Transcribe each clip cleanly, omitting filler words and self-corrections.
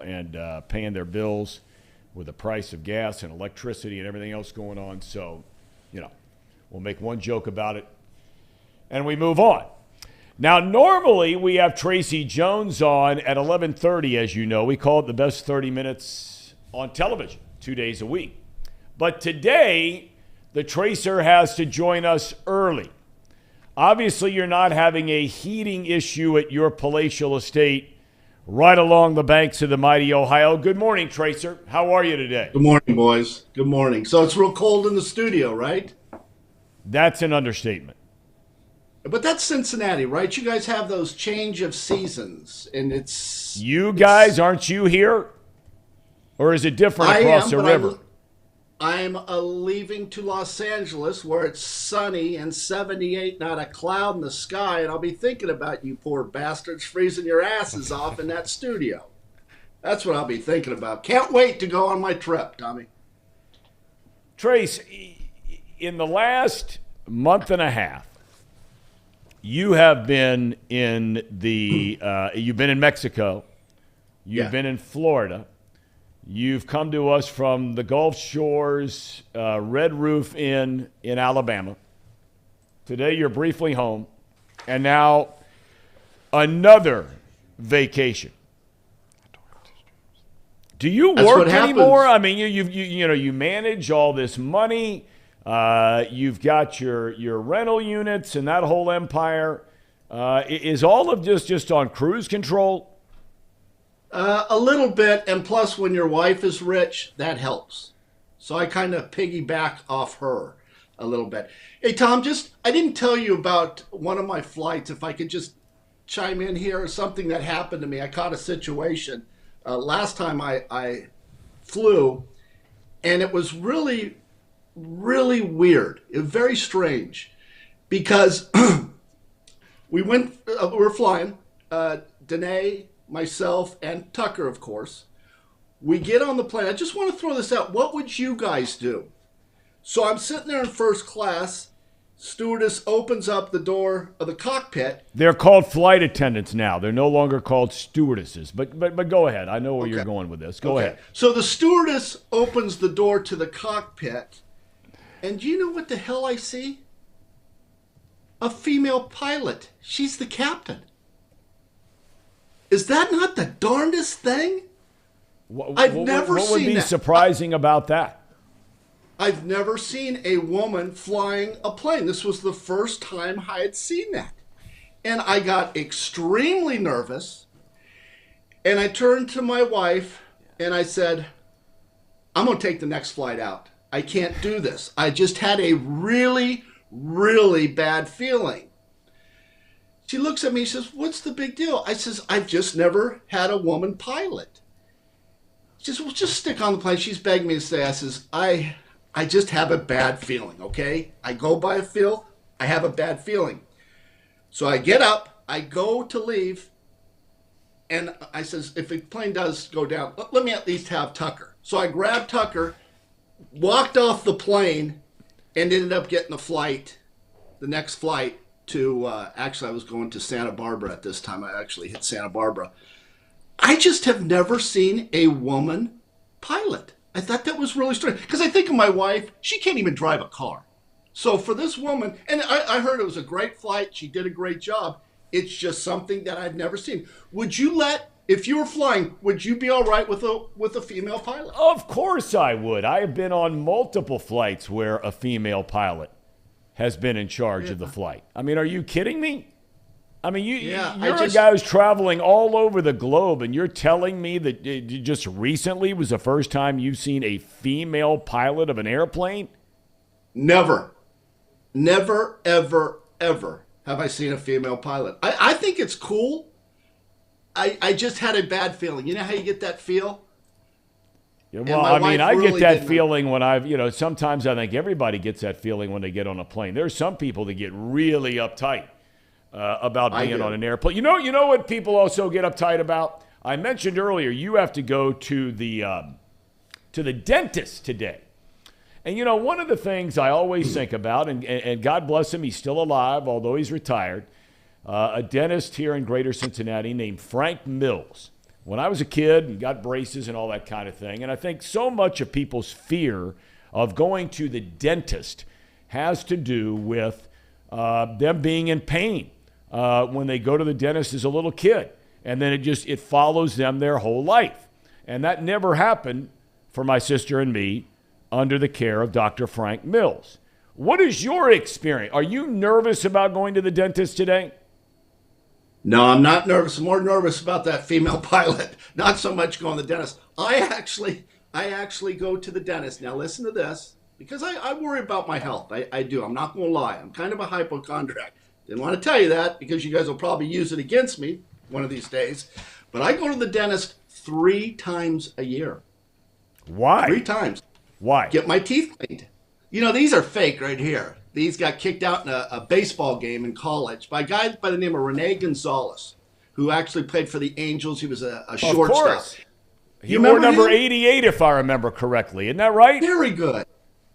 and paying their bills with the price of gas and electricity and everything else going on. So, we'll make one joke about it and we move on. Now, normally we have Tracy Jones on at 11:30, as you know. We call it the best 30 minutes on television, 2 days a week. But today, the Tracer has to join us early. Obviously, you're not having a heating issue at your palatial estate right along the banks of the mighty Ohio. Good morning, Tracer. How are you today? Good morning, boys. Good morning. So it's real cold in the studio, right? That's an understatement. But that's Cincinnati, right? You guys have those change of seasons, and it's... You guys, aren't you here? Or is it different across the river? I'm leaving to Los Angeles, where it's sunny and 78, not a cloud in the sky, and I'll be thinking about you poor bastards freezing your asses off in that studio. That's what I'll be thinking about. Can't wait to go on my trip, Tommy. Trace, in the last month and a half, you have been in you've been in Mexico, you've been in Florida, you've come to us from the Gulf Shores, Red Roof Inn in Alabama. Today you're briefly home, and now another vacation. Do you work anymore? I mean, you manage all this money. You've got your rental units and that whole empire. Is all of this just on cruise control? A little bit, and plus when your wife is rich, that helps. So I kind of piggyback off her a little bit. Hey, Tom, I didn't tell you about one of my flights. If I could just chime in here, something that happened to me. I caught a situation last time I flew, and it was really, really weird. It was very strange because we were flying, Danae, myself, and Tucker, of course. We get on the plane. I just want to throw this out. What would you guys do? So I'm sitting there in first class. Stewardess opens up the door of the cockpit. They're called flight attendants now. They're no longer called stewardesses. But go ahead. I know where you're going with this. Go ahead. So the stewardess opens the door to the cockpit. And do you know what the hell I see? A female pilot. She's the captain. Is that not the darndest thing? I've never seen that. What would be surprising about that? I've never seen a woman flying a plane. This was the first time I had seen that. And I got extremely nervous. And I turned to my wife and I said, I'm going to take the next flight out. I can't do this. I just had a really, really bad feeling. She looks at me and says, what's the big deal? I says, I've just never had a woman pilot. She says, well, just stick on the plane. She's begging me to stay. I says, I just have a bad feeling, okay? I go by a feel. I have a bad feeling. So I get up. I go to leave. And I says, if the plane does go down, let me at least have Tucker. So I grabbed Tucker, walked off the plane, and ended up getting the next flight to, actually I was going to Santa Barbara at this time. I actually hit Santa Barbara. I just have never seen a woman pilot. I thought that was really strange. Because I think of my wife, she can't even drive a car. So for this woman, and I heard it was a great flight. She did a great job. It's just something that I've never seen. Would you if you were flying, would you be all right with a female pilot? Of course I would. I have been on multiple flights where a female pilot has been in charge of the flight. I mean, are you kidding me? I mean, you're a guy who's traveling all over the globe, and you're telling me that just recently was the first time you've seen a female pilot of an airplane? Never, ever, ever have I seen a female pilot. I think it's cool. I just had a bad feeling. You know how you get that feel? Yeah, well, I mean, I get that feeling when sometimes I think everybody gets that feeling when they get on a plane. There's some people that get really uptight about being on an airplane. You know what people also get uptight about? I mentioned earlier, you have to go to the dentist today. And, one of the things I always think about, and God bless him, he's still alive, although he's retired, a dentist here in Greater Cincinnati named Frank Mills. when I was a kid and got braces and all that kind of thing. And I think so much of people's fear of going to the dentist has to do with them being in pain when they go to the dentist as a little kid. And then it follows them their whole life. And that never happened for my sister and me under the care of Dr. Frank Mills. What is your experience? Are you nervous about going to the dentist today? No, I'm not nervous. I'm more nervous about that female pilot. Not so much going to the dentist. I actually go to the dentist. Now listen to this, because I worry about my health. I do. I'm not going to lie. I'm kind of a hypochondriac. Didn't want to tell you that because you guys will probably use it against me one of these days. But I go to the dentist 3 times a year. Why? 3 times. Why? Get my teeth cleaned. You know, these are fake right here. These got kicked out in a baseball game in college by a guy by the name of Rene Gonzalez, who actually played for the Angels. He was a shortstop. Of course. He wore number 88, if I remember correctly. Isn't that right? Very good.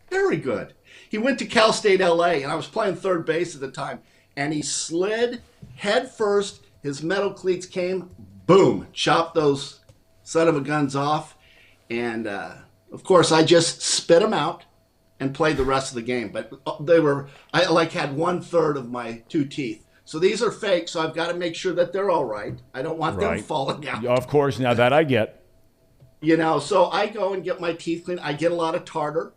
Very good. He went to Cal State LA, and I was playing third base at the time, and he slid head first. His metal cleats came, boom, chopped those son of a guns off. And, of course, I just spit them out and played the rest of the game. But I had 1/3 of my 2 teeth. So these are fake, so I've got to make sure that they're all right. I don't want them falling out. Of course, now that I get. You know, so I go and get my teeth cleaned. I get a lot of tartar.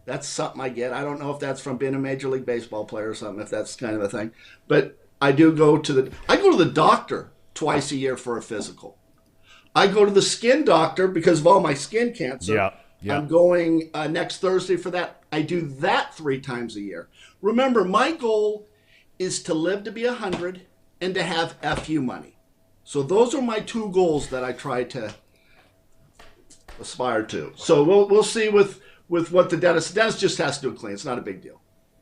That's something I get. I don't know if that's from being a Major League Baseball player or something, if that's kind of a thing. But I go to the doctor twice a year for a physical. I go to the skin doctor because of all my skin cancer. Yeah. I'm going next Thursday for that. I do that 3 times a year. Remember, my goal is to live to be 100 and to have FU money. So those are my 2 goals that I try to aspire to. So we'll see with what the dentist just has to do it clean. It's not a big deal.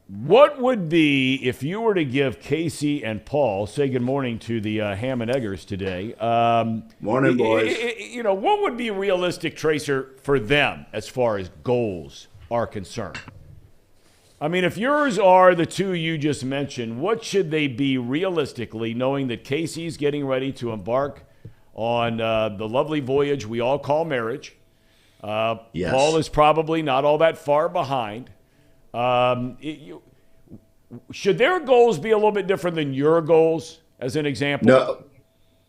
What would be, if you were to give Casey and Paul, say good morning to the Ham and Eggers today. Morning, boys. What would be realistic, Tracer, for them as far as goals are concerned? I mean, if yours are the 2 you just mentioned, what should they be realistically, knowing that Casey's getting ready to embark on the lovely voyage we all call marriage? Yes. Paul is probably not all that far behind. Should their goals be a little bit different than your goals, as an example? No.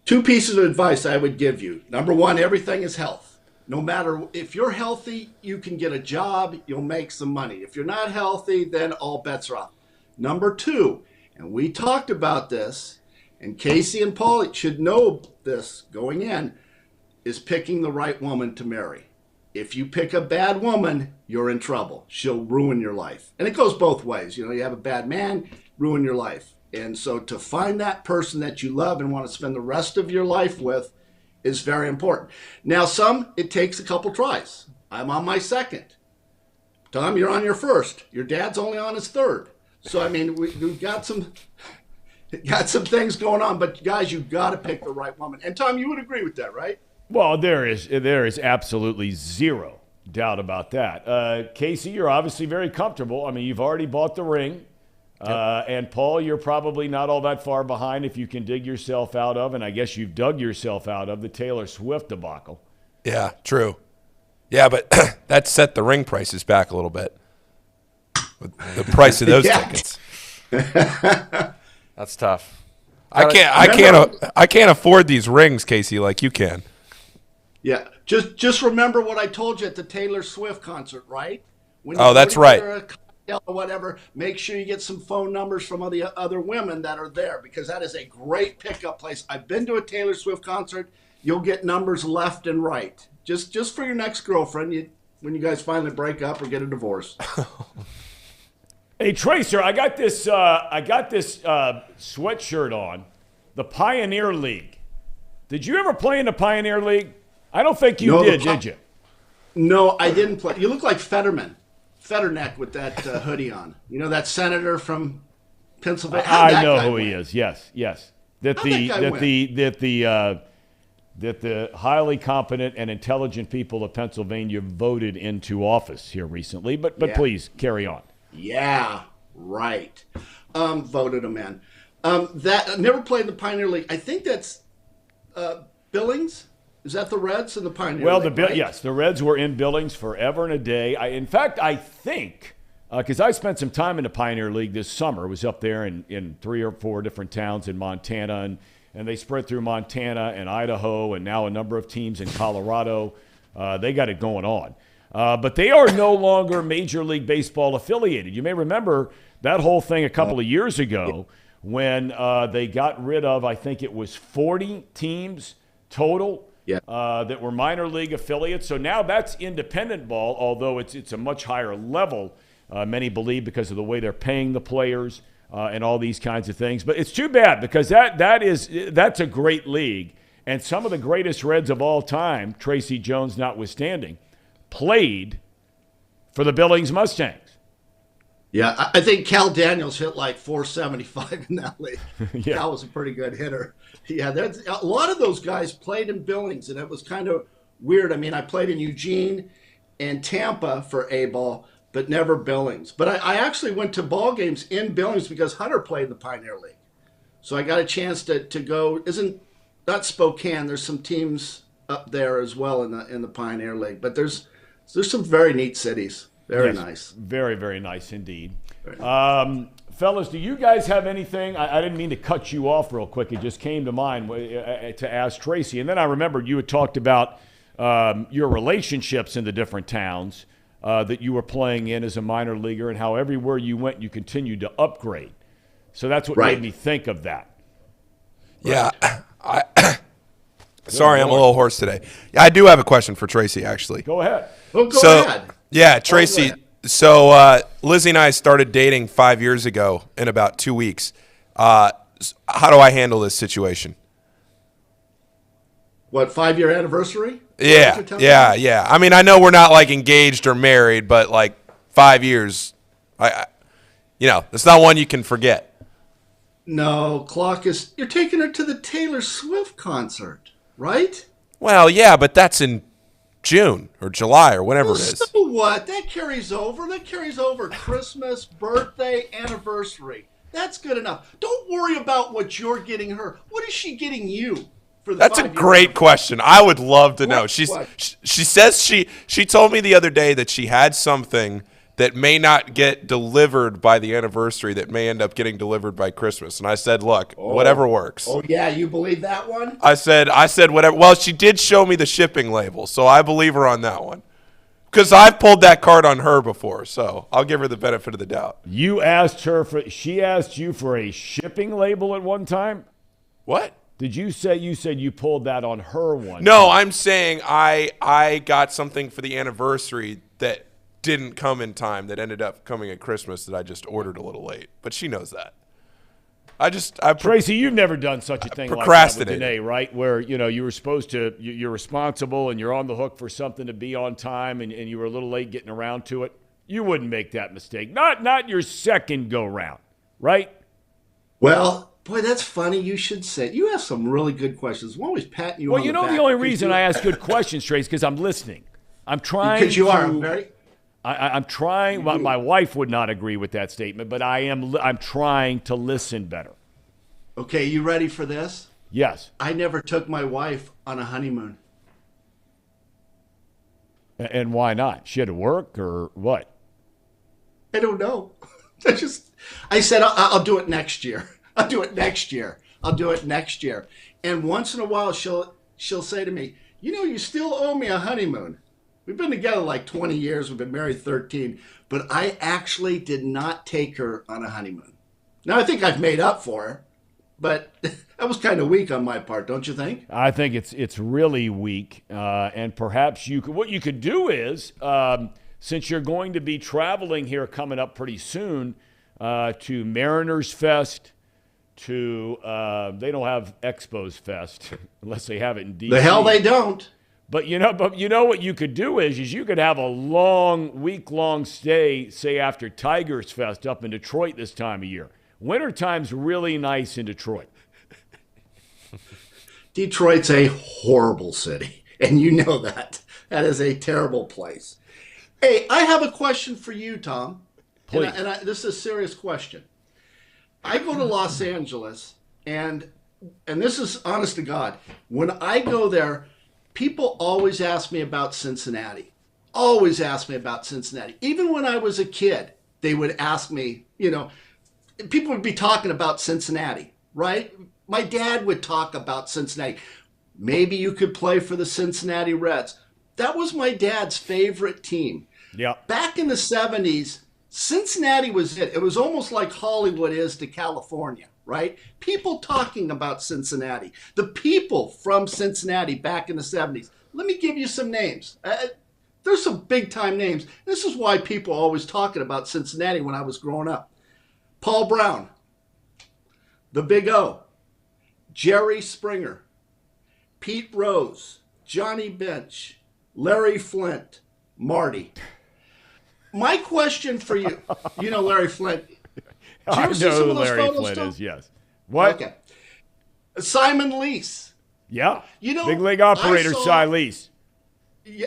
2 pieces of advice I would give you. Number 1, everything is health. No matter if you're healthy, you can get a job, you'll make some money. If you're not healthy, then all bets are off. Number 2, and we talked about this, and Casey and Paul should know this going in, is picking the right woman to marry. If you pick a bad woman, you're in trouble. She'll ruin your life. And it goes both ways. You have a bad man, ruin your life. And so to find that person that you love and want to spend the rest of your life with is very important. Now, it takes a couple tries. I'm on my 2nd. Tom, you're on your 1st. Your dad's only on his 3rd. So, I mean, we've got some things going on. But, guys, you've got to pick the right woman. And, Tom, you would agree with that, right? Well, there is absolutely zero doubt about that. Casey, you're obviously very comfortable. I mean, you've already bought the ring. Yep. And Paul, you're probably not all that far behind if you can dig yourself out of, and I guess you've dug yourself out of, the Taylor Swift debacle. Yeah, true. Yeah, but that set the ring prices back a little bit. With the price of those tickets. That's tough. I can't afford these rings, Casey, like you can. Yeah, just remember what I told you at the Taylor Swift concert, right? That's right. A cocktail or whatever, make sure you get some phone numbers from other women that are there, because that is a great pickup place. I've been to a Taylor Swift concert. You'll get numbers left and right. Just for your next girlfriend, when you guys finally break up or get a divorce. Hey, Tracer, I got this sweatshirt on, the Pioneer League. Did you ever play in the Pioneer League? I don't think you did you? No, I didn't play. You look like Fetterneck with that hoodie on. You know, that senator from Pennsylvania. I know who he is. Yes. That the highly competent and intelligent people of Pennsylvania voted into office here recently. But please carry on. Yeah, right. Voted him in. That never played in the Pioneer League. I think that's Billings. Is that the Reds and the Pioneer Well, League, right? yes, the Reds were in Billings forever and a day. In fact, I think, because I spent some time in the Pioneer League this summer. I was up there in 3 or 4 different towns in Montana, and they spread through Montana and Idaho and now a number of teams in Colorado. They got it going on. But they are no longer Major League Baseball affiliated. You may remember that whole thing a couple of years ago when they got rid of, I think it was 40 teams total that were minor league affiliates. So now that's independent ball, although it's a much higher level, many believe, because of the way they're paying the players and all these kinds of things. But it's too bad because that's a great league. And some of the greatest Reds of all time, Tracy Jones notwithstanding, played for the Billings Mustangs. Yeah, I think Cal Daniels hit like 475 in that league. Yeah. Cal was a pretty good hitter. Yeah, a lot of those guys played in Billings, and it was kind of weird. I mean, I played in Eugene and Tampa for A-ball, but never Billings. But I actually went to ball games in Billings because Hunter played in the Pioneer League. So I got a chance to go. Not Spokane. There's some teams up there as well in the Pioneer League. But there's some very neat cities. Very nice. Very, very nice indeed. Fellas, do you guys have anything? I didn't mean to cut you off real quick. It just came to mind to ask Tracy. And then I remembered you had talked about your relationships in the different towns that you were playing in as a minor leaguer and how everywhere you went, you continued to upgrade. So that's what made me think of that. Yeah. Sorry, I'm a little hoarse today. I do have a question for Tracy, actually. Go ahead. Well, go ahead. Yeah, Tracy. So Lizzie and I started dating 5 years ago in about 2 weeks. How do I handle this situation? What, 5-year anniversary? Yeah. I mean, I know we're not like engaged or married, but like 5 years, it's not one you can forget. No, you're taking her to the Taylor Swift concert, right? Well, yeah, but that's in June or July or whatever it is. So what? That carries over. Christmas, birthday, anniversary. That's good enough. Don't worry about what you're getting her. What is she getting you for the That's a great question. I would love to know. She says she told me the other day that she had something that may not get delivered by the anniversary that may end up getting delivered by Christmas. And I said, look, whatever works. Oh, yeah, you believe that one? I said whatever. Well, she did show me the shipping label, so I believe her on that one. Because I've pulled that card on her before, so I'll give her the benefit of the doubt. She asked you for a shipping label at one time? What? Did you say you pulled that on her one? No, I'm saying I got something for the anniversary that didn't come in time, that ended up coming at Christmas, that I just ordered a little late. But she knows that. Tracy, you've never done such a thing like that with Danae, right? Where you were supposed to, you're responsible and you're on the hook for something to be on time, and you were a little late getting around to it. You wouldn't make that mistake. Not your second go round, right? Well, boy, that's funny. You should say. You ask some really good questions. I'm always patting you on the back. Well, the only reason I ask good questions, Trace, is because I'm listening. I'm trying. Because you are very. I'm trying. My wife would not agree with that statement, but I'm trying to listen better. Okay, you ready for this? Yes. I never took my wife on a honeymoon. And why not? She had to work or what? I don't know. I said I'll do it next year. I'll do it next year. And once in a while, she'll say to me, you still owe me a honeymoon. We've been together like 20 years. We've been married 13. But I actually did not take her on a honeymoon. Now, I think I've made up for her. But that was kind of weak on my part, don't you think? I think it's really weak. And perhaps what you could do is, since you're going to be traveling here coming up pretty soon to Mariners Fest, to they don't have Expos Fest unless they have it in D.C. The hell they don't. But you know what you could do is you could have a week-long stay, say after Tigers Fest up in Detroit this time of year. Wintertime's really nice in Detroit. Detroit's a horrible city, and you know that. That is a terrible place. Hey, I have a question for you, Tom. Please. This is a serious question. I go to Los Angeles, and this is honest to God. When I go there, people always ask me about Cincinnati. Always ask me about Cincinnati. Even when I was a kid, they would ask me, people would be talking about Cincinnati, right? My dad would talk about Cincinnati. Maybe you could play for the Cincinnati Reds. That was my dad's favorite team. Yeah. Back in the 70s, Cincinnati was it. It was almost like Hollywood is to California, right? People talking about Cincinnati. The people from Cincinnati back in the 70s. Let me give you some names. There's some big-time names. This is why people are always talking about Cincinnati when I was growing up. Paul Brown, the Big O, Jerry Springer, Pete Rose, Johnny Bench, Larry Flint, Marty. My question for you, you know Larry Flint. Did you ever see some who of those Larry photos, Flint Tom? is, yes. What? Okay. Simon Lease. Yeah. Big league I operator, saw- Cy Lease. Yeah.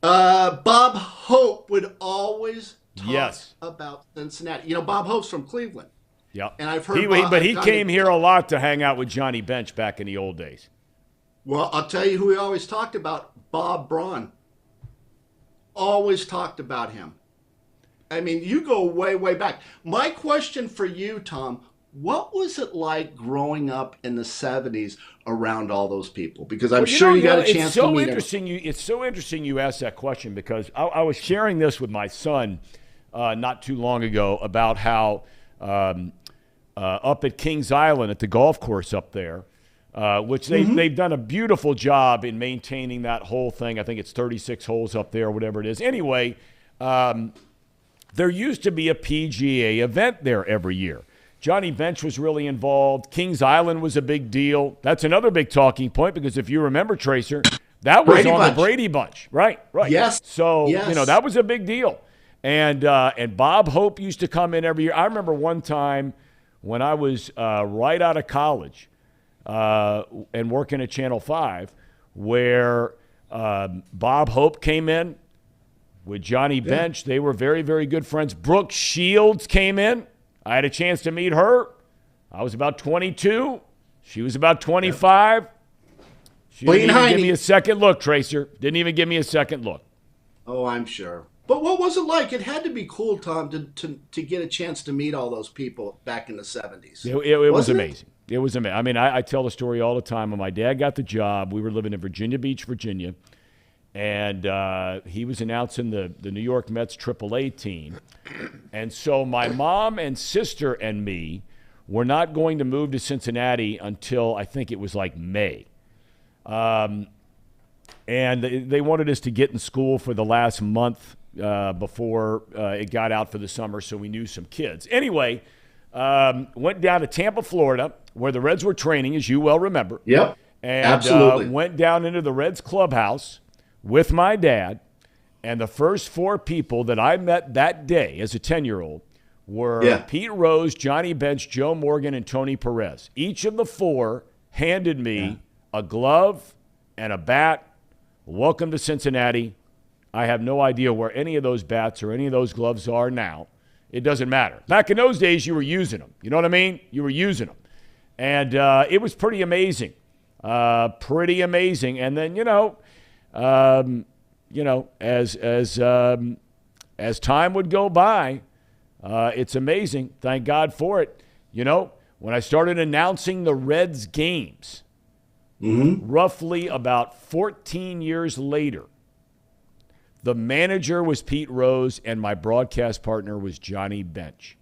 Bob Hope would always talk Yes. about Cincinnati. Bob Hope's from Cleveland. Yeah. And I've heard Bob- But he I've came gotten- here a lot to hang out with Johnny Bench back in the old days. Well, I'll tell you who he always talked about, Bob Braun. Always talked about him. I mean, you go way, way back. My question for you, Tom, what was it like growing up in the 70s around all those people? Because I'm sure you got a chance to meet them. It's so interesting you asked that question because I was sharing this with my son not too long ago about how up at Kings Island at the golf course up there, which they've done a beautiful job in maintaining that whole thing. I think it's 36 holes up there, whatever it is. Anyway, there used to be a PGA event there every year. Johnny Bench was really involved. Kings Island was a big deal. That's another big talking point because if you remember, Tracer, that was Brady on Bunch. the Brady Bunch. Right. Yes. So, Yes. that was a big deal. And Bob Hope used to come in every year. I remember one time when I was right out of college and working at Channel 5 where Bob Hope came in with Johnny Bench. They were very, very good friends. Brooke Shields came in. I had a chance to meet her. I was about 22. She was about 25. She didn't even give me a second look, Tracer. Didn't even give me a second look. Oh, I'm sure. But what was it like? It had to be cool, Tom, to get a chance to meet all those people back in the 70s. It was amazing. It was amazing. I mean, I tell the story all the time. When my dad got the job, we were living in Virginia Beach, Virginia, and he was announcing the New York Mets AAA team. And so my mom and sister and me were not going to move to Cincinnati until I think it was like May. And they wanted us to get in school for the last month before it got out for the summer, so we knew some kids. Anyway, went down to Tampa, Florida, where the Reds were training, as you well remember. Yep, and absolutely. Went down into the Reds clubhouse with my dad, and the first four people that I met that day as a 10-year-old were Pete Rose, Johnny Bench, Joe Morgan, and Tony Perez. Each of the four handed me a glove and a bat. Welcome to Cincinnati. I have no idea where any of those bats or any of those gloves are now. It doesn't matter. Back in those days, you were using them. You know what I mean? You were using them. And it was pretty amazing. Pretty amazing. And then, as time would go by, it's amazing. Thank God for it. When I started announcing the Reds games, roughly about 14 years later, the manager was Pete Rose and my broadcast partner was Johnny Bench.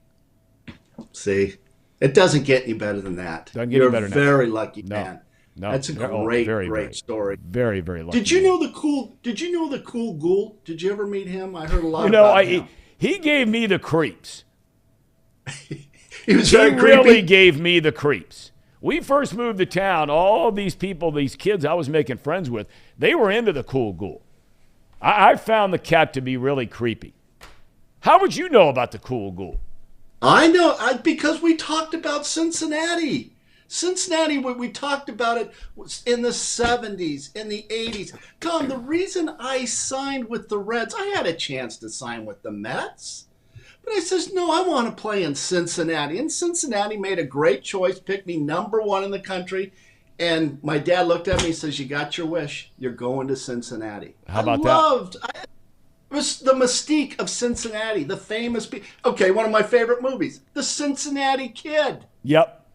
See, it doesn't get any better than that. Doesn't get You're any better a than that. very lucky No. man. No, That's a very, great story. Very, very lucky. Did you know the cool Gould? Did you ever meet him? I heard a lot about him. He gave me the creeps. He was very He creepy. really gave me the creeps. We first moved to town. All these people, these kids I was making friends with, they were into the cool Gould. I found the cat to be really creepy. How would you know about the cool Gould? I know because we talked about Cincinnati. Cincinnati, we talked about it was in the 70s, in the 80s. Tom, the reason I signed with the Reds, I had a chance to sign with the Mets. But I says, no, I want to play in Cincinnati. And Cincinnati made a great choice, picked me number one in the country. And my dad looked at me and says, "You got your wish. You're going to Cincinnati." How about that? It was the mystique of Cincinnati, the famous. Okay, one of my favorite movies, The Cincinnati Kid. Yep.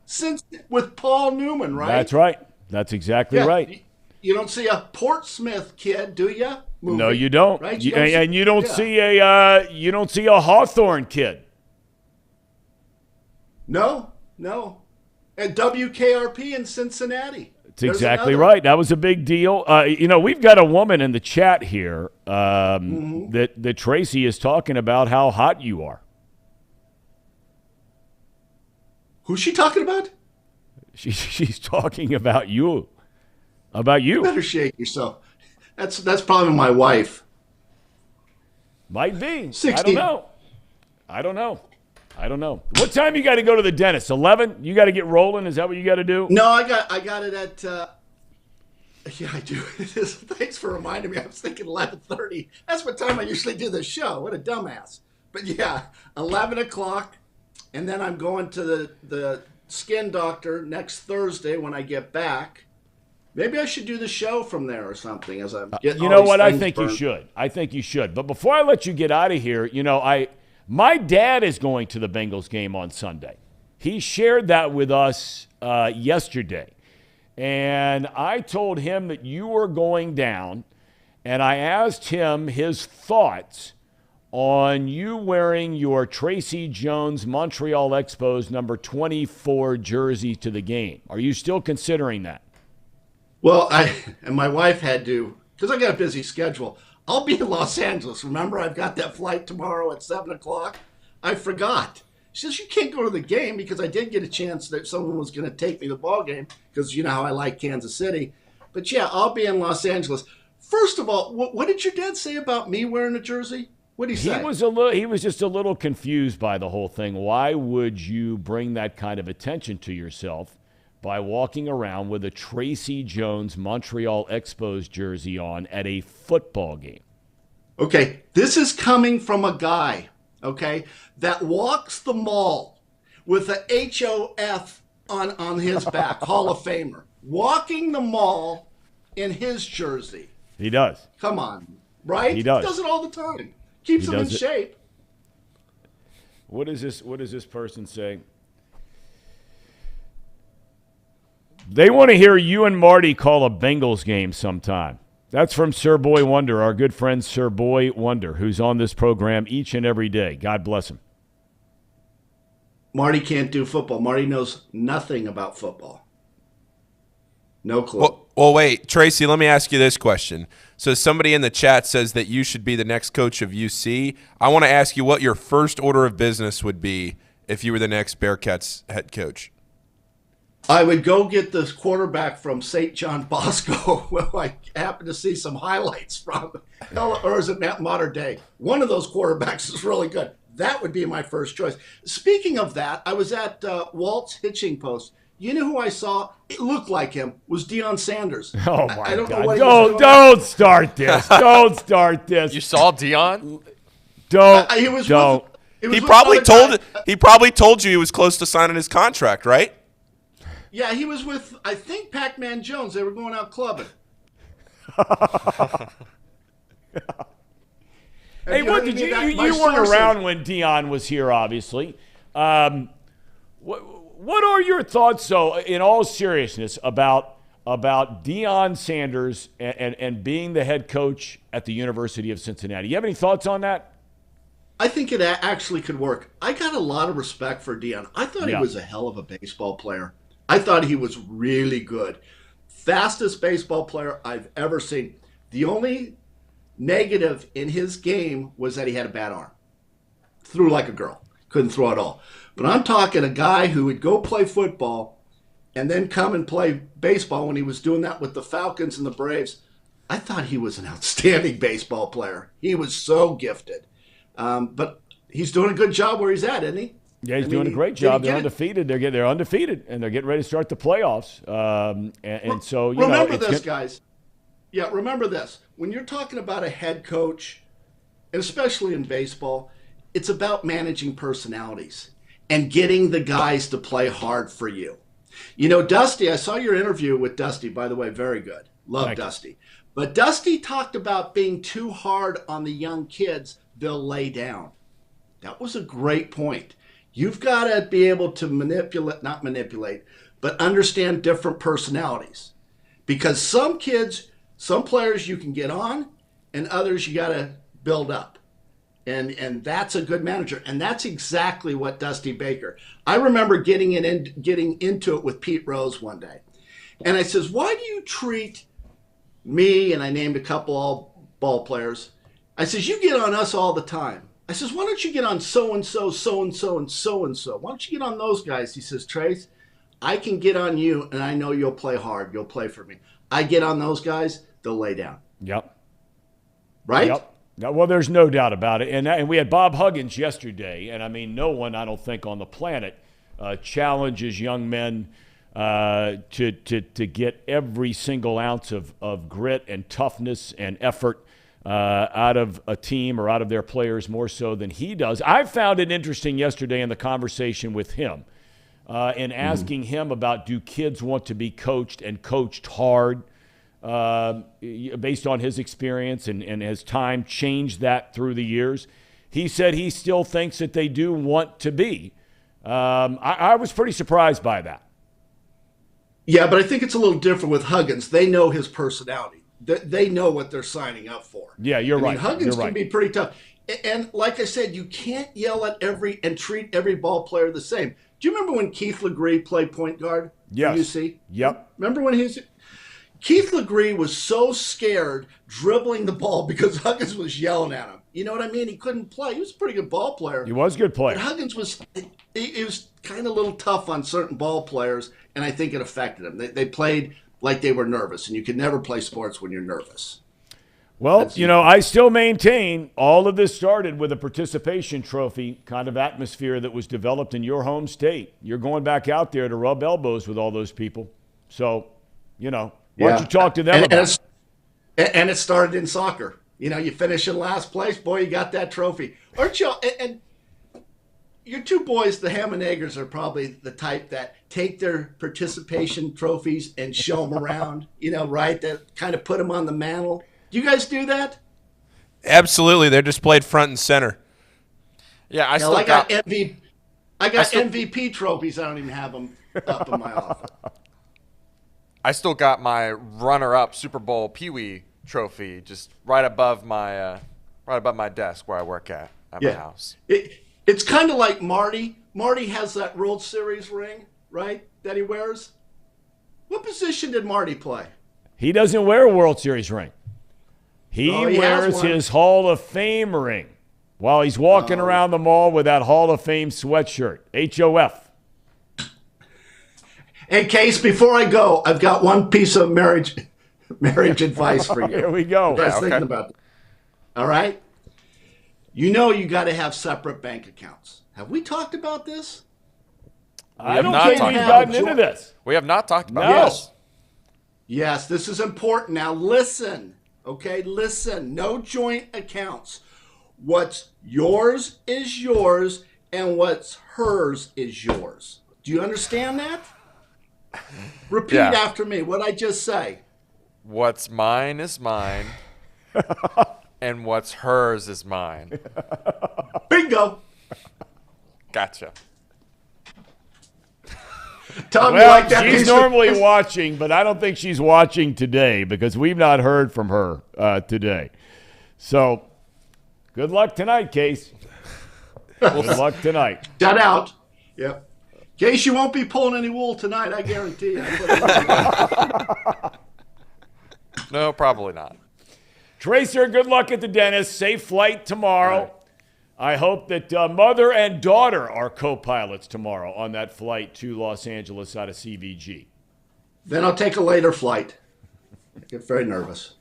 With Paul Newman, right? That's right. That's exactly right. You don't see a Portsmouth Kid, do you? Movie, no, you don't. Right? You don't see a Hawthorne Kid. No. At WKRP in Cincinnati. That's exactly right. That was a big deal. We've got a woman in the chat here that Tracy is talking about how hot you are. Who's she talking about? She's talking about you. About you. You better shake yourself. That's probably my wife. Might be. 60. I don't know. What time you got to go to the dentist? 11? You got to get rolling? Is that what you got to do? No, I got it at. Yeah, I do. Thanks for reminding me. I was thinking 11:30. That's what time I usually do the show. What a dumbass. But yeah, 11 o'clock, and then I'm going to the skin doctor next Thursday when I get back. Maybe I should do the show from there or something as I'm getting. You know what? I think you should. But before I let you get out of here, my dad is going to the Bengals game on Sunday. He shared that with us yesterday. And I told him that you were going down, and I asked him his thoughts on you wearing your Tracy Jones Montreal Expos number 24 jersey to the game. Are you still considering that? Well, and my wife had to, because I got a busy schedule. I'll be in Los Angeles. Remember, I've got that flight tomorrow at 7 o'clock. I forgot. She says, you can't go to the game because I did get a chance that someone was going to take me to the ball game because you know how I like Kansas City. But yeah, I'll be in Los Angeles. First of all, what did your dad say about me wearing a jersey? What did he say? He was just a little confused by the whole thing. Why would you bring that kind of attention to yourself by walking around with a Tracy Jones Montreal Expos jersey on at a football game? Okay, this is coming from a guy, okay, that walks the mall with a HOF on his back, Hall of Famer, walking the mall in his jersey. He does. Come on, right? He does. He does it all the time. Keeps him in shape. What is this person saying? They want to hear you and Marty call a Bengals game sometime. That's from Sir Boy Wonder, our good friend Sir Boy Wonder, who's on this program each and every day. God bless him. Marty can't do football. Marty knows nothing about football. No clue. Well, wait, Tracy, let me ask you this question. So somebody in the chat says that you should be the next coach of UC. I want to ask you what your first order of business would be if you were the next Bearcats head coach. I would go get this quarterback from St. John Bosco, who I happened to see some highlights from, or is it modern day? One of those quarterbacks is really good. That would be my first choice. Speaking of that, I was at Walt's Hitching Post. You know who I saw? It looked like him. Was Deion Sanders. Oh, my God. Don't start this. Don't start this. You saw Deion? Don't. He probably told you he was close to signing his contract, right? Yeah, he was with, I think, Pac-Man Jones. They were going out clubbing. Hey, what did you weren't around when Deion was here, obviously. What are your thoughts, though, in all seriousness, about Deion Sanders and being the head coach at the University of Cincinnati? You have any thoughts on that? I think it actually could work. I got a lot of respect for Deion. I thought he was a hell of a baseball player. I thought he was really good. Fastest baseball player I've ever seen. The only negative in his game was that he had a bad arm. Threw like a girl. Couldn't throw at all. But I'm talking a guy who would go play football and then come and play baseball when he was doing that with the Falcons and the Braves. I thought he was an outstanding baseball player. He was so gifted. But he's doing a good job where he's at, isn't he? Yeah, he's doing a great job. They're undefeated. They're undefeated, and they're getting ready to start the playoffs. And so, remember this, guys. Yeah, remember this. When you're talking about a head coach, and especially in baseball, it's about managing personalities and getting the guys to play hard for you. Dusty, I saw your interview with Dusty, by the way, very good. Love Dusty. But Dusty talked about being too hard on the young kids, they'll lay down. That was a great point. You've got to be able to not manipulate, but understand different personalities. Because some players you can get on, and others you got to build up. And that's a good manager. And that's exactly what Dusty Baker. I remember getting into it with Pete Rose one day. And I says, why do you treat me, and I named a couple all ball players. I says, you get on us all the time. I says, why don't you get on so-and-so, so-and-so, and so-and-so? Why don't you get on those guys? He says, Trace, I can get on you, and I know you'll play hard. You'll play for me. I get on those guys, they'll lay down. Yep. Right? Yep. Well, there's no doubt about it. And we had Bob Huggins yesterday, and I mean, no one, I don't think, on the planet challenges young men to get every single ounce of grit and toughness and effort out of a team or out of their players more so than he does. I found it interesting yesterday in the conversation with him in asking him about, do kids want to be coached and coached hard based on his experience and has time changed that through the years. He said he still thinks that they do want to be. I was pretty surprised by that. Yeah, but I think it's a little different with Huggins. They know his personality. They know what they're signing up for. Yeah, you're right. Huggins can be pretty tough. And like I said, you can't yell at and treat every ball player the same. Do you remember when Keith Legree played point guard? Yes. UC? Yep. Remember when Keith Legree was so scared dribbling the ball because Huggins was yelling at him. You know what I mean? He couldn't play. He was a pretty good ball player. He was a good player. But Huggins was kind of a little tough on certain ball players, and I think it affected him. They played like they were nervous, and you can never play sports when you're nervous. Well, I still maintain all of this started with a participation trophy kind of atmosphere that was developed in your home state. You're going back out there to rub elbows with all those people. So, why don't you talk to them about it? And it started in soccer. You finish in last place, boy, you got that trophy. Aren't you? And your two boys, the Hamanagers, are probably the type that take their participation trophies and show them around, right? That kind of put them on the mantle. Do you guys do that? Absolutely. They're displayed front and center. Yeah, I got MVP trophies. I don't even have them up in my office. I still got my runner-up Super Bowl Pee Wee trophy just right above my desk where I work at my house. It's kind of like Marty. Marty has that World Series ring, right, that he wears. What position did Marty play? He doesn't wear a World Series ring. He wears his Hall of Fame ring while he's walking around the mall with that Hall of Fame sweatshirt. HOF. Hey, Case, before I go, I've got one piece of marriage advice for you. Here we go. Thinking about it. All right? You got to have separate bank accounts. Have we talked about this? I don't think we've gotten into this. We have not talked about this. Yes, this is important. Now listen, okay? Listen. No joint accounts. What's yours is yours, and what's hers is yours. Do you understand that? Repeat after me what I just say. What's mine is mine, and what's hers is mine. Bingo. Gotcha. Tom, you like that she's normally watching, but I don't think she's watching today because we've not heard from her today. So, good luck tonight, Case. Good luck tonight. Shout out. Yep. Case, you won't be pulling any wool tonight, I guarantee you. No, probably not. Tracer, good luck at the dentist. Safe flight tomorrow. Right. I hope that mother and daughter are co-pilots tomorrow on that flight to Los Angeles out of CVG. Then I'll take a later flight. I get very nervous.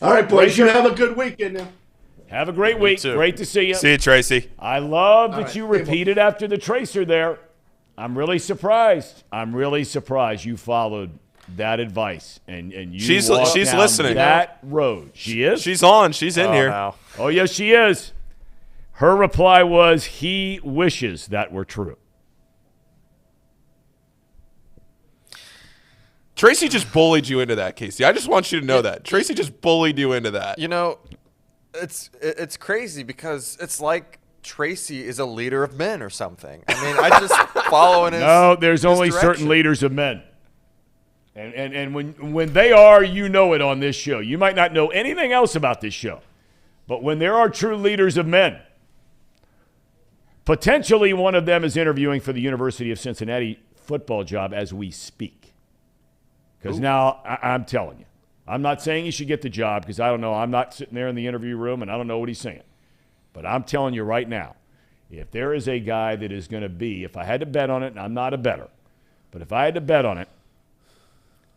All right, boys, you have a good weekend now. Have a great week. Great to see you. See you, Tracy. I love that you repeated after the Tracer there. I'm really surprised. You followed that advice and you she's down listening that road. She is? She's on. She's in here. No. Oh, yes, she is. Her reply was, he wishes that were true. Tracy just bullied you into that, Casey. I just want you to know that. Tracy just bullied you into that. You know, it's crazy because it's like Tracy is a leader of men or something. I mean, I just follow in his No, there's only direction. certain leaders of men. And when they are, you know it on this show. You might not know anything else about this show. But when there are true leaders of men, potentially one of them is interviewing for the University of Cincinnati football job as we speak. Because now I'm telling you, I'm not saying he should get the job because I don't know. I'm not sitting there in the interview room and I don't know what he's saying. But I'm telling you right now, if there is a guy that is going to be, if I had to bet on it, and I'm not a bettor, but if I had to bet on it,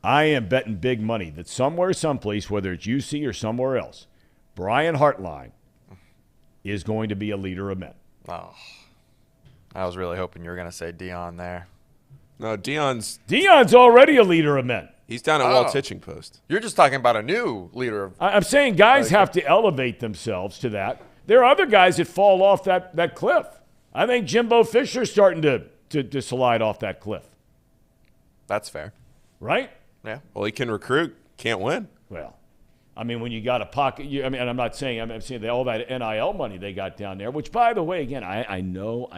I am betting big money that somewhere, someplace, whether it's UC or somewhere else, Brian Hartline is going to be a leader of men. Oh, I was really hoping you were going to say Dion there. No, Dion's already a leader of men. he's down at Walt's hitching post. You're just talking about a new leader of. I'm saying guys have to elevate themselves to that. There are other guys that fall off that cliff. I think Jimbo Fisher's starting to slide off that cliff. That's fair. Right? Yeah. Well, he can recruit, can't win. Well, I mean, when you got a pocket, and I'm not saying, I'm saying all that NIL money they got down there, which, by the way, again, I know.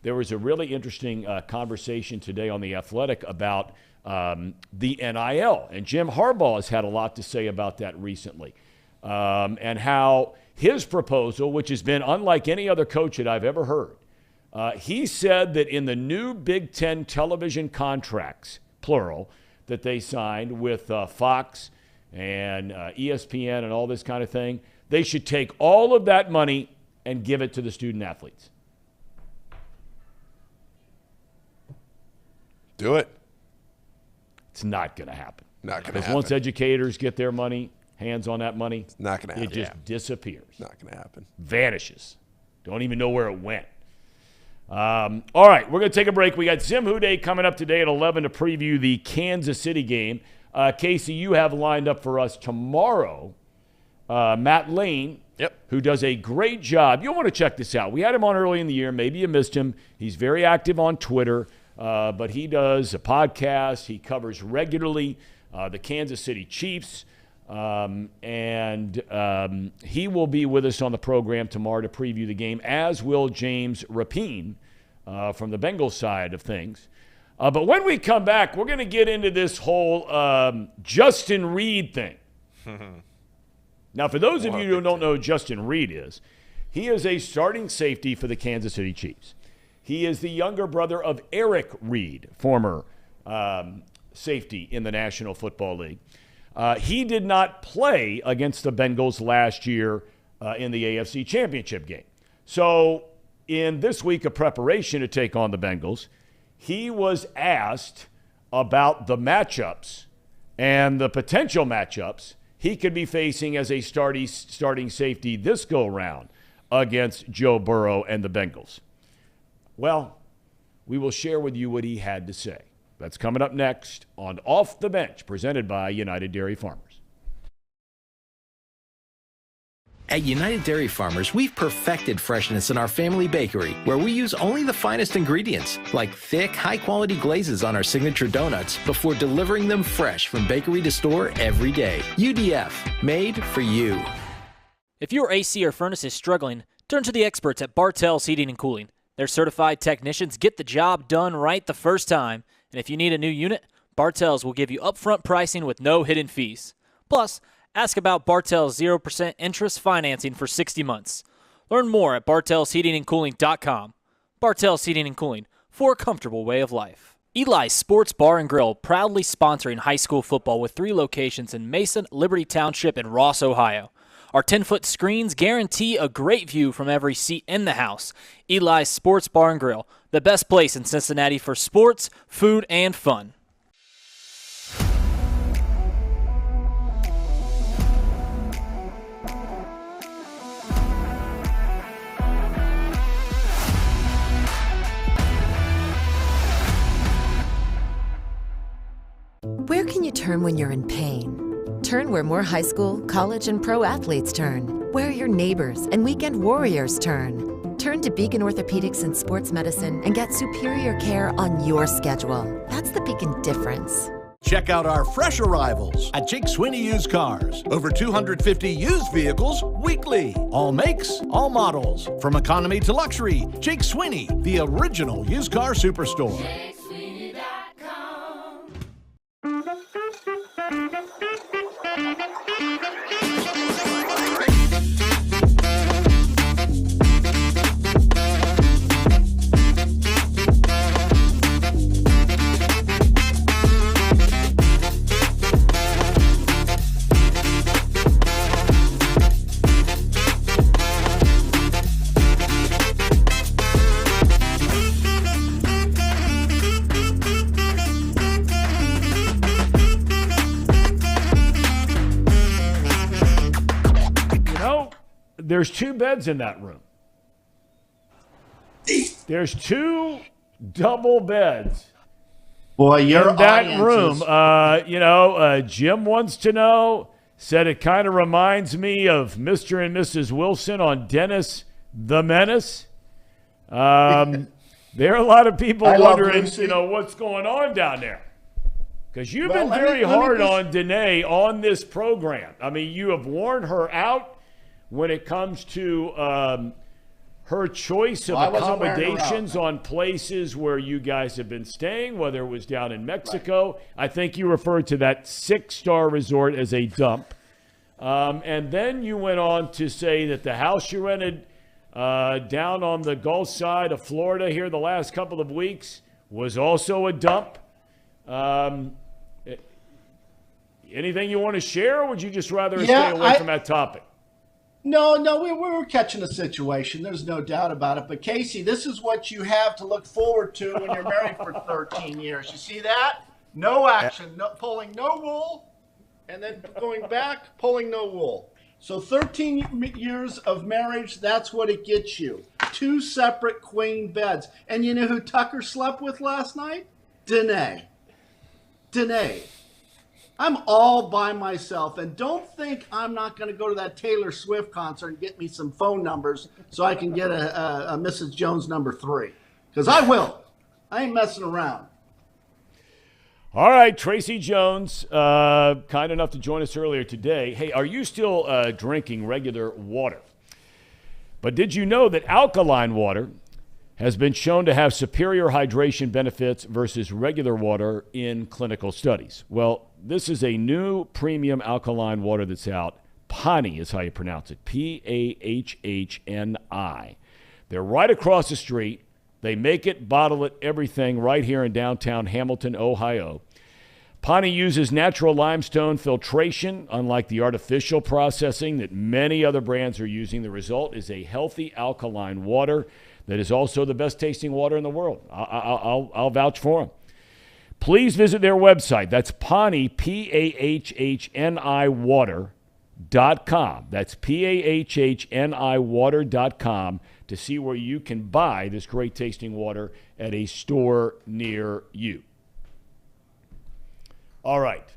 There was a really interesting conversation today on The Athletic about the NIL, and Jim Harbaugh has had a lot to say about that recently, and how his proposal, which has been unlike any other coach that I've ever heard, he said that in the new Big Ten television contracts, plural, that they signed with Fox and ESPN and all this kind of thing, they should take all of that money and give it to the student athletes. Do it. It's not going to happen. Not going to Because happen. once educators get their money, hands on that money, Not going to happen. it just disappears. Not going to happen. Vanishes. Don't even know where it went. All right, we're going to take a break. We got Zim Hude coming up today at 11 to preview the Kansas City game. Casey, you have lined up for us tomorrow Matt Lane, who does a great job. You'll want to check this out. We had him on early in the year. Maybe you missed him. He's very active on Twitter, but he does a podcast. He covers regularly the Kansas City Chiefs. And he will be with us on the program tomorrow to preview the game, as will James Rapine from the Bengals side of things. But when we come back, we're going to get into this whole Justin Reed thing. Now, for those of you who don't know who Justin Reed is, he is a starting safety for the Kansas City Chiefs. He is the younger brother of Eric Reed, former safety in the National Football League. He did not play against the Bengals last year in the AFC Championship game. So in this week of preparation to take on the Bengals, he was asked about the matchups and the potential matchups he could be facing as a starting safety this go-round against Joe Burrow and the Bengals. Well, we will share with you what he had to say. That's coming up next on Off the Bench, presented by United Dairy Farmers. At United Dairy Farmers, we've perfected freshness in our family bakery, where we use only the finest ingredients, like thick, high-quality glazes on our signature donuts, before delivering them fresh from bakery to store every day. UDF, made for you. If your AC or furnace is struggling, turn to the experts at Bartell's Heating and Cooling. Their certified technicians get the job done right the first time. And if you need a new unit, Bartell's will give you upfront pricing with no hidden fees. Plus, ask about Bartell's 0% interest financing for 60 months. Learn more at bartellsheatingandcooling.com. Bartell's Heating and Cooling, for a comfortable way of life. Eli's Sports Bar and Grill, proudly sponsoring high school football with 3 locations in Mason, Liberty Township, and Ross, Ohio. Our 10-foot screens guarantee a great view from every seat in the house. Eli's Sports Bar and Grill, the best place in Cincinnati for sports, food, and fun. Where can you turn when you're in pain? Turn where more high school, college, and pro athletes turn. Where your neighbors and weekend warriors turn. Turn to Beacon Orthopedics and Sports Medicine and get superior care on your schedule. That's the Beacon difference. Check out our fresh arrivals at Jake Sweeney Used Cars. Over 250 used vehicles weekly. All makes, all models. From economy to luxury, Jake Sweeney, the original used car superstore. There's 2 beds in that room. There's 2 double beds. Boy, your in that room. Jim wants to know, said it kind of reminds me of Mr. and Mrs. Wilson on Dennis the Menace. There are a lot of people wondering, what's going on down there. Because you've been very hard on Danae on this program. I mean, you have worn her out when it comes to her choice of accommodations on places where you guys have been staying, whether it was down in Mexico. Right. I think you referred to that 6-star resort as a dump. And then you went on to say that the house you rented down on the Gulf side of Florida here the last couple of weeks was also a dump. Anything you want to share, or would you just rather stay away from that topic? No, we were catching a situation. There's no doubt about it. But, Casey, this is what you have to look forward to when you're married for 13 years. You see that? No action, pulling no wool, and then going back, pulling no wool. So 13 years of marriage, that's what it gets you. 2 separate queen beds. And you know who Tucker slept with last night? Danae. I'm all by myself, and don't think I'm not going to go to that Taylor Swift concert and get me some phone numbers so I can get a Mrs. Jones number 3. Because I will. I ain't messing around. All right, Tracy Jones, kind enough to join us earlier today. Hey, are you still drinking regular water? But did you know that alkaline water has been shown to have superior hydration benefits versus regular water in clinical studies? Well, this is a new premium alkaline water that's out. Pani is how you pronounce it. P-A-H-H-N-I. They're right across the street. They make it, bottle it, everything right here in downtown Hamilton, Ohio. Pani uses natural limestone filtration, unlike the artificial processing that many other brands are using. The result is a healthy alkaline water that is also the best tasting water in the world. I'll vouch for them. Please visit their website. That's Pani, P-A-H-H-N-I water.com. That's P-A-H-H-N-I water.com to see where you can buy this great tasting water at a store near you. All right.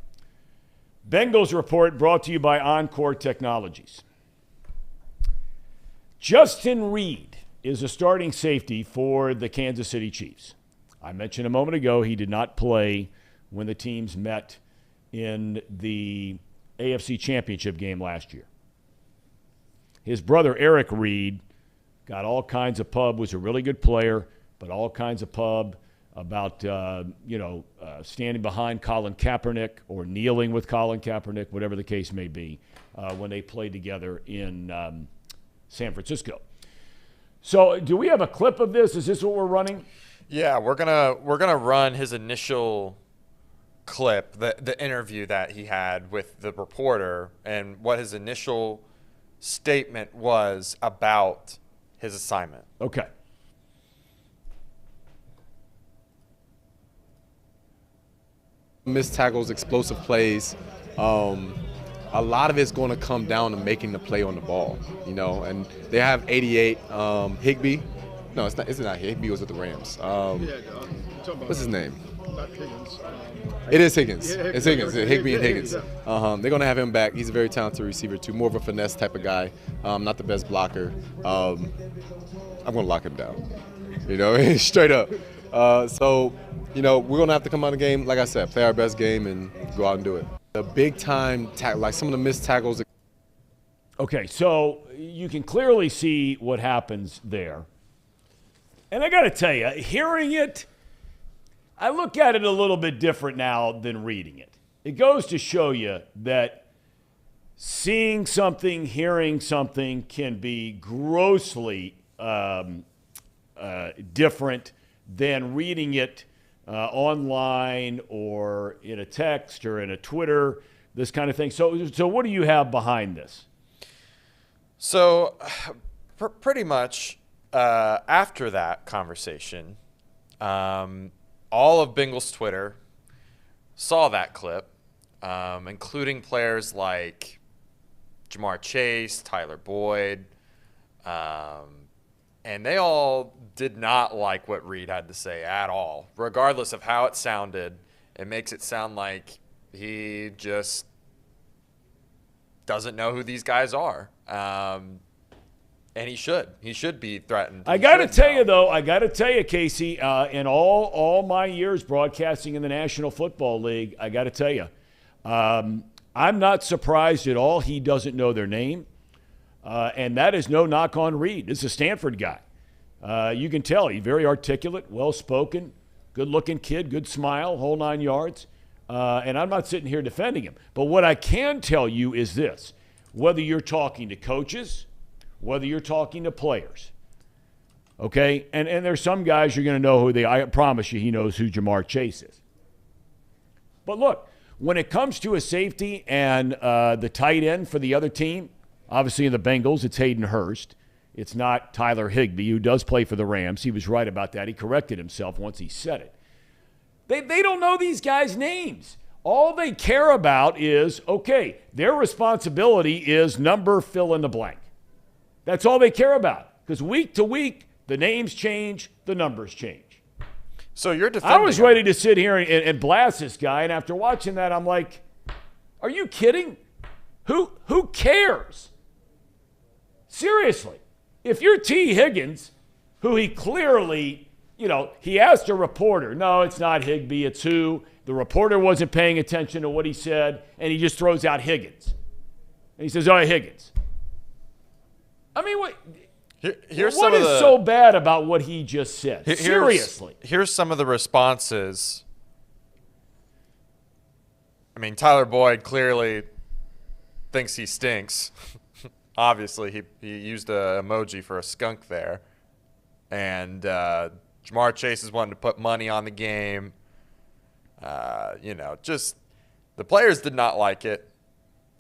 Bengals report brought to you by Encore Technologies. Justin Reed is a starting safety for the Kansas City Chiefs. I mentioned a moment ago he did not play when the teams met in the AFC Championship game last year. His brother, Eric Reed, got all kinds of pub, was a really good player, but all kinds of pub about, standing behind Colin Kaepernick or kneeling with Colin Kaepernick, whatever the case may be, when they played together in San Francisco. So do we have a clip of this? Is this what we're running? Yeah, we're gonna run his initial clip, the interview that he had with the reporter, and what his initial statement was about his assignment. Okay. Missed tackles, explosive plays. A lot of it's going to come down to making the play on the ball, and they have 88. Higbee. No, it's not Higbee was with the Rams. What's his name? Not Higgins. It is Higgins. It's Higgins. Higbee and Higgins. They're going to have him back. He's a very talented receiver, too. More of a finesse type of guy. Not the best blocker. I'm going to lock him down. Straight up. So, we're going to have to come out of the game, like I said, play our best game and go out and do it. The big time, like some of the missed tackles. Okay, so you can clearly see what happens there. And I got to tell you, hearing it, I look at it a little bit different now than reading it. It goes to show you that seeing something, hearing something can be grossly different than reading it online or in a text or in a Twitter, this kind of thing. So what do you have behind this? So pretty much after that conversation, all of Bengals Twitter saw that clip, including players like Jamar Chase, Tyler Boyd, and they all did not like what Reed had to say at all. Regardless of how it sounded, it makes it sound like he just doesn't know who these guys are. And he should be threatened. I got to tell you, Casey, in all my years broadcasting in the National Football League, I got to tell you, I'm not surprised at all he doesn't know their name. And that is no knock on Reed. This is a Stanford guy. You can tell he's very articulate, well-spoken, good-looking kid, good smile, whole 9 yards. And I'm not sitting here defending him. But what I can tell you is this. Whether you're talking to coaches, whether you're talking to players, okay? And there's some guys you're going to know who they – I promise you he knows who Jamar Chase is. But look, when it comes to a safety and the tight end for the other team, obviously in the Bengals it's Hayden Hurst. It's not Tyler Higbee, who does play for the Rams. He was right about that. He corrected himself once he said it. They don't know these guys' names. All they care about is, okay, their responsibility is number fill in the blank. That's all they care about. Because week to week, the names change, the numbers change. So you're defending I was ready to sit here and blast this guy, and after watching that, I'm like, are you kidding? Who cares? Seriously. If you're T. Higgins, who he clearly, he asked a reporter, no, it's not Higbee, it's who. The reporter wasn't paying attention to what he said, and he just throws out Higgins. And he says, oh, Higgins. I mean, what is so bad about what he just said? Seriously. Here's some of the responses. I mean, Tyler Boyd clearly thinks he stinks. Obviously, he used an emoji for a skunk there. And Jamar Chase is wanting to put money on the game. Just the players did not like it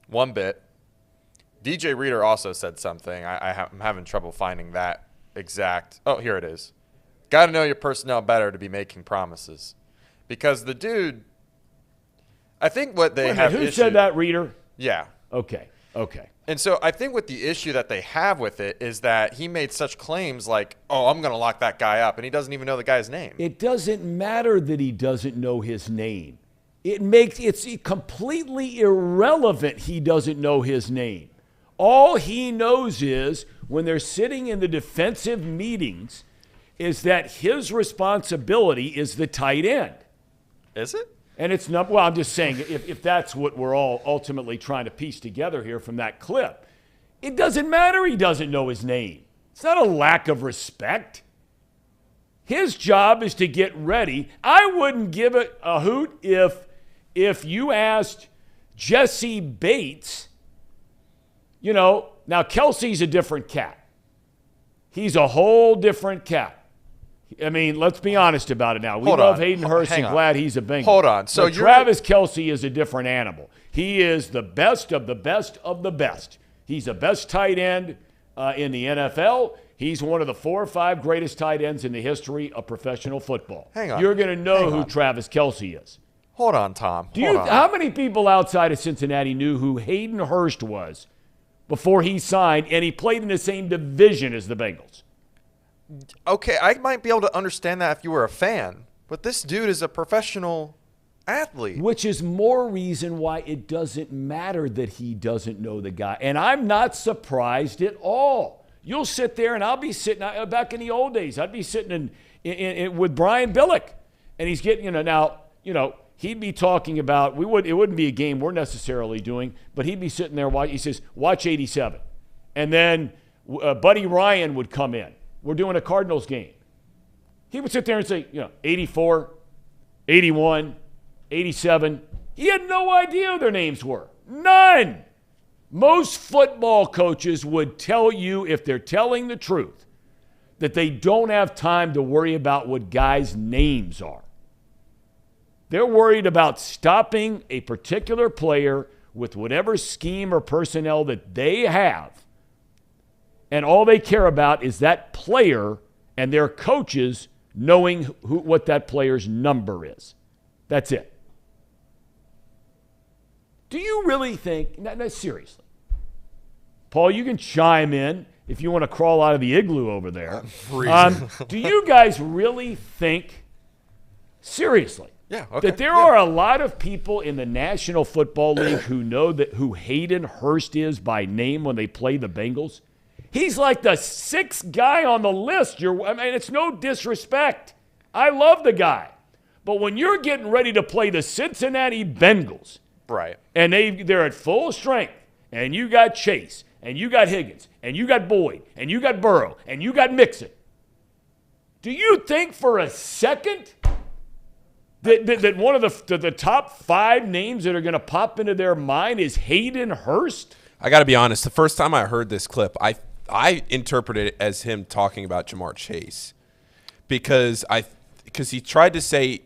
one bit. DJ Reader also said something. I'm having trouble finding that exact. Oh, here it is. Got to know your personnel better to be making promises. Because the dude, I think what they have Who said that, Reader? Yeah. Okay. And so I think what the issue that they have with it is that he made such claims like, oh, I'm going to lock that guy up, and he doesn't even know the guy's name. It doesn't matter that he doesn't know his name. It's completely irrelevant he doesn't know his name. All he knows is when they're sitting in the defensive meetings is that his responsibility is the tight end. Is it? And it's not, well, I'm just saying, if that's what we're all ultimately trying to piece together here from that clip, it doesn't matter he doesn't know his name. It's not a lack of respect. His job is to get ready. I wouldn't give it a hoot if you asked Jesse Bates, now Kelsey's a different cat. He's a whole different cat. I mean, let's be honest about it now. We love Hayden Hurst and glad he's a Bengal. Hold on. So Travis Kelce is a different animal. He is the best of the best of the best. He's the best tight end in the NFL. He's one of the 4 or 5 greatest tight ends in the history of professional football. Hang on. You're going to know who Travis Kelce is. Hold on, Tom. How many people outside of Cincinnati knew who Hayden Hurst was before he signed and he played in the same division as the Bengals? Okay, I might be able to understand that if you were a fan, but this dude is a professional athlete. Which is more reason why it doesn't matter that he doesn't know the guy. And I'm not surprised at all. You'll sit there and I'll be sitting, back in the old days, I'd be sitting with Brian Billick. And he's getting, now, he'd be talking about, it wouldn't be a game we're necessarily doing, but he'd be sitting there, he says, watch 87. And then Buddy Ryan would come in. We're doing a Cardinals game. He would sit there and say, 84, 81, 87. He had no idea who their names were. None. Most football coaches would tell you, if they're telling the truth, that they don't have time to worry about what guys' names are. They're worried about stopping a particular player with whatever scheme or personnel that they have. And all they care about is that player and their coaches knowing what that player's number is. That's it. Do you really think, no, seriously, Paul, you can chime in if you want to crawl out of the igloo over there. Do you guys really think, seriously, that there are a lot of people in the National Football League who know who Hayden Hurst is by name when they play the Bengals? He's like the sixth guy on the list. It's no disrespect. I love the guy. But when you're getting ready to play the Cincinnati Bengals, right, and they're at full strength, and you got Chase, and you got Higgins, and you got Boyd, and you got Burrow, and you got Mixon, do you think for a second that one of the top 5 names that are going to pop into their mind is Hayden Hurst? I got to be honest. The first time I heard this clip, I interpreted it as him talking about Jamar Chase because he tried to say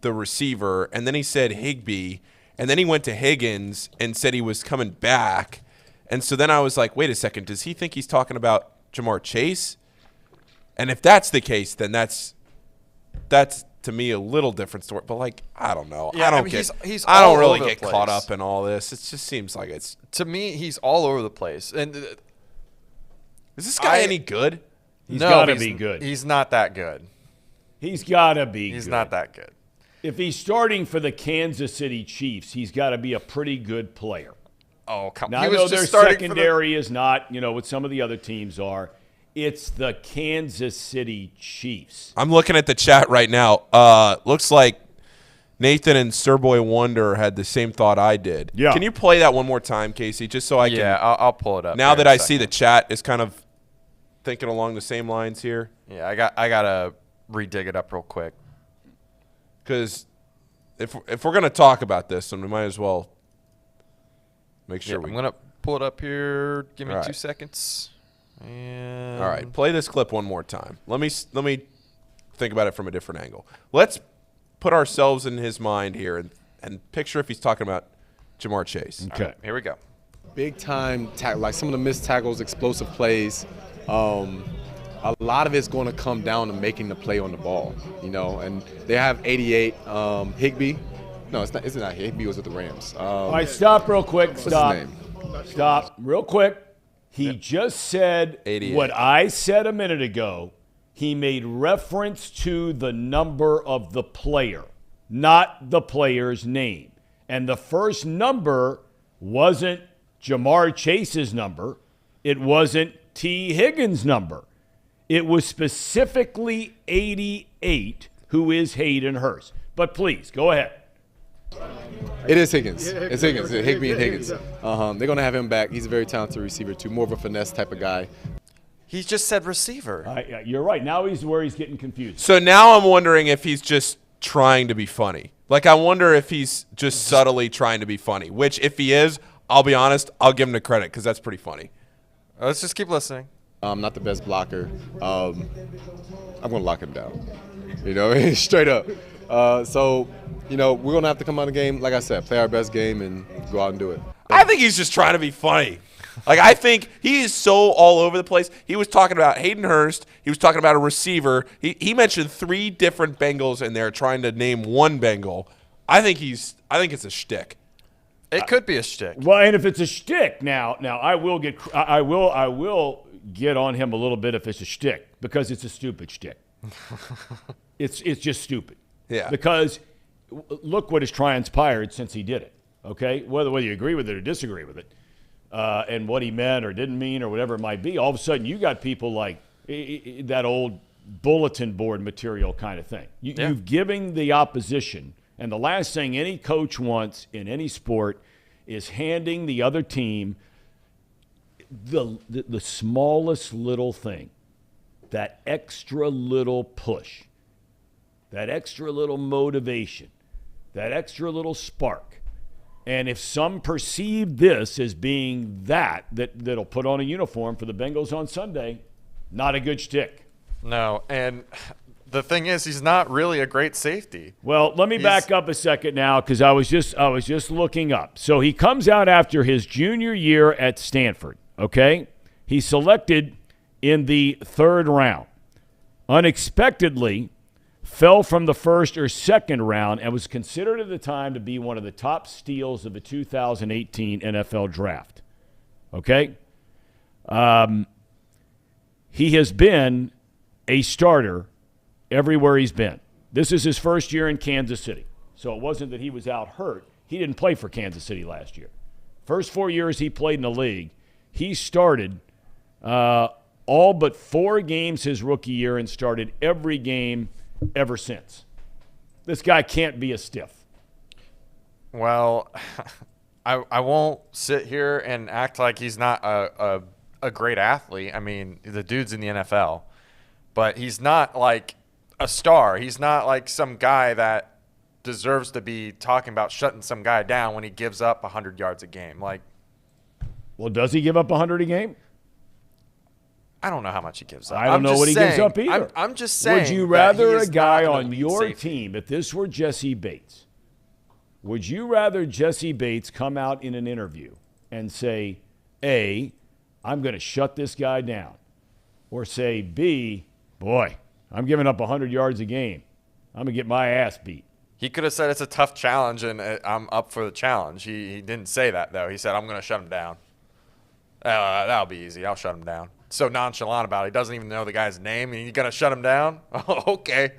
the receiver, and then he said Higbee, and then he went to Higgins and said he was coming back. And so then I was like, wait a second, does he think he's talking about Jamar Chase? And if that's the case, then that's to me a little different story. But I don't know. Yeah, I don't really get caught up in all this. It just seems like it's, to me, he's all over the place. And is this guy any good? He's got to be good. He's not that good. He's got to be. He's not that good. If he's starting for the Kansas City Chiefs, he's got to be a pretty good player. Oh, come on. Now, I know their secondary is not, what some of the other teams are. It's the Kansas City Chiefs. I'm looking at the chat right now. Looks like Nathan and Sirboy Wonder had the same thought I did. Yeah. Can you play that one more time, Casey, just so I can? Yeah, I'll pull it up. Now that I see the chat is kind of thinking along the same lines here. Yeah, I gotta redig it up real quick. Because if we're gonna talk about this, then we might as well make sure I'm gonna pull it up here. Give me 2 seconds. All right, play this clip one more time. Let me think about it from a different angle. Let's put ourselves in his mind here and picture if he's talking about Jamar Chase. Okay, right, here we go. Big time tackle, like some of the missed tackles, explosive plays. A lot of it's going to come down to making the play on the ball, and they have 88 Higbee. No, it's not Higbee. Was with the Rams. All right, stop real quick. Stop. What's his name? Stop real quick. He just said 88. What I said a minute ago. He made reference to the number of the player, not the player's name. And the first number wasn't Jamar Chase's number. It wasn't T. Higgins' number. It was specifically 88, who is Hayden Hurst. But please, go ahead. It is Higgins. It's Higgins. Higbee and Higgins. They're going to have him back. He's a very talented receiver, too. More of a finesse type of guy. He just said receiver. You're right. Now he's where he's getting confused. So now I'm wondering if he's just trying to be funny. I wonder if he's just subtly trying to be funny, which if he is, I'll be honest, I'll give him the credit because that's pretty funny. Let's just keep listening. I'm not the best blocker. I'm going to lock him down, straight up. So, we're going to have to come out of the game, like I said, play our best game and go out and do it. I think he's just trying to be funny. I think he is so all over the place. He was talking about Hayden Hurst. He was talking about a receiver. He mentioned 3 different Bengals in there trying to name one Bengal. I think it's a shtick. It could be a shtick. Well, and if it's a shtick, now I will get on him a little bit if it's a shtick because it's a stupid shtick. It's just stupid. Yeah. Because look what has transpired since he did it. Okay, whether you agree with it or disagree with it, and what he meant or didn't mean or whatever it might be, all of a sudden you got people like that old bulletin board material kind of thing. You've given the opposition, and the last thing any coach wants in any sport is handing the other team the smallest little thing, that extra little push, that extra little motivation, that extra little spark. And if some perceive this as being that'll put on a uniform for the Bengals on Sunday, not a good shtick. No, and the thing is, he's not really a great safety. Well, let me back up a second now, because I was just looking up. So he comes out after his junior year at Stanford. Okay, he's selected in the 3rd round. Unexpectedly, fell from the 1st or 2nd round and was considered at the time to be one of the top steals of the 2018 NFL draft. Okay, he has been a starter everywhere he's been. This is his first year in Kansas City. So it wasn't that he was out hurt. He didn't play for Kansas City last year. First 4 years he played in the league, he started all but 4 games his rookie year and started every game ever since. This guy can't be a stiff. Well, I won't sit here and act like he's not a great athlete. I mean, the dude's in the NFL. But he's not like a star. He's not like some guy that deserves to be talking about shutting some guy down when he gives up 100 yards a game. Like, well, does he give up 100 a game? I don't know how much he gives up. I don't know what he gives up either. I'm just saying. Would you rather a guy on your team, if this were Jesse Bates, would you rather Jesse Bates come out in an interview and say, A, I'm going to shut this guy down, or say, B, boy, I'm giving up 100 yards a game. I'm going to get my ass beat? He could have said it's a tough challenge and I'm up for the challenge. He didn't say that, though. He said, I'm going to shut him down. That'll be easy. I'll shut him down. So nonchalant about it. He doesn't even know the guy's name, and you're going to shut him down? Oh, okay.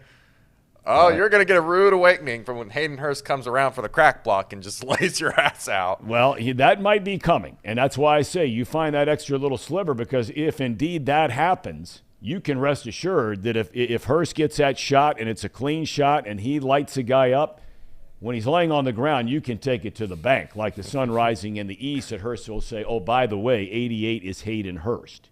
Oh, you're going to get a rude awakening from when Hayden Hurst comes around for the crack block and just lays your ass out. Well, that might be coming, and that's why I say you find that extra little sliver, because if indeed that happens, you can rest assured that if Hurst gets that shot and it's a clean shot and he lights a guy up, when he's laying on the ground, you can take it to the bank. Like the sun rising in the east, that Hurst will say, oh, by the way, 88 is Hayden Hurst.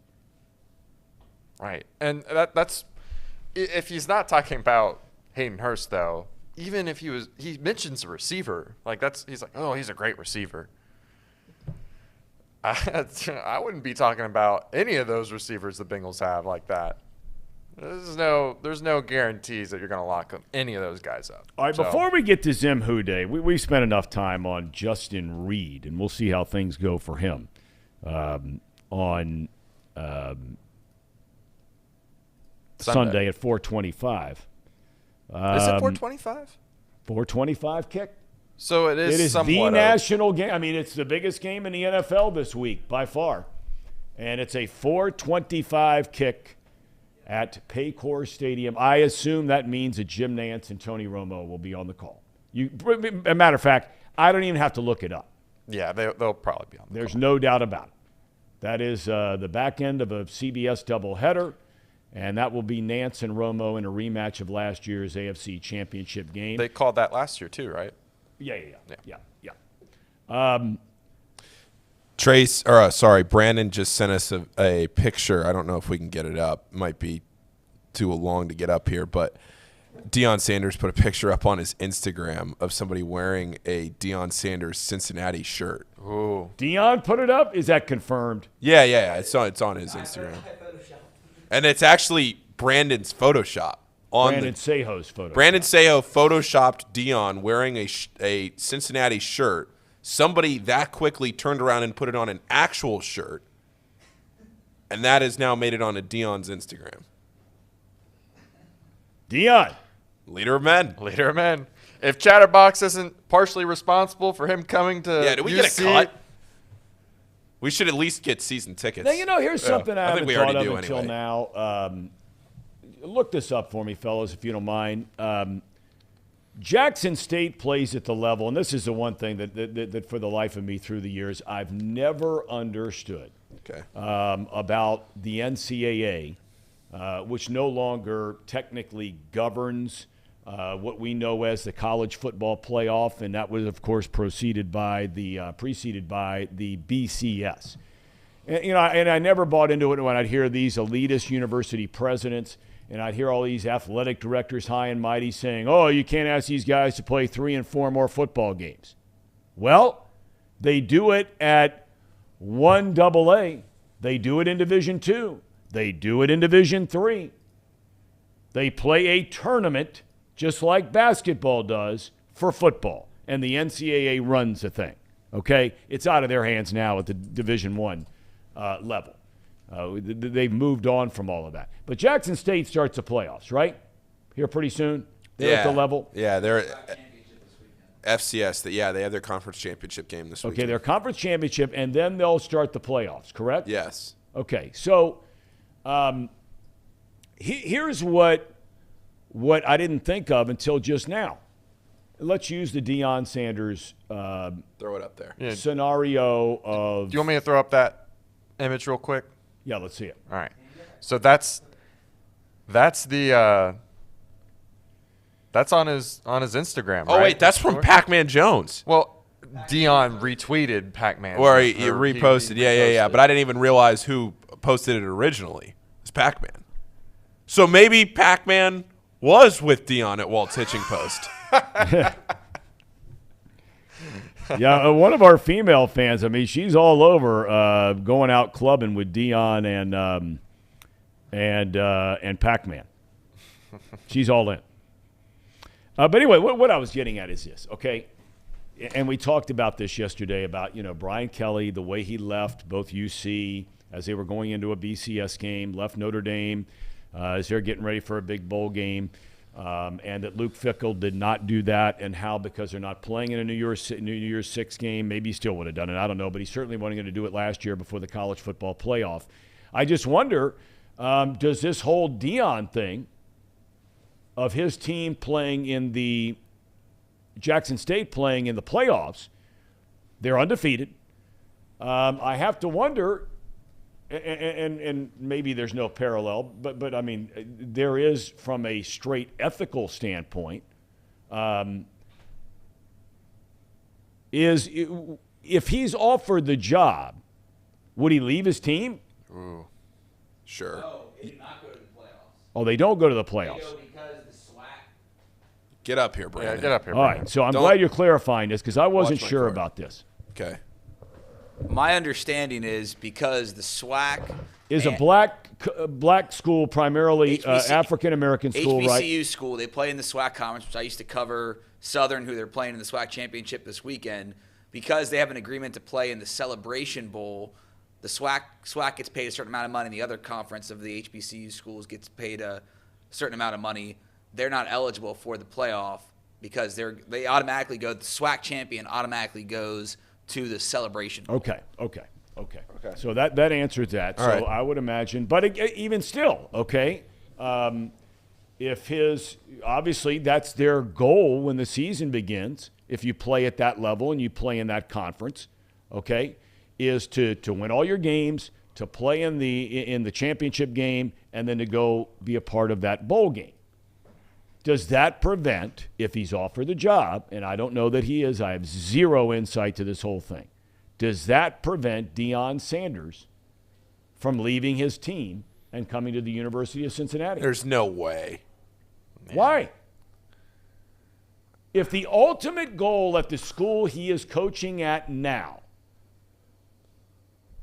Right. And that's – if he's not talking about Hayden Hurst, though, even if he mentions a receiver. Like he's like, oh, he's a great receiver. I wouldn't be talking about any of those receivers the Bengals have like that. There's no guarantees that you're going to lock any of those guys up. All right, before we get to Zim Hude, we've spent enough time on Justin Reed, and we'll see how things go for him on Sunday at 4:25. Is it 4:25? 4:25 kick. So it is the national game. I mean, it's the biggest game in the NFL this week by far. And it's a 4:25 kick at Paycor Stadium. I assume that means that Jim Nantz and Tony Romo will be on the call. A matter of fact, I don't even have to look it up. Yeah, they'll probably be on the There's call. no doubt about it. That is the back end of a CBS doubleheader, and that will be Nantz and Romo in a rematch of last year's AFC Championship game. They called that last year too, right? Yeah. Brandon just sent us a picture. I don't know if we can get it up. It might be too long to get up here, but Deion Sanders put a picture up on his Instagram of somebody wearing a Deion Sanders Cincinnati shirt. Ooh. Deion put it up? Is that confirmed? Yeah. It's on his Instagram. And it's actually Brandon's Photoshop. Brandon Seho's photo. Brandon Seho photoshopped Deion wearing a Cincinnati shirt. Somebody that quickly turned around and put it on an actual shirt, and that has now made it onto Deion's Instagram. Deion. Leader of men. Leader of men. If Chatterbox isn't partially responsible for him coming to do we UC, get a cut? We should at least get season tickets. Now, here's something I haven't think we thought already of do until anyway. now. Look this up for me, fellas, if you don't mind. Jackson State plays at the level, and this is the one thing that for the life of me through the years I've never understood about the NCAA which no longer technically governs what we know as the college football playoff, and that was, of course, preceded by the BCS. And, I never bought into it when I'd hear these elitist university presidents and I'd hear all these athletic directors high and mighty saying, oh, you can't ask these guys to play 3 and 4 more football games. Well, they do it at 1AA. They do it in Division II. They do it in Division III. They play a tournament just like basketball does for football, and the NCAA runs the thing. Okay, it's out of their hands now at the Division I level. They've moved on from all of that. But Jackson State starts the playoffs, right? Here pretty soon. They're at the level. Yeah, they're FCS. They have their conference championship game this week. Okay, their conference championship, and then they'll start the playoffs, correct? Yes. Okay, so here's what I didn't think of until just now. Let's use the Deion Sanders throw it up there. Scenario of. Do you want me to throw up that image real quick? Yeah, let's see it. All right. So that's the that's on his Instagram. Oh, right? wait, that's from Pac-Man Jones. Well, Deion retweeted Pac-Man. Or he reposted. Yeah. But I didn't even realize who posted it originally. It's Pac-Man. So maybe Pac-Man was with Deion at Walt's hitching post. Yeah, one of our female fans, I mean, she's all over going out clubbing with Deion and Pac-Man. She's all in. But anyway, what I was getting at is this, okay? And we talked about this yesterday about, Brian Kelly, the way he left both UC as they were going into a BCS game, left Notre Dame as they're getting ready for a big bowl game. And that Luke Fickell did not do that, and how, because they're not playing in a New Year's Six game, maybe he still would have done it. I don't know, but he certainly wasn't going to do it last year before the college football playoff. I just wonder, does this whole Deion thing of his team playing in the Jackson State playing in the playoffs, they're undefeated. I have to wonder. And maybe there's no parallel, but I mean, there is from a straight ethical standpoint. Is if he's offered the job, would he leave his team? Ooh, sure. No, they did not go to the playoffs. Oh, they don't go to the playoffs. They go because the SWAC. Get up here, Brandon. Yeah, get up here, All Brandon. right, so I'm glad you're clarifying this because I wasn't Watch my sure card. about this. Okay. My understanding is because the SWAC Is a black school, primarily African American school, right? HBCU school. They play in the SWAC conference, which I used to cover Southern, who they're playing in the SWAC championship this weekend. Because they have an agreement to play in the Celebration Bowl, the SWAC gets paid a certain amount of money. The other conference of the HBCU schools gets paid a certain amount of money. They're not eligible for the playoff because they automatically go. The SWAC champion automatically goes to the Celebration Bowl. Okay. So that answers that. All So right. I would imagine, but even still, okay, if obviously that's their goal when the season begins, if you play at that level and you play in that conference, okay, is to win all your games, to play in the championship game, and then to go be a part of that bowl game. Does that prevent, if he's offered the job, and I don't know that he is, I have zero insight to this whole thing, does that prevent Deion Sanders from leaving his team and coming to the University of Cincinnati? There's no way. Why? If the ultimate goal at the school he is coaching at now,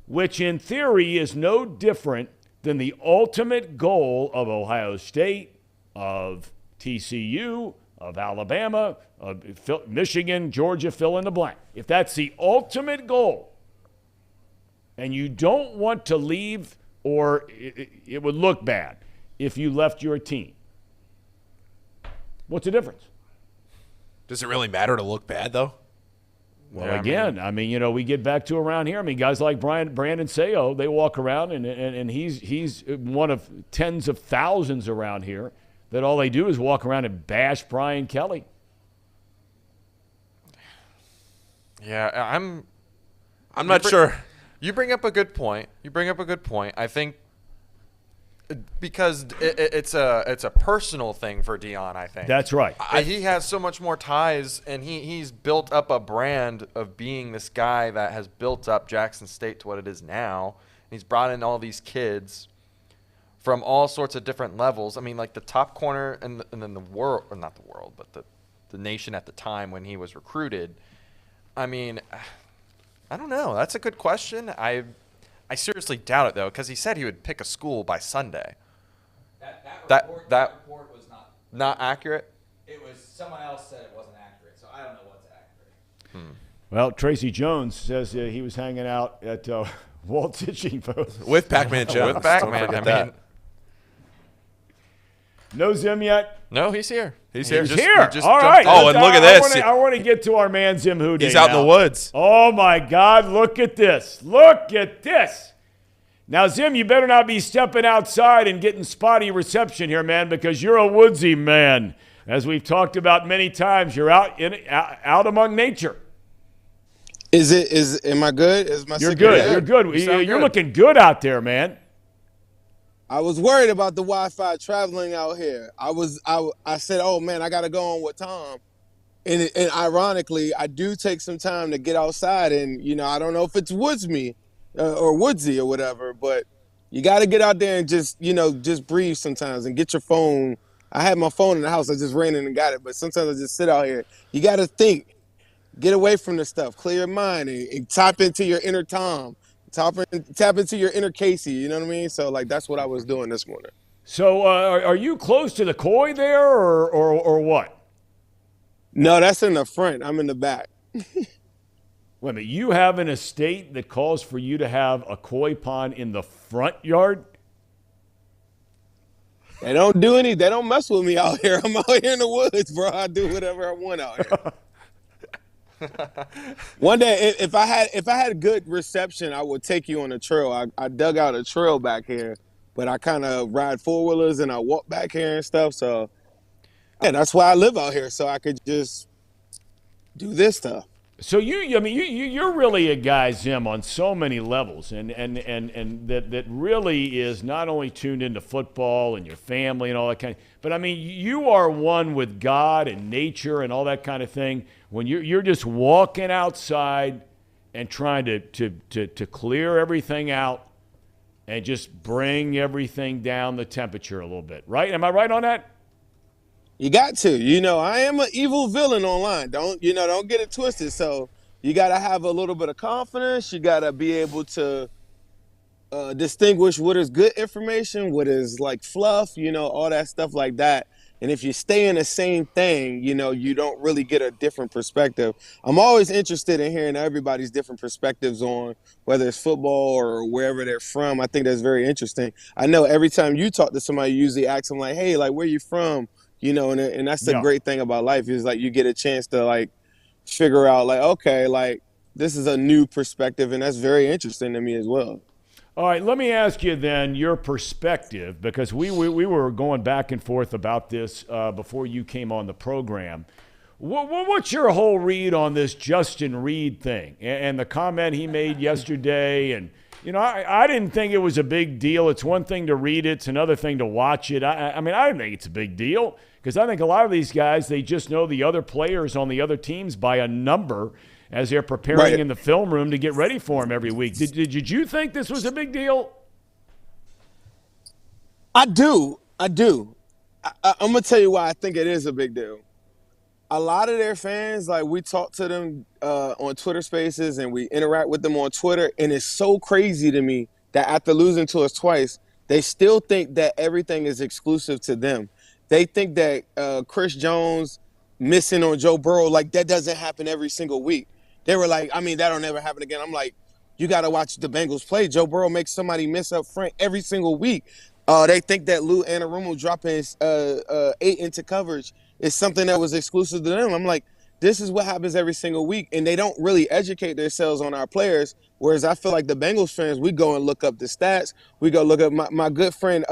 which in theory is no different than the ultimate goal of Ohio State, of TCU, of Alabama, of Michigan, Georgia, fill in the blank. If that's the ultimate goal and you don't want to leave, or it would look bad if you left your team, what's the difference? Does it really matter to look bad, though? Well, again, I mean, we get back to around here. I mean, guys like Brandon Sayo, they walk around, and he's one of tens of thousands around here that all they do is walk around and bash Brian Kelly. Yeah, I'm not sure. You bring up a good point. I think Because it's a personal thing for Deion, I think. That's right. He has so much more ties, and he's built up a brand of being this guy that has built up Jackson State to what it is now. And he's brought in all these kids from all sorts of different levels. I mean, like the top corner and then the world, or not the world, but the nation at the time when he was recruited. I mean, I don't know. That's a good question. I seriously doubt it, though, because he said he would pick a school by Sunday. That report was not accurate? It was someone else said it wasn't accurate, so I don't know what's accurate. Well, Tracy Jones says he was hanging out at Walt Ditching with Pac-Man Jones. With Pac-Man, I mean. No Zim yet? No, he's here. He's here. here. All right. Oh, and look at this. I want to get to our man Zim Houday. He's out in the woods. Oh, my God. Look at this. Look at this. Now, Zim, you better not be stepping outside and getting spotty reception here, man, because you're a woodsy man. As we've talked about many times, you're out among nature. Am I good? Is my You're signal good. good? You're good. You're looking good out there, man. I was worried about the Wi-Fi traveling out here. I said, oh man, I gotta go on with Tom. And ironically, I do take some time to get outside, and I don't know if it's woodsy or whatever, but you got to get out there and just breathe sometimes and get your phone. I had my phone in the house. I just ran in and got it, but sometimes I just sit out here. You got to think, get away from the stuff, clear your mind, and tap into your inner Tom. Tap into your inner Casey, you know what I mean? So, that's what I was doing this morning. So, are you close to the koi there, or what? No, that's in the front. I'm in the back. Wait a minute. You have an estate that calls for you to have a koi pond in the front yard? They don't mess with me out here. I'm out here in the woods, bro. I do whatever I want out here. One day, if I had good reception, I would take you on a trail. I dug out a trail back here, but I kind of ride four-wheelers and I walk back here and stuff. So, yeah, that's why I live out here, so I could just do this stuff. So you're really a guy, Zim, on so many levels, and that really is not only tuned into football and your family and all that kind of, but I mean you are one with God and nature and all that kind of thing. When you're just walking outside and trying to clear everything out and just bring everything down the temperature a little bit, right? Am I right on that? You got to. I am an evil villain online. Don't get it twisted. So you got to have a little bit of confidence. You got to be able to distinguish what is good information, what is like fluff, all that stuff like that. And if you stay in the same thing, you don't really get a different perspective. I'm always interested in hearing everybody's different perspectives on whether it's football or wherever they're from. I think that's very interesting. I know every time you talk to somebody, you usually ask them like, hey, where you from? And that's the great thing about life is you get a chance to figure out okay, this is a new perspective, and that's very interesting to me as well. All right, let me ask you then your perspective, because we were going back and forth about this before you came on the program. What's your whole read on this Justin Reed thing and the comment he made yesterday? And I didn't think it was a big deal. It's one thing to read it. It's another thing to watch it. I mean, I didn't think it's a big deal because I think a lot of these guys, they just know the other players on the other teams by a number as they're preparing in the film room to get ready for them every week. Did you think this was a big deal? I do. I'm going to tell you why I think it is a big deal. A lot of their fans, we talk to them on Twitter Spaces and we interact with them on Twitter, and it's so crazy to me that after losing to us twice, they still think that everything is exclusive to them. They think that Chris Jones missing on Joe Burrow, that doesn't happen every single week. They were like, that'll never happen again. I'm like, you got to watch the Bengals play. Joe Burrow makes somebody miss up front every single week. They think that Lou Anarumo dropping 8 into coverage is something that was exclusive to them. I'm like, this is what happens every single week, and they don't really educate themselves on our players, whereas I feel like the Bengals fans, we go and look up the stats. We go look up my good friend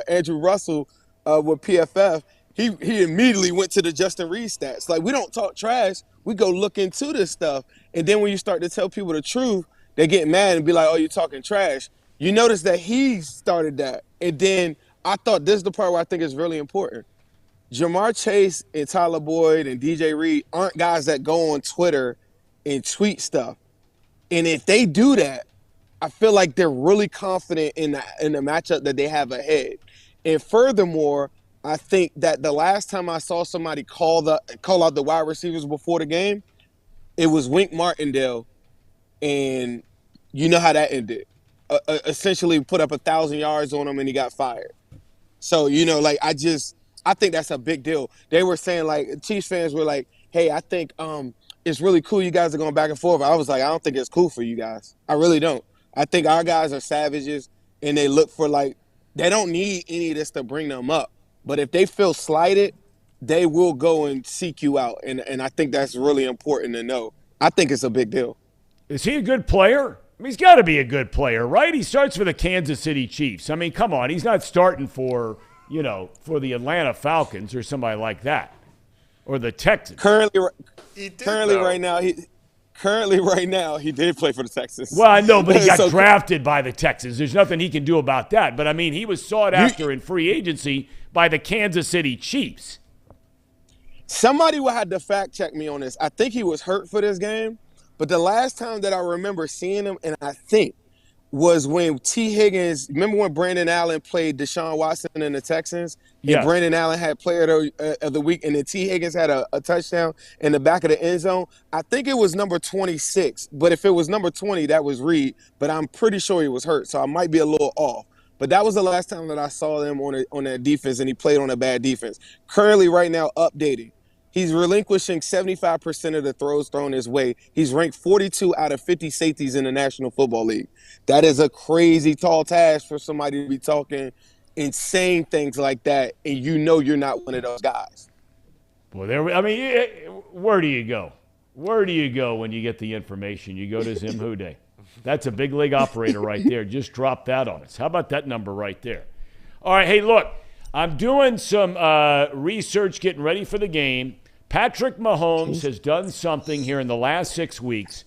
Andrew Russell with PFF. He immediately went to the Justin Reed stats. We don't talk trash. We go look into this stuff, and then when you start to tell people the truth, they get mad and be like, oh, you're talking trash. You notice that he started that. And then I thought this is the part where I think is really important. Jamar Chase and Tyler Boyd and DJ Reed aren't guys that go on Twitter and tweet stuff. And if they do that, I feel like they're really confident in the matchup that they have ahead. And furthermore, I think that the last time I saw somebody call out the wide receivers before the game, it was Wink Martindale, and you know how that ended. Essentially put up 1,000 yards on him and he got fired. So, like I think that's a big deal. They were saying, like, Chiefs fans were like, hey, I think it's really cool you guys are going back and forth. I was like, I don't think it's cool for you guys. I really don't. I think our guys are savages, and they look for, like, they don't need any of this to bring them up. But if they feel slighted, they will go and seek you out. And I think that's really important to know. I think it's a big deal. Is he a good player? I mean, he's got to be a good player, right? He starts for the Kansas City Chiefs. I mean, come on. He's not starting for the Atlanta Falcons or somebody like that, or the Texans. Currently right now, he did play for the Texans. Well, I know, but he got drafted by the Texans. There's nothing he can do about that. But, I mean, he was sought after in free agency by the Kansas City Chiefs. Somebody will have to fact check me on this. I think he was hurt for this game, but the last time that I remember seeing him, and I think, was when T. Higgins, remember when Brandon Allen played Deshaun Watson in the Texans? Yeah. And Brandon Allen had player of the week, and then T. Higgins had a touchdown in the back of the end zone. I think it was number 26, but if it was number 20, that was Reed, but I'm pretty sure he was hurt, so I might be a little off. But that was the last time that I saw him on that defense, and he played on a bad defense. Currently, right now, updating. He's relinquishing 75% of the throws thrown his way. He's ranked 42 out of 50 safeties in the National Football League. That is a crazy tall task for somebody to be talking insane things like that, and you're not one of those guys. Well, where do you go? Where do you go when you get the information? You go to Zim Hude. That's a big league operator right there. Just drop that on us. How about that number right there? All right, hey, look, I'm doing some research getting ready for the game. Patrick Mahomes has done something here in the last 6 weeks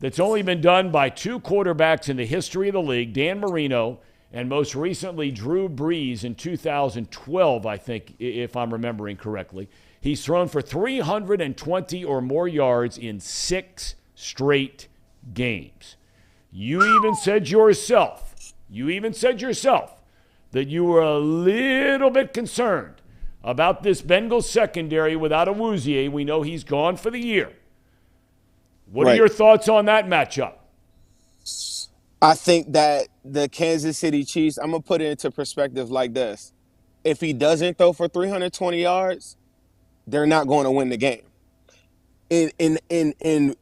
that's only been done by two quarterbacks in the history of the league, Dan Marino and most recently Drew Brees in 2012, I think, if I'm remembering correctly. He's thrown for 320 or more yards in 6 straight games. You even said yourself that you were a little bit concerned about this Bengals secondary without Awuzie. We know he's gone for the year. What are your thoughts on that matchup? I think that the Kansas City Chiefs, I'm going to put it into perspective like this. If he doesn't throw for 320 yards, they're not going to win the game. In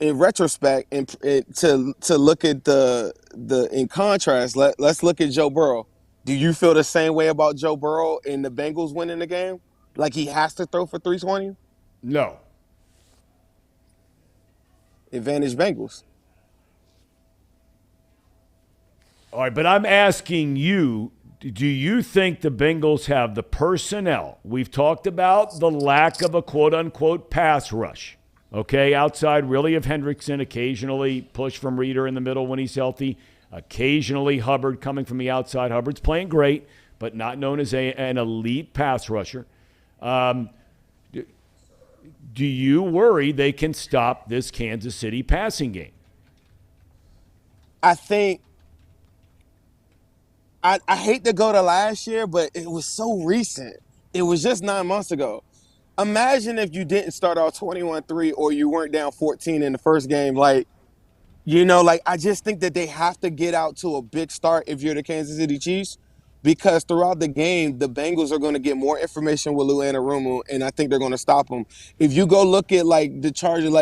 retrospect, and to look at in contrast, let's look at Joe Burrow. Do you feel the same way about Joe Burrow and the Bengals winning the game? Like he has to throw for 320? No. Advantage Bengals. All right, but I'm asking you, do you think the Bengals have the personnel? We've talked about the lack of a quote-unquote pass rush. Okay, outside really of Hendrickson, occasionally push from Reeder in the middle when he's healthy. Occasionally Hubbard coming from the outside. Hubbard's playing great, but not known as an elite pass rusher. Do you worry they can stop this Kansas City passing game? I think I hate to go to last year, but it was so recent. It was just 9 months ago. Imagine if you didn't start off 21-3 or you weren't down 14 in the first game. I just think that they have to get out to a big start if you're the Kansas City Chiefs, because throughout the game, the Bengals are going to get more information with Lou Anarumo, and I think they're going to stop them. If you go look at, the Chargers,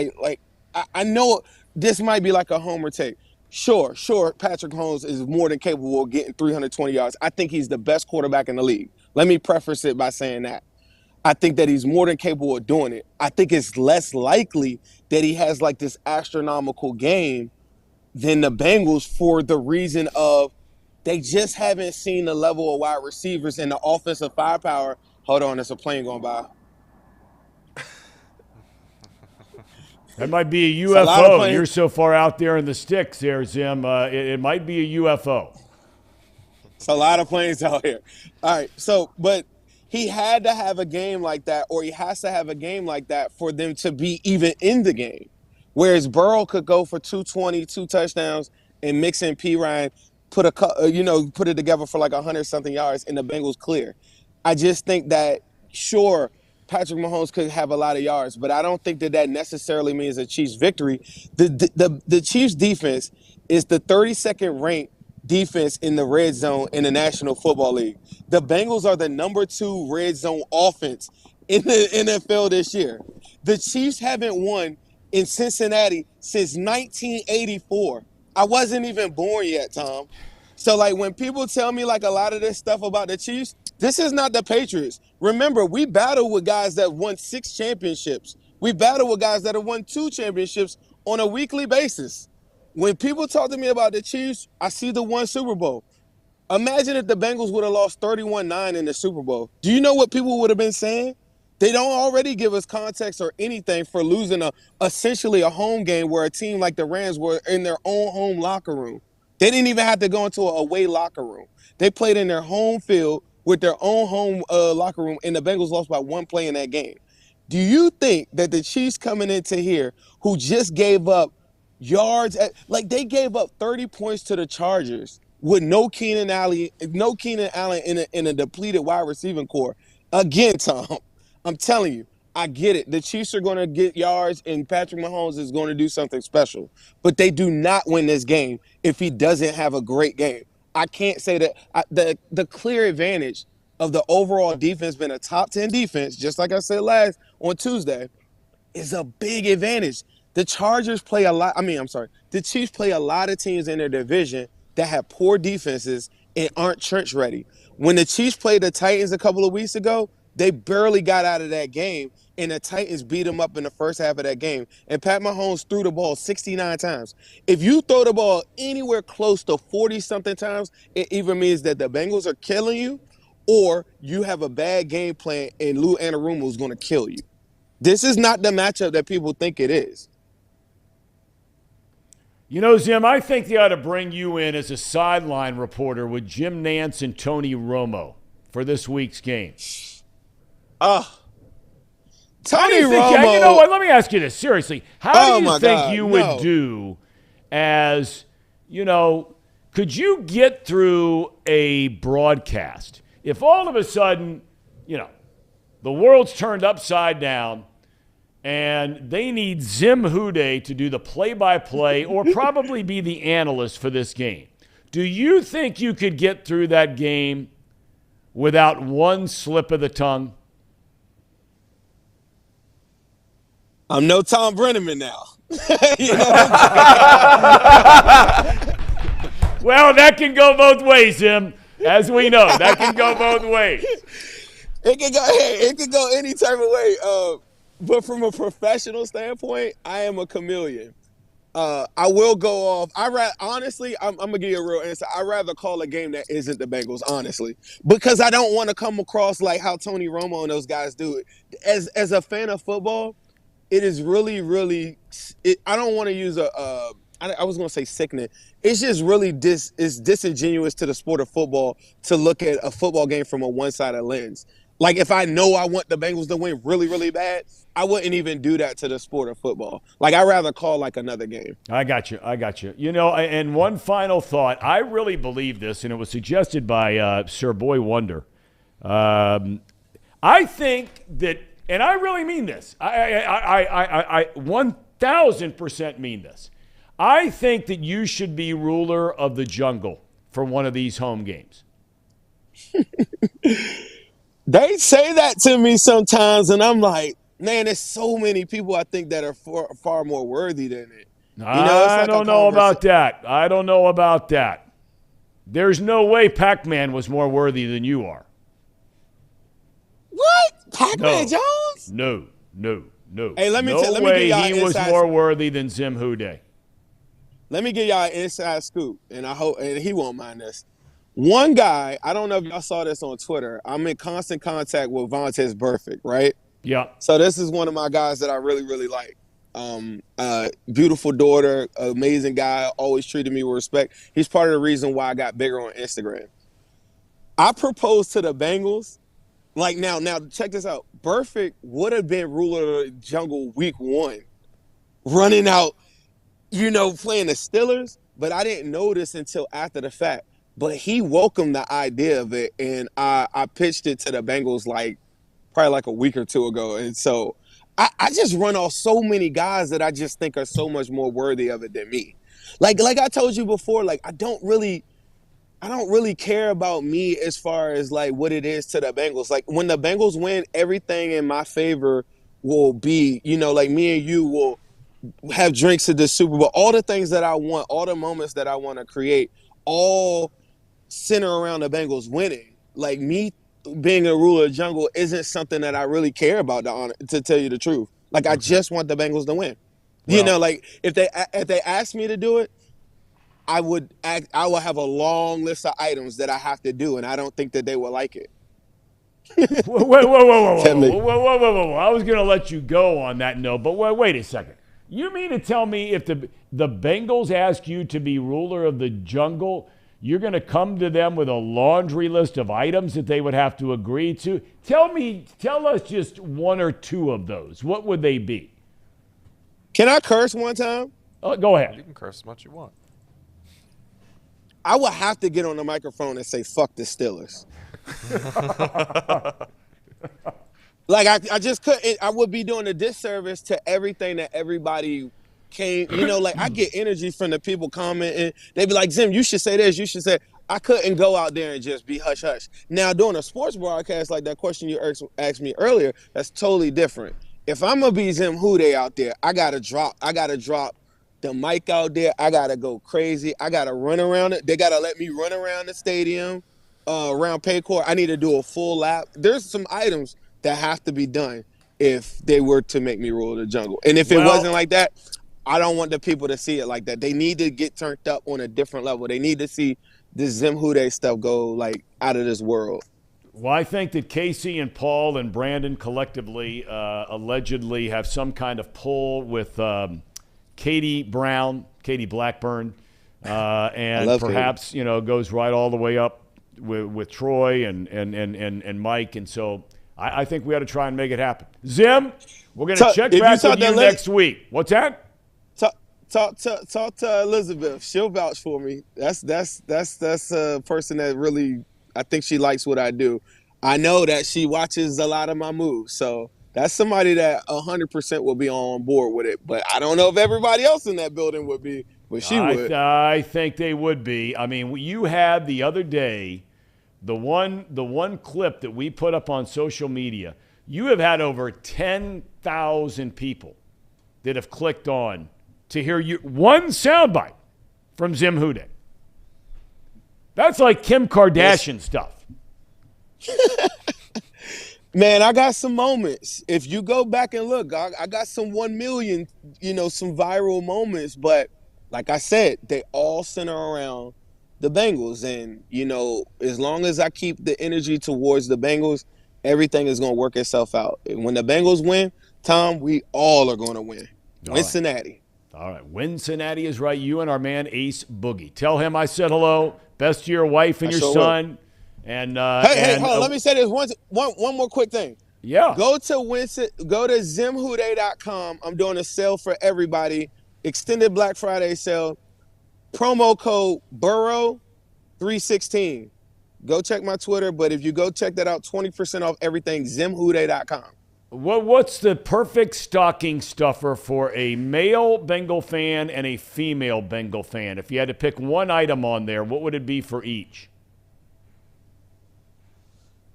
I know this might be like a homer take. Sure, Patrick Mahomes is more than capable of getting 320 yards. I think he's the best quarterback in the league. Let me preface it by saying that. I think that he's more than capable of doing it. I think it's less likely that he has this astronomical game than the Bengals for the reason of they just haven't seen the level of wide receivers and the offensive firepower. Hold on, there's a plane going by. That might be a UFO. You're so far out there in the sticks there, Zim. It might be a UFO. It's a lot of planes out here. All right. So, but he had to have a game like that, or he has to have a game like that for them to be even in the game. Whereas Burrow could go for 220, 2 touchdowns, and mix in P. Ryan, put it together for like 100 something yards, and the Bengals clear. I just think that, sure, Patrick Mahomes could have a lot of yards, but I don't think that necessarily means a Chiefs victory. The Chiefs defense is the 32nd ranked defense in the red zone in the National Football League. The Bengals are the number 2 red zone offense in the NFL this year. The Chiefs haven't won in Cincinnati since 1984. I wasn't even born yet, Tom. So, like, when people tell me, like, a lot of this stuff about the Chiefs, this is not the Patriots. Remember, we battle with guys that won 6 championships. We battle with guys that have won 2 championships on a weekly basis. When people talk to me about the Chiefs, I see the 1 Super Bowl. Imagine if the Bengals would have lost 31-9 in the Super Bowl. Do you know what people would have been saying? They don't already give us context or anything for losing essentially a home game where a team like the Rams were in their own home locker room. They didn't even have to go into an away locker room. They played in their home field with their own home locker room, and the Bengals lost by 1 play in that game. Do you think that the Chiefs coming into here, who just gave up yards, they gave up 30 points to the Chargers with no Keenan Allen in a depleted wide receiving core? Again, Tom, I'm telling you, I get it. The Chiefs are going to get yards, and Patrick Mahomes is going to do something special. But they do not win this game if he doesn't have a great game. I can't say that. The clear advantage of the overall defense being a top 10 defense, just like I said on Tuesday, is a big advantage. The Chargers play a lot. The Chiefs play a lot of teams in their division that have poor defenses and aren't church ready. When the Chiefs played the Titans a couple of weeks ago, they barely got out of that game, and the Titans beat them up in the first half of that game. And Pat Mahomes threw the ball 69 times. If you throw the ball anywhere close to 40-something times, it either means that the Bengals are killing you or you have a bad game plan and Lou Anarumo is going to kill you. This is not the matchup that people think it is. You know, Zim, I think they ought to bring you in as a sideline reporter with Jim Nantz and Tony Romo for this week's game. Tony Romo. You know what? Let me ask you this seriously. How do you think you would no. do as, could you get through a broadcast if all of a sudden, the world's turned upside down and they need Zim Hude to do the play-by-play or probably be the analyst for this game? Do you think you could get through that game without one slip of the tongue? I'm no Thom Brennaman now. Well, that can go both ways, Zim. As we know, that can go both ways. It can go any type of way. But from a professional standpoint, I am a chameleon. I will go off. Honestly, I'm gonna give you a real answer. I'd rather call a game that isn't the Bengals, honestly, because I don't want to come across like how Tony Romo and those guys do it. As a fan of football, it is really, really. I don't want to use I was going to say sickening. It's just really it's disingenuous to the sport of football to look at a football game from a one-sided lens. Like, if I know I want the Bengals to win really, really bad, I wouldn't even do that to the sport of football. Like, I'd rather call like another game. I got you. And one final thought. I really believe this, and it was suggested by Sir Boy Wonder. I think that, and I really mean this. I 1,000% mean this. I think that you should be ruler of the jungle for one of these home games. They say that to me sometimes, and I'm like, man, there's so many people I think that are far more worthy than it. I don't know about that. There's no way Pac-Man was more worthy than you are. What? Pac-Man Jones? No. Hey, let me no give way y'all he was more worthy than Zim Hude. Let me give y'all an inside scoop, and I hope and he won't mind this. One guy, I don't know if y'all saw this on Twitter. I'm in constant contact with Vontaze Burfict, right? Yeah. So this is one of my guys that I really, really like. Beautiful daughter, amazing guy, always treated me with respect. He's part of the reason why I got bigger on Instagram. I proposed to the Bengals. Like now check this out. Burfict would have been ruler of the jungle week 1, running out, playing the Steelers. But I didn't know this until after the fact. But he welcomed the idea of it, and I pitched it to the Bengals probably like a week or two ago. And so I just run off so many guys that I just think are so much more worthy of it than me. Like I told you before, I don't really care about me as far as what it is to the Bengals. Like when the Bengals win, everything in my favor will be, me and you will have drinks at the Super Bowl. All the things that I want, all the moments that I want to create, all center around the Bengals winning. Like me being a ruler of the jungle isn't something that I really care about, to tell you the truth. Like I just want the Bengals to win. Well, if they ask me to do it, I will have a long list of items that I have to do, and I don't think that they will like it. Whoa. I was going to let you go on that note, but wait a second. You mean to tell me if the Bengals ask you to be ruler of the jungle, you're going to come to them with a laundry list of items that they would have to agree to? Tell us just one or two of those. What would they be? Can I curse one time? Go ahead. You can curse as much as you want. I would have to get on the microphone and say, fuck the Steelers. I just couldn't. I would be doing a disservice to everything that everybody came. I get energy from the people commenting. They be like, Zim, you should say this. You should say. I couldn't go out there and just be hush hush. Now, doing a sports broadcast like that question you asked me earlier, that's totally different. If I'm gonna be Zim Hude out there, I gotta drop the mic out there. I gotta go crazy. I gotta run around it. They gotta let me run around the stadium, around Paycor. I need to do a full lap. There's some items that have to be done if they were to make me rule the jungle. And if it wasn't like that, I don't want the people to see it like that. They need to get turned up on a different level. They need to see this Zim Hude stuff go out of this world. Well, I think that Casey and Paul and Brandon collectively allegedly have some kind of pull with Katie Blackburn, and perhaps Katie. Goes right all the way up with Troy and Mike, and so I think we ought to try and make it happen. Zim, we're going to check back with you next week. What's that? Talk to Elizabeth. She'll vouch for me. That's a person that really, I think she likes what I do. I know that she watches a lot of my moves, so that's somebody that 100% will be on board with it. But I don't know if everybody else in that building would be, but she would. I think they would be. I mean, you had the other day the one clip that we put up on social media. You have had over 10,000 people that have clicked on to hear one soundbite from Zim Hude. That's like Kim Kardashian stuff. Man, I got some moments. If you go back and look, I got some 1 million, some viral moments. But like I said, they all center around the Bengals. And, as long as I keep the energy towards the Bengals, everything is going to work itself out. And when the Bengals win, Tom, we all are going to win. Cincinnati. All right. Cincinnati is right. You and our man Ace Boogie. Tell him I said hello. Best to your wife and your son. And hey, hold on. Let me say this one more quick thing. Yeah. Go to zimhude.com. I'm doing a sale for everybody. Extended Black Friday sale. Promo code Burrow316. Go check my Twitter, but if you go check that out, 20% off everything, zimhude.com. What's the perfect stocking stuffer for a male Bengal fan and a female Bengal fan? If you had to pick one item on there, what would it be for each?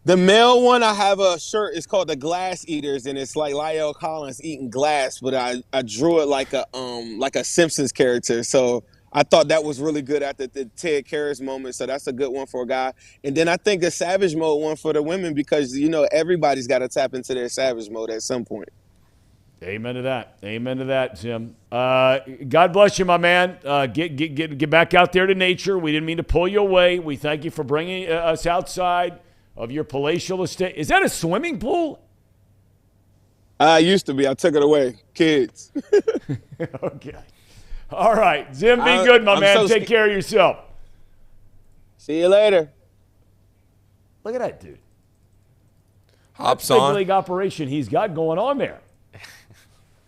The male one, I have a shirt. It's called the Glass Eaters, and it's like Lyle Collins eating glass, but I drew it like a Simpsons character. So I thought that was really good at the Ted Karras moment. So that's a good one for a guy. And then I think the Savage Mode one for the women because, everybody's got to tap into their Savage Mode at some point. Amen to that. Amen to that, Jim. God bless you, my man. Get back out there to nature. We didn't mean to pull you away. We thank you for bringing us outside of your palatial estate. Is that a swimming pool? I used to be. I took it away. Kids. Okay. All right. Zim, be good, my man. Take care of yourself. See you later. Look at that dude. Hops That's on. big league operation he's got going on there.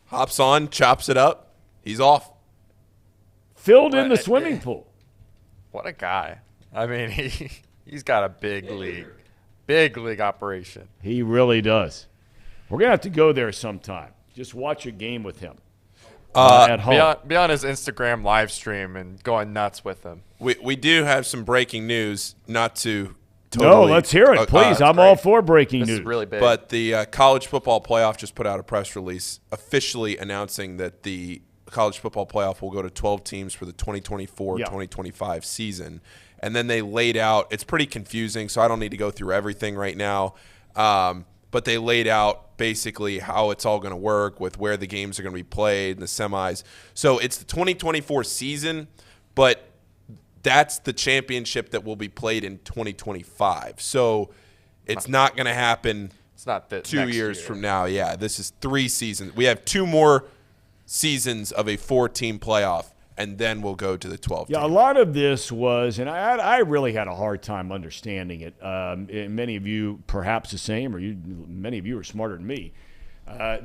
Hops on, chops it up. He's off. Filled in the swimming pool. What a guy. I mean, he's got a big league operation. He really does. We're going to have to go there sometime. Just watch a game with him at home. Be on his Instagram live stream and going nuts with him. We do have some breaking news, not to totally. No, let's hear it, please. I'm all for breaking news. This is really big. But the college football playoff just put out a press release officially announcing that the college football playoff will go to 12 teams for the 2024-2025 season. And then they laid out, it's pretty confusing, so I don't need to go through everything right now. But they laid out basically how it's all going to work with where the games are going to be played and the semis. So it's the 2024 season, but that's the championship that will be played in 2025. So it's not going to happen It's not that 2 years from now. Yeah, this is 3 seasons. We have 2 more seasons of a 4-team playoff, and then we'll go to the 12 Yeah, a team. lot of this was, and I really had a hard time understanding it. And many of you perhaps the same, or many of you are smarter than me.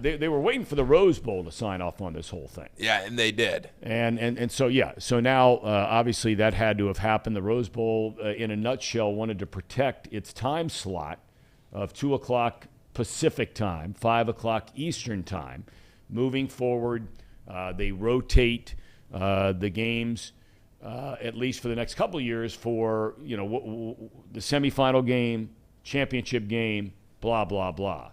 They were waiting for the Rose Bowl to sign off on this whole thing. Yeah, and they did. And so, yeah, so now obviously that had to have happened. The Rose Bowl, in a nutshell, wanted to protect its time slot of 2 o'clock Pacific time, 5 o'clock Eastern time. Moving forward, they rotate the games, at least for the next couple of years, for the semifinal game, championship game, blah, blah, blah.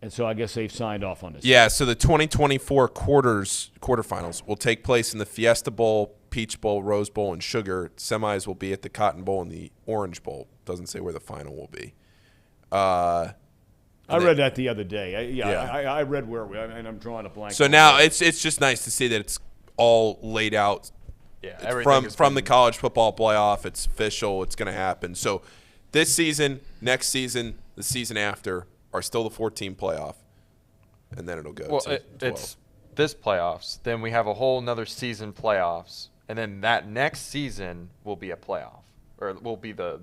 And so I guess they've signed off on this. Yeah, so the 2024 quarterfinals will take place in the Fiesta Bowl, Peach Bowl, Rose Bowl, and Sugar. Semis will be at the Cotton Bowl and the Orange Bowl. Doesn't say where the final will be. I read that the other day. I read where and I'm drawing a blank. So now it's just nice to see that it's all laid out. Yeah, from the college football playoff. It's official. It's going to happen. So this season, next season, the season after are still the 14 playoff, and then it'll go to 12. It's this playoffs. Then we have a whole another season playoffs, and then that next season will be a playoff, or it will be the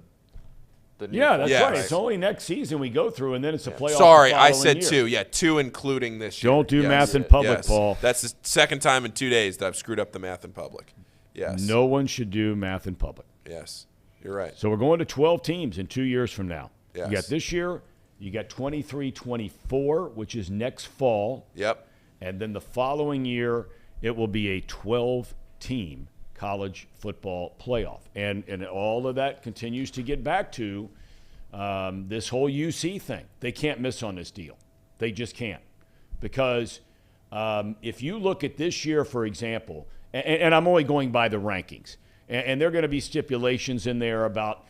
new that's Yes. right. It's only next season we go through, and then it's a playoff. Sorry, the I following said year. 2. Yeah, 2 including this year. Don't do Yes. math in public, Yes. Paul. That's the second time in 2 days that I've screwed up the math in public. Yes. No one should do math in public. Yes, you're right. So we're going to 12 teams in 2 years from now. Yes. You got this year, you got 23-24, which is next fall. Yep. And then the following year, it will be a 12-team college football playoff. And all of that continues to get back to this whole UC thing. They can't miss on this deal. They just can't. Because if you look at this year, for example, and I'm only going by the rankings, and there are going to be stipulations in there about,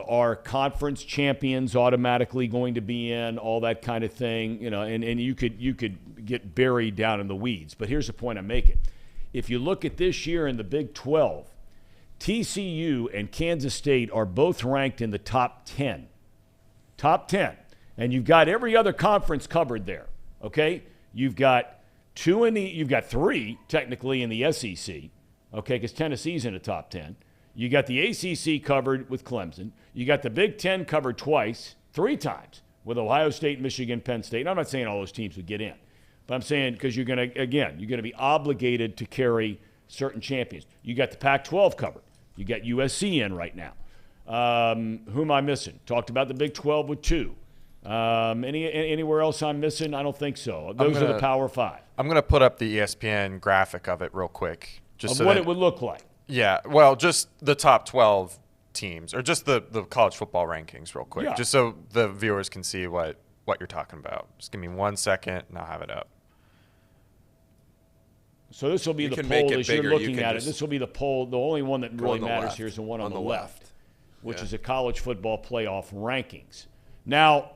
are conference champions automatically going to be in, all that kind of thing, and you could get buried down in the weeds. But here's the point I'm making. If you look at this year in the Big 12, TCU and Kansas State are both ranked in the top 10. Top 10. And you've got every other conference covered there, okay? You've got 3 technically in the SEC, okay, because Tennessee's in the top 10. You got the ACC covered with Clemson. You got the Big 10 covered 3 times with Ohio State, Michigan, Penn State. And I'm not saying all those teams would get in, but I'm saying because you're going to be obligated to carry certain champions. You got the Pac-12 covered. You got USC in right now. Who am I missing? Talked about the Big 12 with 2. Anywhere else I'm missing? I don't think so. Those are the Power 5. I'm going to put up the ESPN graphic of it real quick. Just of what it would look like. Yeah, well, just the top 12 teams, or just the college football rankings real quick, just so the viewers can see what you're talking about. Just give me 1 second, and I'll have it up. So this will be the poll as you're looking at it. This will be the poll. The only one that really matters here is the one on the left, which is a college football playoff rankings. Now,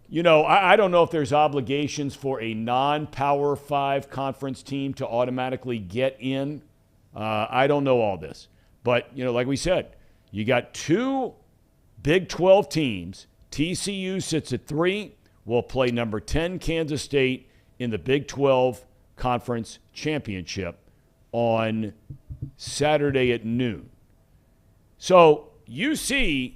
I don't know if there's obligations for a non-Power 5 conference team to automatically get in. I don't know all this. But, like we said, you got 2 Big 12 teams. TCU sits at 3. Will play number 10 Kansas State in the Big 12 Conference Championship on Saturday at noon. So UC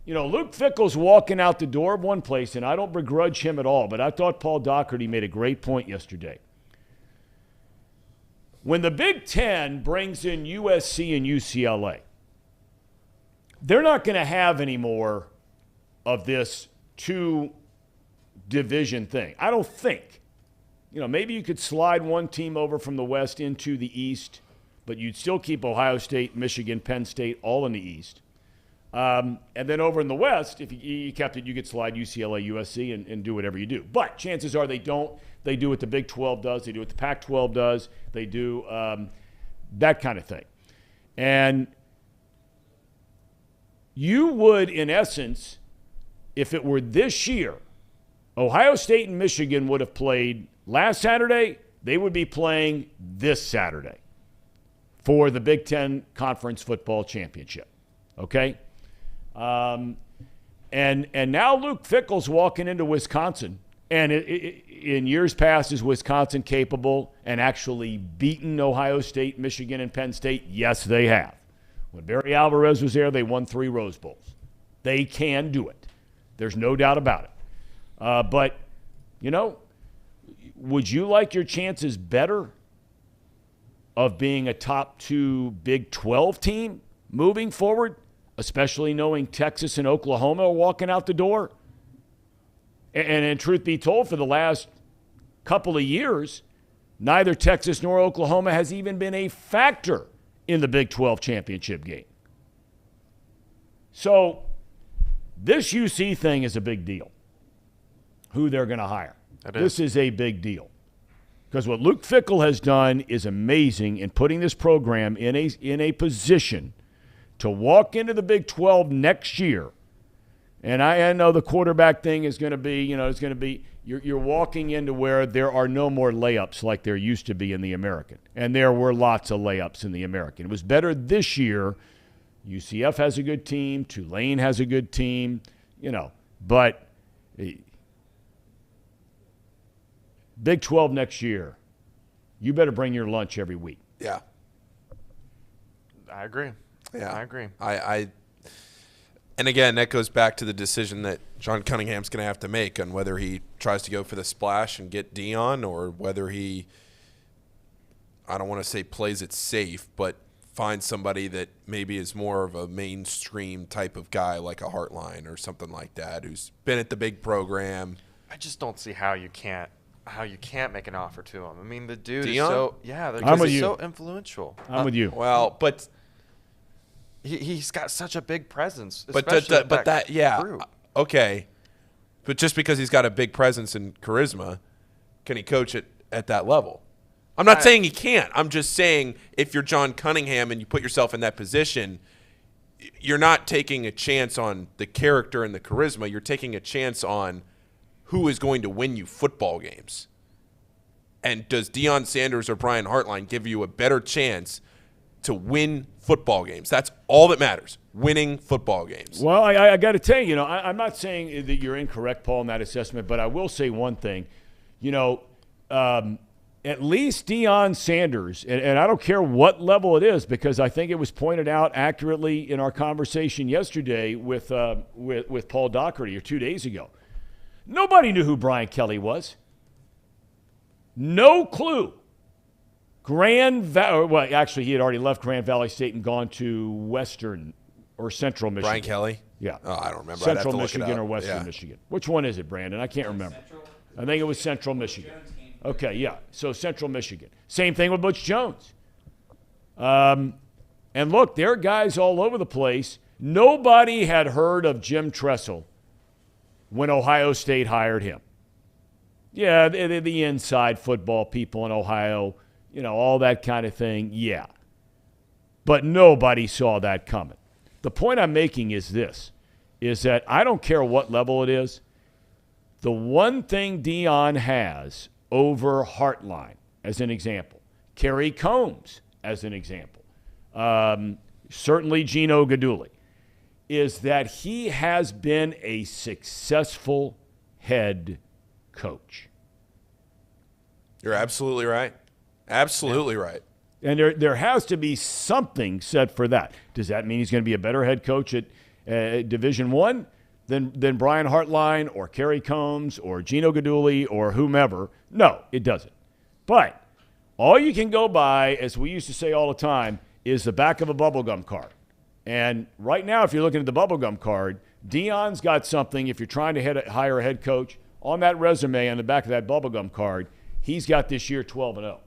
Luke Fickell's walking out the door of one place, and I don't begrudge him at all, but I thought Paul Daugherty made a great point yesterday. When the Big Ten brings in USC and UCLA, they're not going to have any more of this two-division thing. I don't think. Maybe you could slide one team over from the West into the East, but you'd still keep Ohio State, Michigan, Penn State all in the East. And then over in the West, if you kept it, you could slide UCLA, USC, and do whatever you do. But chances are they don't. They do what the Big 12 does. They do what the Pac-12 does. They do that kind of thing. And you would, in essence, if it were this year, Ohio State and Michigan would have played last Saturday. They would be playing this Saturday for the Big Ten Conference Football Championship. Okay? And now Luke Fickell's walking into Wisconsin. And in years past, is Wisconsin capable and actually beaten Ohio State, Michigan, and Penn State? Yes, they have. When Barry Alvarez was there, they won 3 Rose Bowls. They can do it. There's no doubt about it. But, would you like your chances better of being a top 2 Big 12 team moving forward, especially knowing Texas and Oklahoma are walking out the door? And truth be told, for the last couple of years, neither Texas nor Oklahoma has even been a factor in the Big 12 championship game. So this UC thing is a big deal, who they're going to hire. This is a big deal. Because what Luke Fickell has done is amazing in putting this program in a position to walk into the Big 12 next year. And I know the quarterback thing is going to be, you're walking into where there are no more layups like there used to be in the American. And there were lots of layups in the American. It was better this year. UCF has a good team. Tulane has a good team, but Big 12 next year, you better bring your lunch every week. Yeah. I agree. Yeah. I agree. And again, that goes back to the decision that John Cunningham's going to have to make on whether he tries to go for the splash and get Deion, or whether he, I don't want to say plays it safe, but finds somebody that maybe is more of a mainstream type of guy like a Hartline or something like that, who's been at the big program. I just don't see how you can't make an offer to him. I mean, the dude Deion? is so influential. I'm with you. Well, but he's got such a big presence. Okay. But just because he's got a big presence and charisma, can he coach it at that level? I'm not saying he can't. I'm just saying if you're John Cunningham and you put yourself in that position, you're not taking a chance on the character and the charisma. You're taking a chance on who is going to win you football games. And does Deion Sanders or Brian Hartline give you a better chance to win football games? That's all that matters, winning football games. Well, I got to tell you, I'm not saying that you're incorrect, Paul, in that assessment, but I will say one thing. At least Deion Sanders, and I don't care what level it is, because I think it was pointed out accurately in our conversation yesterday with Paul Daugherty, or 2 days ago. Nobody knew who Brian Kelly was. No clue. Actually, he had already left Grand Valley State and gone to Western or Central Michigan. Brian Kelly? Yeah. Oh, I don't remember. Central Michigan or Western Michigan. Which one is it, Brandon? I can't remember. I think it was Central Michigan. Okay, yeah. So Central Michigan. Same thing with Butch Jones. And look, there are guys all over the place. Nobody had heard of Jim Tressel when Ohio State hired him. Yeah, the inside football people in Ohio, all that kind of thing, yeah. But nobody saw that coming. The point I'm making is this, is that I don't care what level it is. The one thing Deion has over Hartline, as an example, Kerry Combs, as an example, certainly Gino Gaduli, is that he has been a successful head coach. You're absolutely right. Absolutely right. And there has to be something said for that. Does that mean he's going to be a better head coach Division I than Brian Hartline or Kerry Combs or Gino Guidugli or whomever. No, it doesn't. But all you can go by, as we used to say all the time, is the back of a bubblegum card. And right now, if you're looking at the bubblegum card, Deion's got something. If you're trying to hire a head coach, on that resume on the back of that bubblegum card, he's got this year 12-0.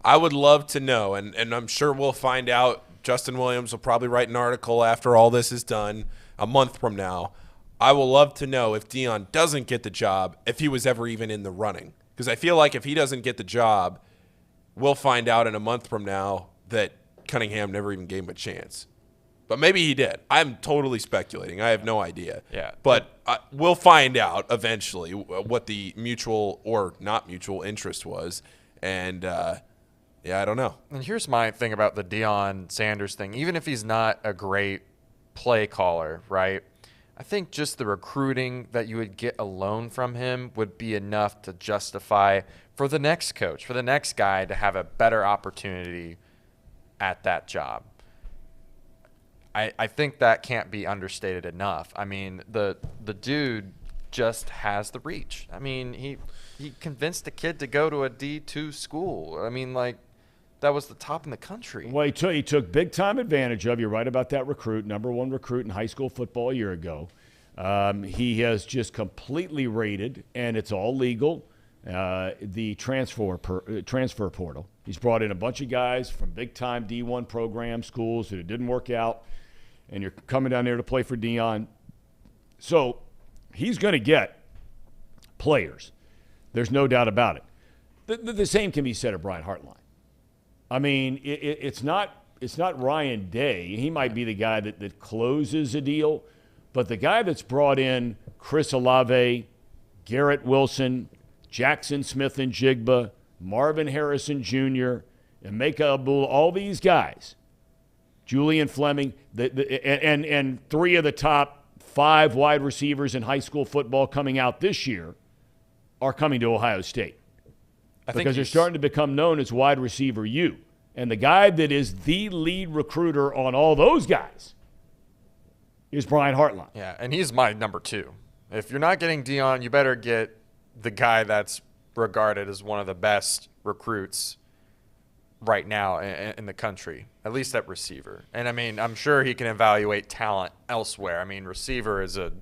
I would love to know, and I'm sure we'll find out. Justin Williams will probably write an article after all this is done a month from now. I will love to know if Deion doesn't get the job, if he was ever even in the running. Because I feel like if he doesn't get the job, we'll find out in a month from now that Cunningham never even gave him a chance. But maybe he did. I'm totally speculating. I have no idea. Yeah. But we'll find out eventually what the mutual or not mutual interest was. And, yeah, I don't know. And here's my thing about the Deion Sanders thing. Even if he's not a great play caller, right, I think just the recruiting that you would get alone from him would be enough to justify for the next coach, for the next guy to have a better opportunity at that job. I think that can't be understated enough. I mean, the dude just has the reach. I mean, he convinced a kid to go to a D2 school. I mean, like, that was the top in the country. Well, he took big-time advantage of, you're right about that recruit, number one recruit in high school football a year ago. He has just completely raided, and it's all legal, the transfer portal. He's brought in a bunch of guys from big-time D1 program schools that it didn't work out, and you're coming down there to play for Deion. So he's going to get players. There's no doubt about it. The same can be said of Brian Hartline. I mean, it's not Ryan Day. He might be the guy that closes a deal, but the guy that's brought in Chris Olave, Garrett Wilson, Jackson Smith and Jigba, Marvin Harrison Jr., Emeka Abdul, all these guys, Julian Fleming, and three of the top 5 wide receivers in high school football coming out this year are coming to Ohio State. Because they're starting to become known as wide receiver U. And the guy that is the lead recruiter on all those guys is Brian Hartline. Yeah, and he's my number 2. If you're not getting Deion, you better get the guy that's regarded as one of the best recruits right now in the country, at least at receiver. And, I mean, I'm sure he can evaluate talent elsewhere. I mean, receiver is a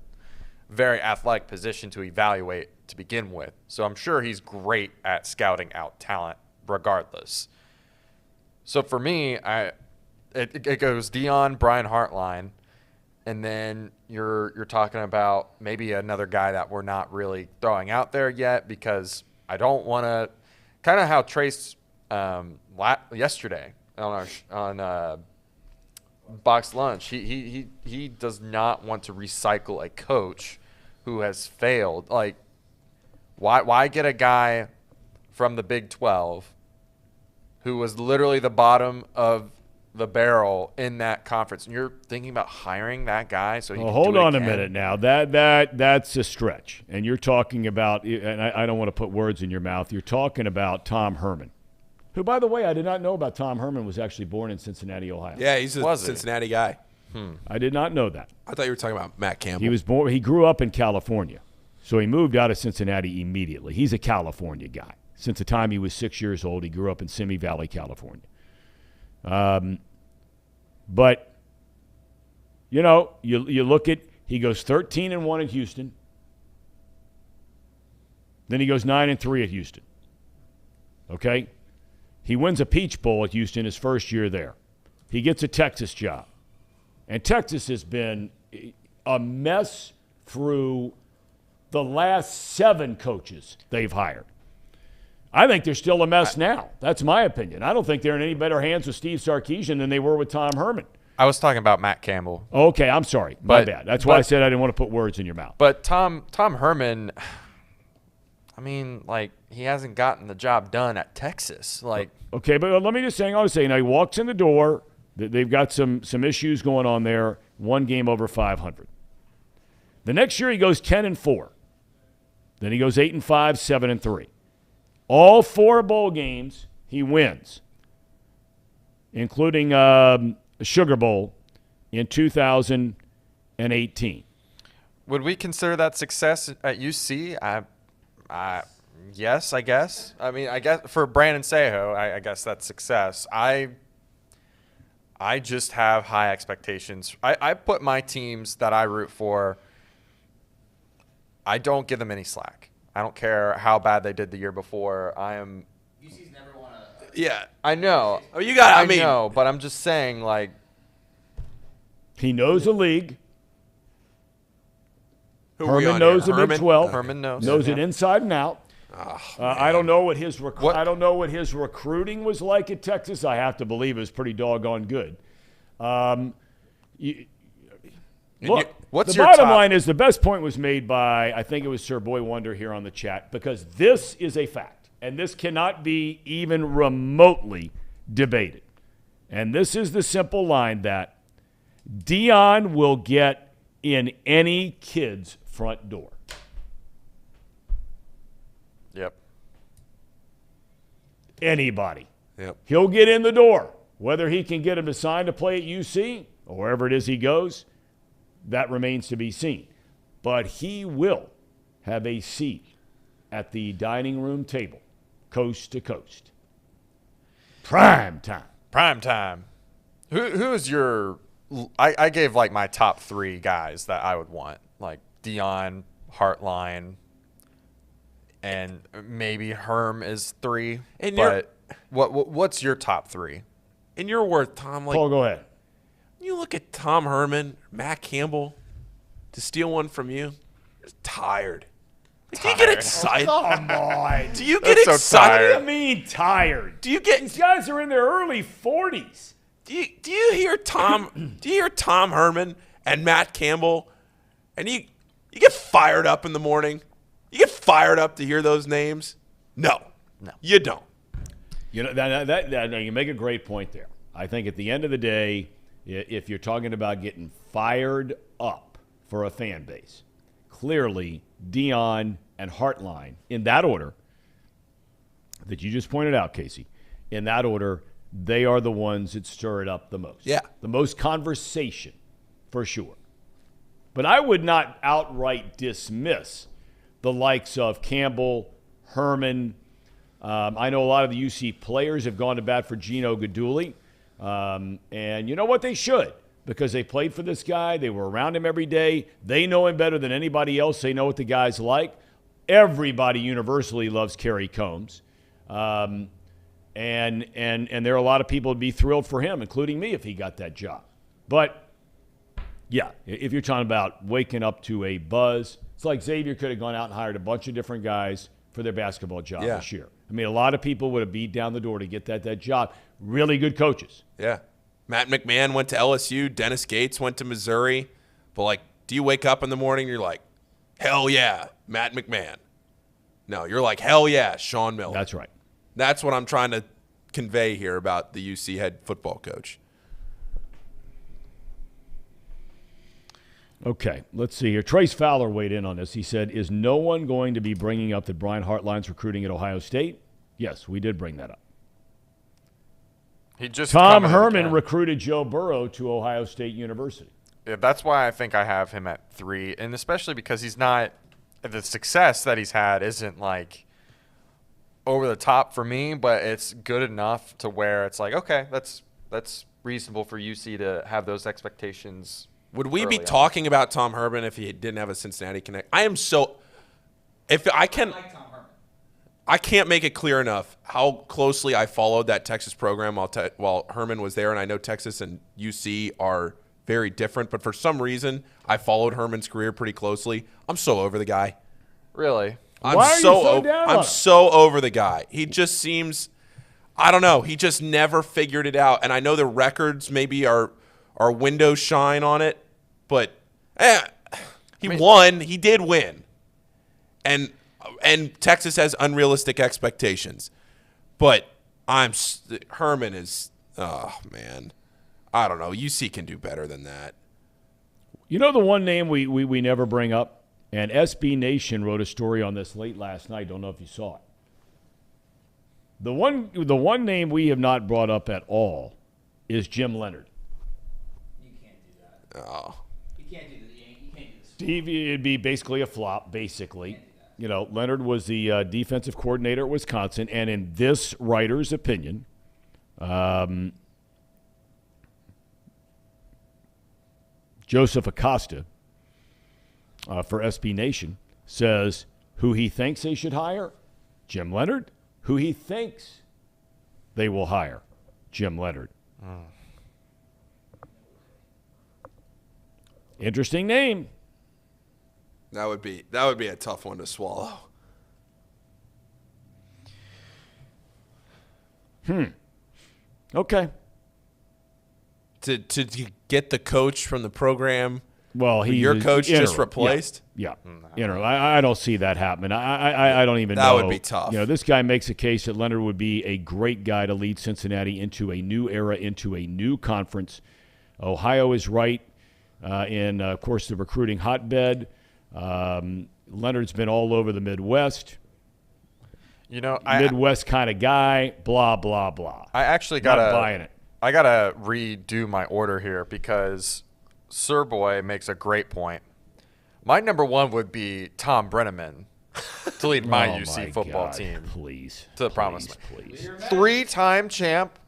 very athletic position to evaluate to begin with. So I'm sure he's great at scouting out talent regardless. So for me, it goes Deion, Brian Hartline, and then you're talking about maybe another guy that we're not really throwing out there yet because I don't want to – kind of how Trace yesterday on Box Lunch, he does not want to recycle a coach who has failed. Like, why get a guy from the Big 12 who was literally the bottom of the barrel in that conference? And you're thinking about hiring that guy so he can hold do it on again? a minute now. That's a stretch. And you're talking about, and I don't want to put words in your mouth, you're talking about Tom Herman, who, by the way, I did not know about. Tom Herman was actually born in Cincinnati, Ohio. Yeah, he's a Cincinnati guy. I did not know that. I thought you were talking about Matt Campbell. He grew up in California, so he moved out of Cincinnati immediately. He's a California guy. Since the time he was 6 years old, he grew up in Simi Valley, California. But, you know, you look at, he goes 13-1 at Houston. Then he goes 9-3 at Houston. Okay? He wins a Peach Bowl at Houston his first year there. He gets a Texas job. And Texas has been a mess through the last 7 coaches they've hired. I think they're still a mess now. That's my opinion. I don't think they're in any better hands with Steve Sarkisian than they were with Tom Herman. I was talking about Matt Campbell. Okay, I'm sorry. My bad. That's why I said I didn't want to put words in your mouth. But Tom Herman, I mean, like, he hasn't gotten the job done at Texas. Like, okay, but let me just hang on a second. Now, he walks in the door. They've got some issues going on there. 1 game over 500. The next year he goes 10-4. Then he goes 8-5, 7-3. All 4 bowl games he wins, including a Sugar Bowl in 2000 and 18. Would we consider that success at UC? Yes, I guess. I mean, I guess for Brandon Sejo, I guess that's success. I just have high expectations. I put my teams that I root for, I don't give them any slack. I don't care how bad they did the year before. UC's never won a. Yeah. I know. Oh, you got. I mean, know, but I'm just saying, like, he knows the league. who are we Herman on knows here? the Big 12. Herman knows. Knows it inside and out. I don't know what his What? I don't know what his recruiting was like at Texas. I have to believe it was pretty doggone good. Look, what's the your bottom top- line is the best point was made by, I think it was Sir Boy Wonder here on the chat, because this is a fact, and this cannot be even remotely debated. And this is the simple line that Deion will get in any kid's front door. Yep. Anybody. Yep. He'll get in the door. Whether he can get him to sign to play at UC or wherever it is he goes, that remains to be seen. But he will have a seat at the dining room table, coast to coast. Prime time. Prime time. Who is your? I gave like my top 3 guys that I would want, like Dion, Hartline, and maybe Herm is 3. And but what's your top 3? In your word, Tom, like Paul, go ahead. you look at Tom Herman, Matt Campbell, to steal one from you, you're tired. Do you get excited? Come on. Do you get so excited? What do you mean tired? Do you get? These guys are in their early 40s. Do you hear Tom? Do you hear Tom Herman and Matt Campbell, and you get fired up in the morning? You get fired up to hear those names? No, you don't. You know that you make a great point there. I think at the end of the day, if you're talking about getting fired up for a fan base, clearly Dion and Hartline, in that order that you just pointed out, Casey, in that order, they are the ones that stir it up the most. Yeah. The most conversation, for sure. But I would not outright dismiss the likes of Campbell, Herman. I know a lot of the UC players have gone to bat for Gino Guidugli. And you know what? They should, because they played for this guy. They were around him every day. They know him better than anybody else. They know what the guy's like. Everybody universally loves Kerry Combs. And there are a lot of people who'd be thrilled for him, including me, if he got that job. But, yeah, if you're talking about waking up to a buzz, it's like Xavier could have gone out and hired a bunch of different guys for their basketball job this year. I mean, a lot of people would have beat down the door to get that job. Really good coaches. Yeah. Matt McMahon went to LSU. Dennis Gates went to Missouri. But, like, do you wake up in the morning and you're like, hell yeah, Matt McMahon? No, you're like, hell yeah, Sean Miller. That's right. That's what I'm trying to convey here about the UC head football coach. Okay, let's see here. Trace Fowler weighed in on this. He said, is no one going to be bringing up that Brian Hartline's recruiting at Ohio State? Yes, we did bring that up. He just Tom commented Herman again. recruited Joe Burrow to Ohio State University. Yeah, that's why I think I have him at 3, and especially because he's not – the success that he's had isn't, like, over the top for me, but it's good enough to where it's like, okay, that's reasonable for UC to have those expectations. Would we be early on. talking about Tom Herman if he didn't have a Cincinnati connect? I am so – if I can – like Tom Herman. I can't make it clear enough how closely I followed that Texas program while Herman was there, and I know Texas and UC are very different, but for some reason I followed Herman's career pretty closely. I'm so over the guy. Really? Why are you so down on I'm him? so over the guy. He just seems – I don't know. He just never figured it out, and I know the records maybe are window shine on it, but he won. He did win. And Texas has unrealistic expectations. But Herman is, oh, man. I don't know. UC can do better than that. You know the one name we never bring up? And SB Nation wrote a story on this late last night. Don't know if you saw it. The one name we have not brought up at all is Jim Leonard. You can't do that. Oh. You can't do this. Steve, it'd be basically a flop, basically. You know, Leonard was the defensive coordinator at Wisconsin, and in this writer's opinion, Joseph Acosta for SB Nation says who he thinks they should hire, Jim Leonard. Who he thinks they will hire, Jim Leonard. Interesting name. That would be a tough one to swallow. Okay. To get the coach from the program. Well, your coach interim. just replaced. Yeah. Interim. I don't see that happening. I don't even know. That would be tough. You know, this guy makes a case that Leonard would be a great guy to lead Cincinnati into a new era, into a new conference. Ohio is right in, of course, the recruiting hotbed. Leonard's been all over the Midwest. You know, Midwest kind of guy. Blah blah blah. I actually Not gotta buying it. I gotta redo my order here because Sir Boy makes a great point. My number one would be Thom Brennaman to lead my UC football team. Please. To the promised land. Please. 3-time champ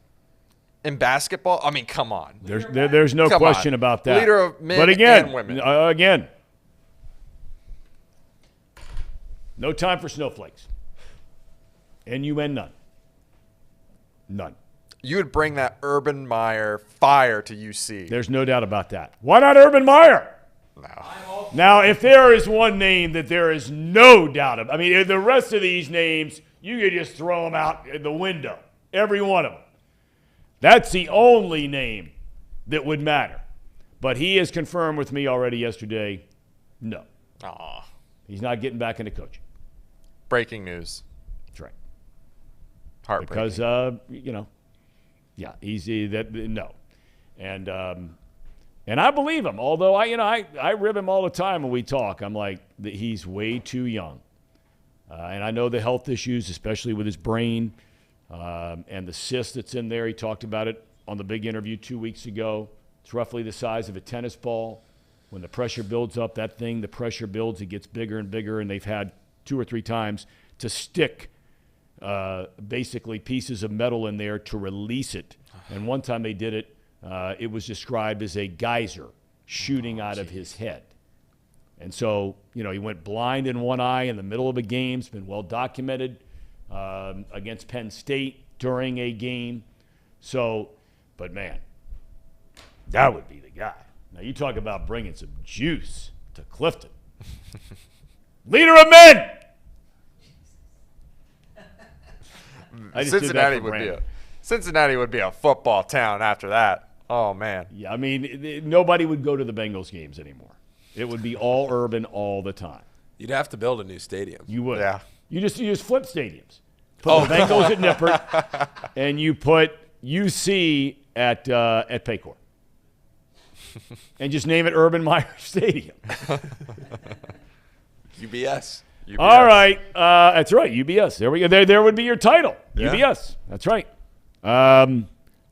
in basketball. I mean, come on. There's no Come question on. about that. Leader of men but again, and women. Again, no time for snowflakes. N-U-N none. None. You would bring that Urban Meyer fire to UC. There's no doubt about that. Why not Urban Meyer? No. Now, if there is one name that there is no doubt of, I mean, the rest of these names, you could just throw them out the window. Every one of them. That's the only name that would matter. But he has confirmed with me already yesterday, no. Aw. He's not getting back into coaching. Breaking news. That's right. Heartbreaking. Because, yeah, no. And I believe him, although I rib him all the time when we talk. I'm like, he's way too young. And I know the health issues, especially with his brain and the cyst that's in there. He talked about it on the big interview 2 weeks ago. It's roughly the size of a tennis ball. When the pressure builds up, the pressure builds, it gets bigger and bigger, and they've had 2 or 3 times to stick basically pieces of metal in there to release it. And one time they did it, it was described as a geyser shooting out of his head. And so, he went blind in one eye in the middle of a game. It's been well documented against Penn State during a game. So, but man, that would be the guy. Now, you talk about bringing some juice to Clifton. Leader of men! Cincinnati would be a football town after that. Oh, man. Yeah, I mean, nobody would go to the Bengals games anymore. It would be all urban all the time. You'd have to build a new stadium. You would. Yeah. You just flip stadiums. Put the Bengals at Nippert, and you put UC at Paycor. And just name it Urban Meyer Stadium. UBS. All right. That's right, UBS. There we go. There would be your title, Yeah. UBS. That's right.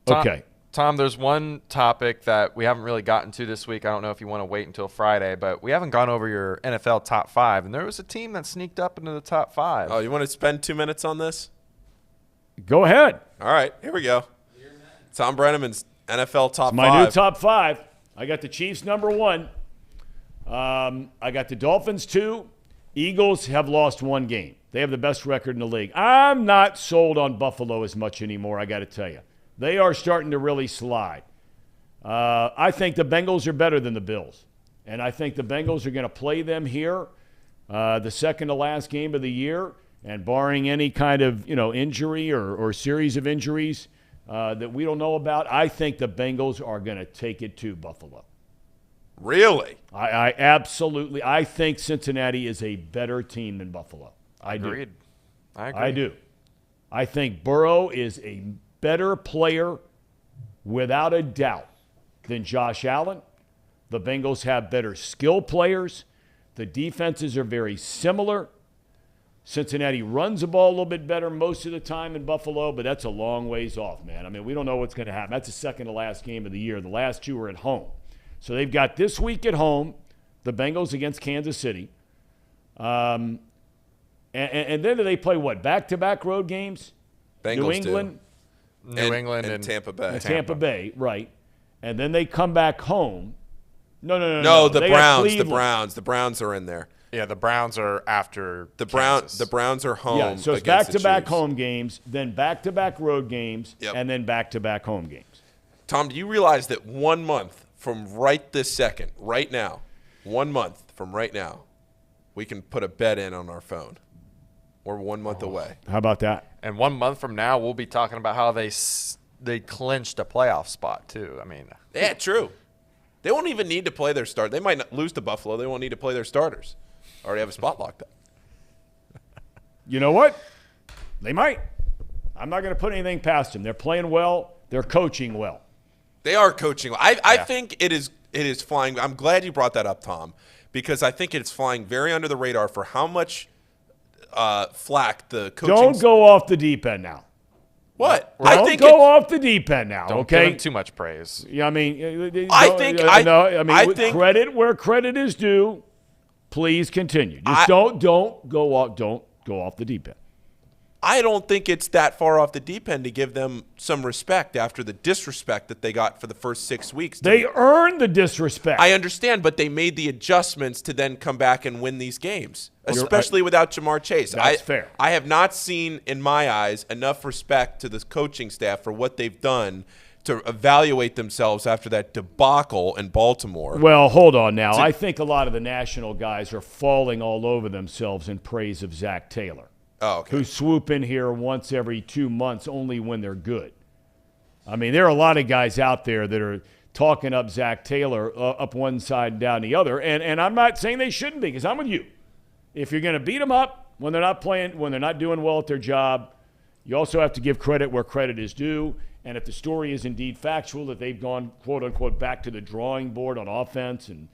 Okay. Tom, there's one topic that we haven't really gotten to this week. I don't know if you want to wait until Friday, but we haven't gone over your NFL top 5, and there was a team that sneaked up into the top 5. Oh, you want to spend 2 minutes on this? Go ahead. All right, here we go. Thom Brennaman's NFL top 5. My new top 5. I got the Chiefs number 1. I got the Dolphins 2. Eagles have lost 1 game. They have the best record in the league. I'm not sold on Buffalo as much anymore, I got to tell you. They are starting to really slide. I think the Bengals are better than the Bills. And I think the Bengals are going to play them here the second to last game of the year. And barring any kind of injury or series of injuries that we don't know about, I think the Bengals are going to take it to Buffalo. Really? I absolutely. I think Cincinnati is a better team than Buffalo. I Agreed. do. I agree. I do. I think Burrow is a better player without a doubt than Josh Allen. The Bengals have better skill players. The defenses are very similar. Cincinnati runs the ball a little bit better most of the time in Buffalo, but that's a long ways off, man. I mean, we don't know what's going to happen. That's the second to last game of the year. The last 2 are at home. So they've got this week at home, the Bengals against Kansas City. And then do they play what? Back-to-back road games? Bengals New England? New England and Tampa Bay. Tampa Bay, right. And then they come back home. No, the They got Browns. The Browns are in there. Yeah, the Browns are after The Browns are home. Yeah, so it's against the back-to-back Chiefs. home games, then back-to-back road games, Yep. and then back-to-back home games. Tom, do you realize that 1 month from right this second, right now, 1 month from right now, we can put a bet in on our phone? We're 1 month away. How about that? And 1 month from now, we'll be talking about how they clinched a playoff spot too. I mean, Yeah, true. They won't even need to play their start. They might not lose to Buffalo. They won't need to play their starters. Already have a spot locked up. You know what? They might. I'm not going to put anything past them. They're playing well. They're coaching well. They are coaching. I think it is flying. I'm glad you brought that up, Tom, because I think it's flying very under the radar for how much flack the coaching. Don't go off the deep end now. What? Don't go off the deep end now. don't Okay. give them too much praise. Yeah, I mean, I think credit where credit is due. Please continue. Just don't go off the deep end. I don't think it's that far off the deep end to give them some respect after the disrespect that they got for the first 6 weeks. They earned the disrespect. I understand, but they made the adjustments to then come back and win these games, especially without Jamar Chase. That's fair. I have not seen, in my eyes, enough respect to this coaching staff for what they've done to evaluate themselves after that debacle in Baltimore. Well, hold on now. I think a lot of the national guys are falling all over themselves in praise of Zach Taylor. Oh, okay. Who swoop in here once every 2 months only when they're good. I mean, there are a lot of guys out there that are talking up Zach Taylor up one side and down the other, and I'm not saying they shouldn't be, because I'm with you. If you're going to beat them up when they're not playing, when they're not doing well at their job, you also have to give credit where credit is due. And if the story is indeed factual, that they've gone, quote unquote, back to the drawing board on offense and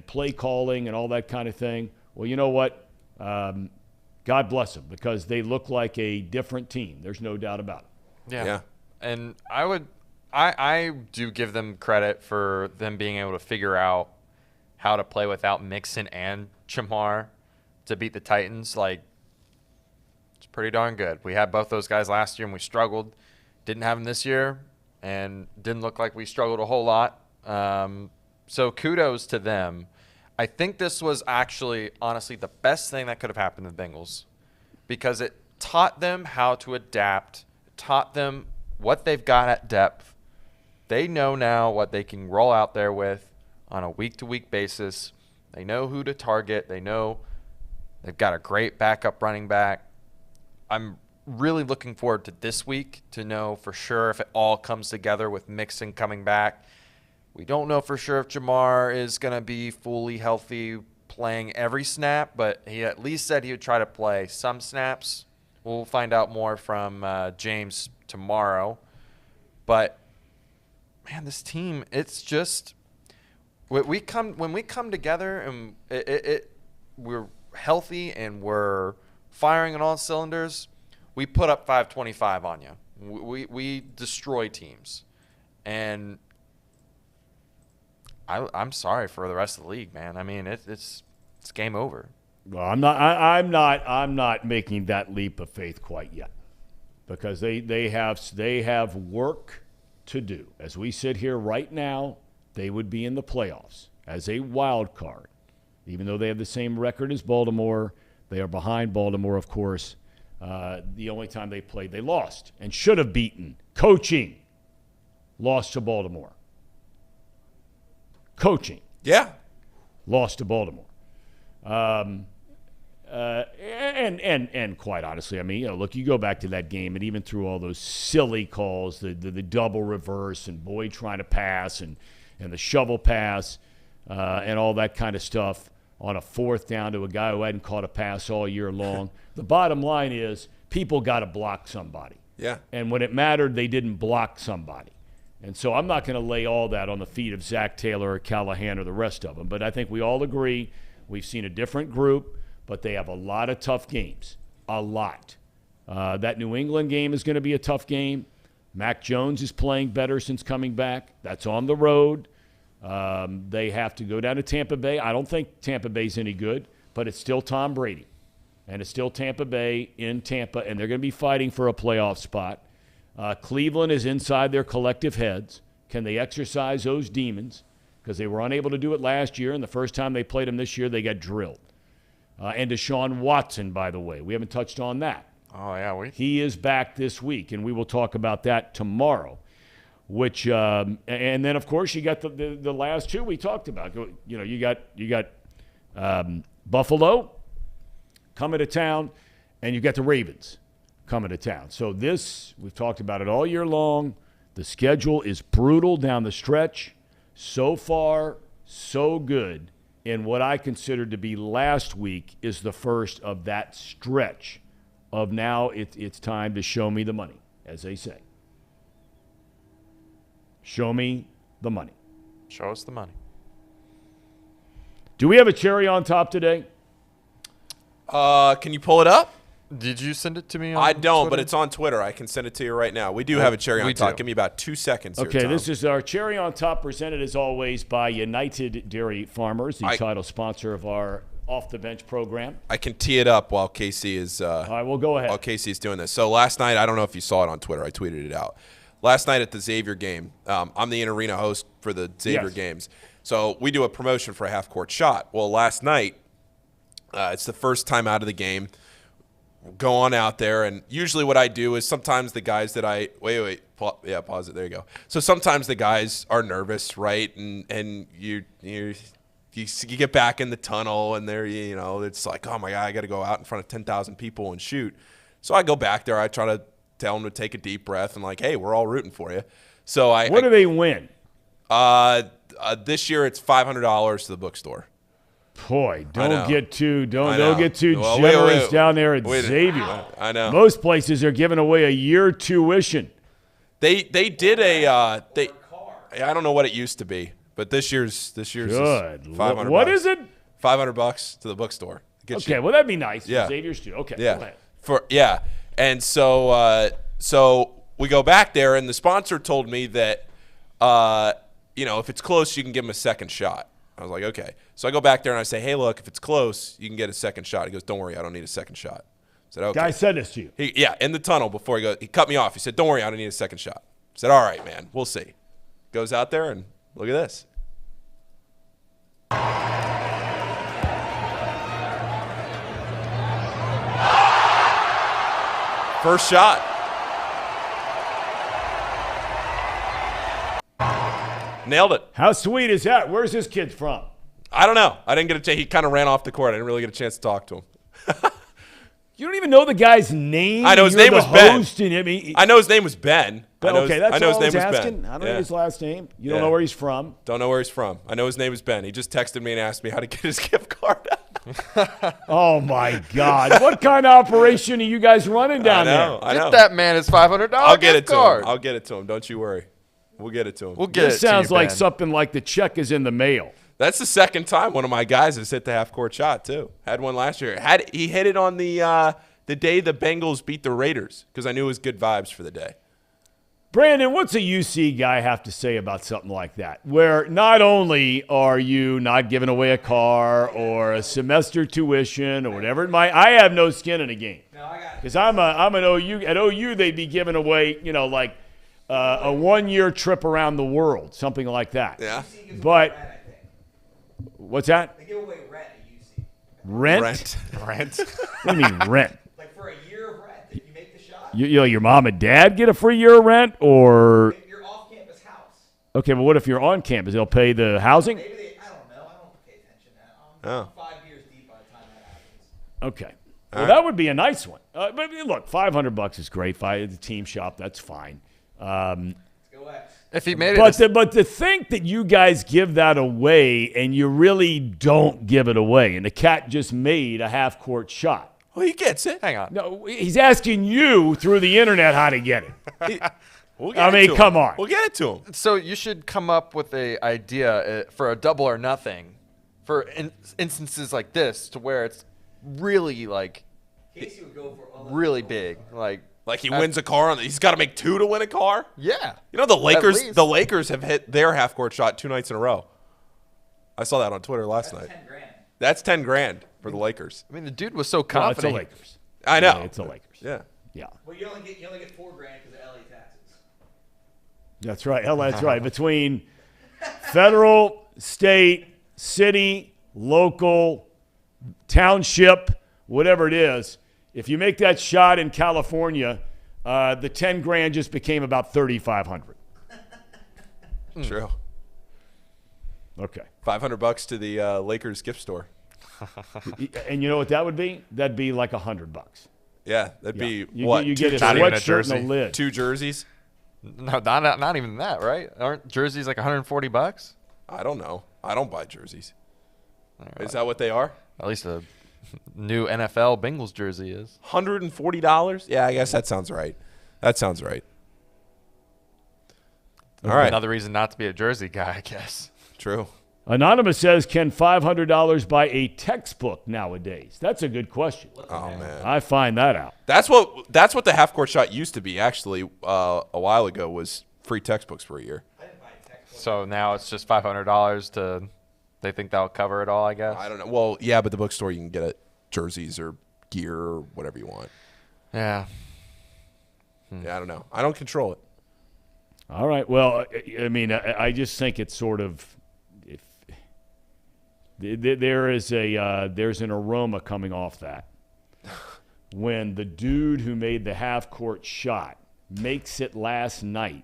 play calling and all that kind of thing, well, you know what? God bless them, because they look like a different team. There's no doubt about it. Yeah. And I do give them credit for them being able to figure out how to play without Mixon and Jamar to beat the Titans. Like, it's pretty darn good. We had both those guys last year and we struggled. Didn't have them this year and didn't look like we struggled a whole lot. So kudos to them. I think this was actually, honestly, the best thing that could have happened to the Bengals, because it taught them how to adapt, taught them what they've got at depth. They know now what they can roll out there with on a week-to-week basis. They know who to target. They know they've got a great backup running back. I'm really looking forward to this week to know for sure if it all comes together with Mixon coming back. We don't know for sure if Jamar is going to be fully healthy playing every snap, but he at least said he would try to play some snaps. We'll find out more from James tomorrow. But, man, this team, it's just when we come together and we're healthy and we're firing on all cylinders, we put up 525 on you. We destroy teams. And I'm sorry for the rest of the league, man. I mean, it's game over. Well, I'm not making that leap of faith quite yet, because they have work to do. As we sit here right now, they would be in the playoffs as a wild card, even though they have the same record as Baltimore. They are behind Baltimore, of course. The only time they played, they lost and should have beaten. Coaching lost to Baltimore. Coaching. Yeah. Lost to Baltimore. And quite honestly, I mean, look, you go back to that game, and even through all those silly calls, the double reverse and Boyd trying to pass and the shovel pass and all that kind of stuff on a fourth down to a guy who hadn't caught a pass all year long. The bottom line is people got to block somebody. Yeah. And when it mattered, they didn't block somebody. And so I'm not going to lay all that on the feet of Zach Taylor or Callahan or the rest of them. But I think we all agree we've seen a different group, but they have a lot of tough games. A lot. That New England game is going to be a tough game. Mac Jones is playing better since coming back. That's on the road. They have to go down to Tampa Bay. I don't think Tampa Bay's any good, but it's still Tom Brady. And it's still Tampa Bay in Tampa, and they're going to be fighting for a playoff spot. Cleveland is inside their collective heads. Can they exercise those demons? Because they were unable to do it last year, and the first time they played them this year, they got drilled. And Deshaun Watson, by the way. We haven't touched on that. Oh, yeah. He is back this week, and we will talk about that tomorrow. Which and then, of course, you got the last two we talked about. You know, you got Buffalo coming to town, and you got the Ravens coming to town. So we've talked about it all year long. The schedule is brutal down the stretch. So far, so good. And what I consider to be last week is the first of that stretch of now it's time to show me the money, as they say. Show me the money. Show us the money. Do we have a cherry on top today? Can you pull it up? Did you send it to me on I don't, Twitter? but it's on Twitter. I can send it to you right now. We do have a cherry on top. Give me about 2 seconds here, Okay, Tom. this is our cherry on top, presented as always by United Dairy Farmers, the title sponsor of our Off the Bench program. I can tee it up while Casey is all right, well, go ahead. While Casey is doing this. So last night, I don't know if you saw it on Twitter. I tweeted it out. Last night at the Xavier game, I'm the in-arena host for the Xavier games. So we do a promotion for a half-court shot. Well, last night, it's the first time out of the game. Go on out there, and usually what I do is sometimes the guys that I – pause it. There you go. So sometimes the guys are nervous, right? And you get back in the tunnel, and they're, you know, it's like, oh, my God, I got to go out in front of 10,000 people and shoot. So I go back there. I try to tell them to take a deep breath and like, hey, we're all rooting for you. So what do they win? This year it's $500 to the bookstore. Boy, don't get too Well, generous wait. down there at Xavier. I know. Most places are giving away a year tuition. They did I don't know what it used to be, but this year's Good. is $500. What is it? $500 to the bookstore. Okay, well that'd be nice. Yeah. Xavier's too. Okay, Yeah. go ahead. And so we go back there, and the sponsor told me that if it's close, you can give him a second shot. I was like, okay. So I go back there and I say, hey, look, if it's close, you can get a second shot. He goes, don't worry, I don't need a second shot. I said, okay. Guy said this to you. In the tunnel before he cut me off. He said, don't worry, I don't need a second shot. I said, all right, man, we'll see. Goes out there, and look at this. First shot. Nailed it. How sweet is that? Where's this kid from? I don't know. I didn't get a chance. He kind of ran off the court. I didn't really get a chance to talk to him. You don't even know the guy's name. I know his You're name the was Ben. host, and I know his name was Ben. Okay, that's I know all his I name was was asking. Ben. I don't know his last name. You don't know where he's from. Don't know where he's from. I know his name is Ben. He just texted me and asked me how to get his gift card. Oh my God! What kind of operation are you guys running down there? I know. Get that man his $500 I'll get it to card. him. I'll get it to him. Don't you worry. We'll get it to him. We'll get it This to sounds you, like Ben. something like the check is in the mail. That's the second time one of my guys has hit the half-court shot, too. Had one last year. He hit it on the day the Bengals beat the Raiders because I knew it was good vibes for the day. Brandon, what's a UC guy have to say about something like that? Where not only are you not giving away a car or a semester tuition or whatever it might, I have no skin in the game. Because I'm an OU. At OU, they'd be giving away, like a 1-year trip around the world, something like that. Yeah. But what's that? They give away rent at UC. Rent? Rent? What do you mean rent? Like for a year of rent, if you make the shot, Your mom and dad get a free year of rent, or your off-campus house. okay, but what if you're on campus? They'll pay the housing. Maybe I don't know. I don't pay attention to that. Oh. 5 years deep by the time that happens. Okay, well that would be a nice one. But look, $500 is great. The team shop, that's fine. Go X. If he made it, But to think that you guys give that away and you really don't give it away, and the cat just made a half-court shot. Well, he gets it. hang on. No, he's asking you through the internet how to get it. We'll get it to him. Come on. We'll get it to him. So you should come up with a idea for a double or nothing for instances like this to where it's really Casey would go for all really big. Like he wins a car. He's got to make 2 to win a car. Yeah. You know the Lakers. least. The Lakers have hit their half-court shot 2 nights in a row. I saw that on Twitter last night. 10 grand. That's 10 grand for the Lakers. I mean, the dude was so Well, confident. it's the Lakers. I know. Yeah, it's the Lakers. Yeah. Yeah. Well, you only get 4 grand because of LA taxes. That's right. Oh, that's right. Between federal, state, city, local, township, whatever it is, if you make that shot in California, the 10 grand just became about 3,500. True. Okay. $500 to the Lakers gift store. And you know what that would be? That'd be like $100. Yeah, that'd be You, what? you get a Not even a sweatshirt jersey. and a lid. 2 jerseys? No, not even that, right? Aren't jerseys like $140? I don't know. I don't buy jerseys. Is that what they are? At least a new NFL Bengals jersey is. $140? Yeah, I guess that sounds right. That sounds right. All right. Another reason not to be a jersey guy, I guess. True. Anonymous says, can $500 buy a textbook nowadays? That's a good question. Oh, man. I find that out. That's what the half-court shot used to be, actually, a while ago, was free textbooks for a year. So now it's just $500 to – they think that'll cover it all, I guess? I don't know. Well, yeah, but the bookstore, you can get it jerseys or gear or whatever you want. Yeah. Yeah, I don't know. I don't control it. All right. Well, I mean, I just think it's sort of if there's an aroma coming off that when the dude who made the half-court shot makes it last night,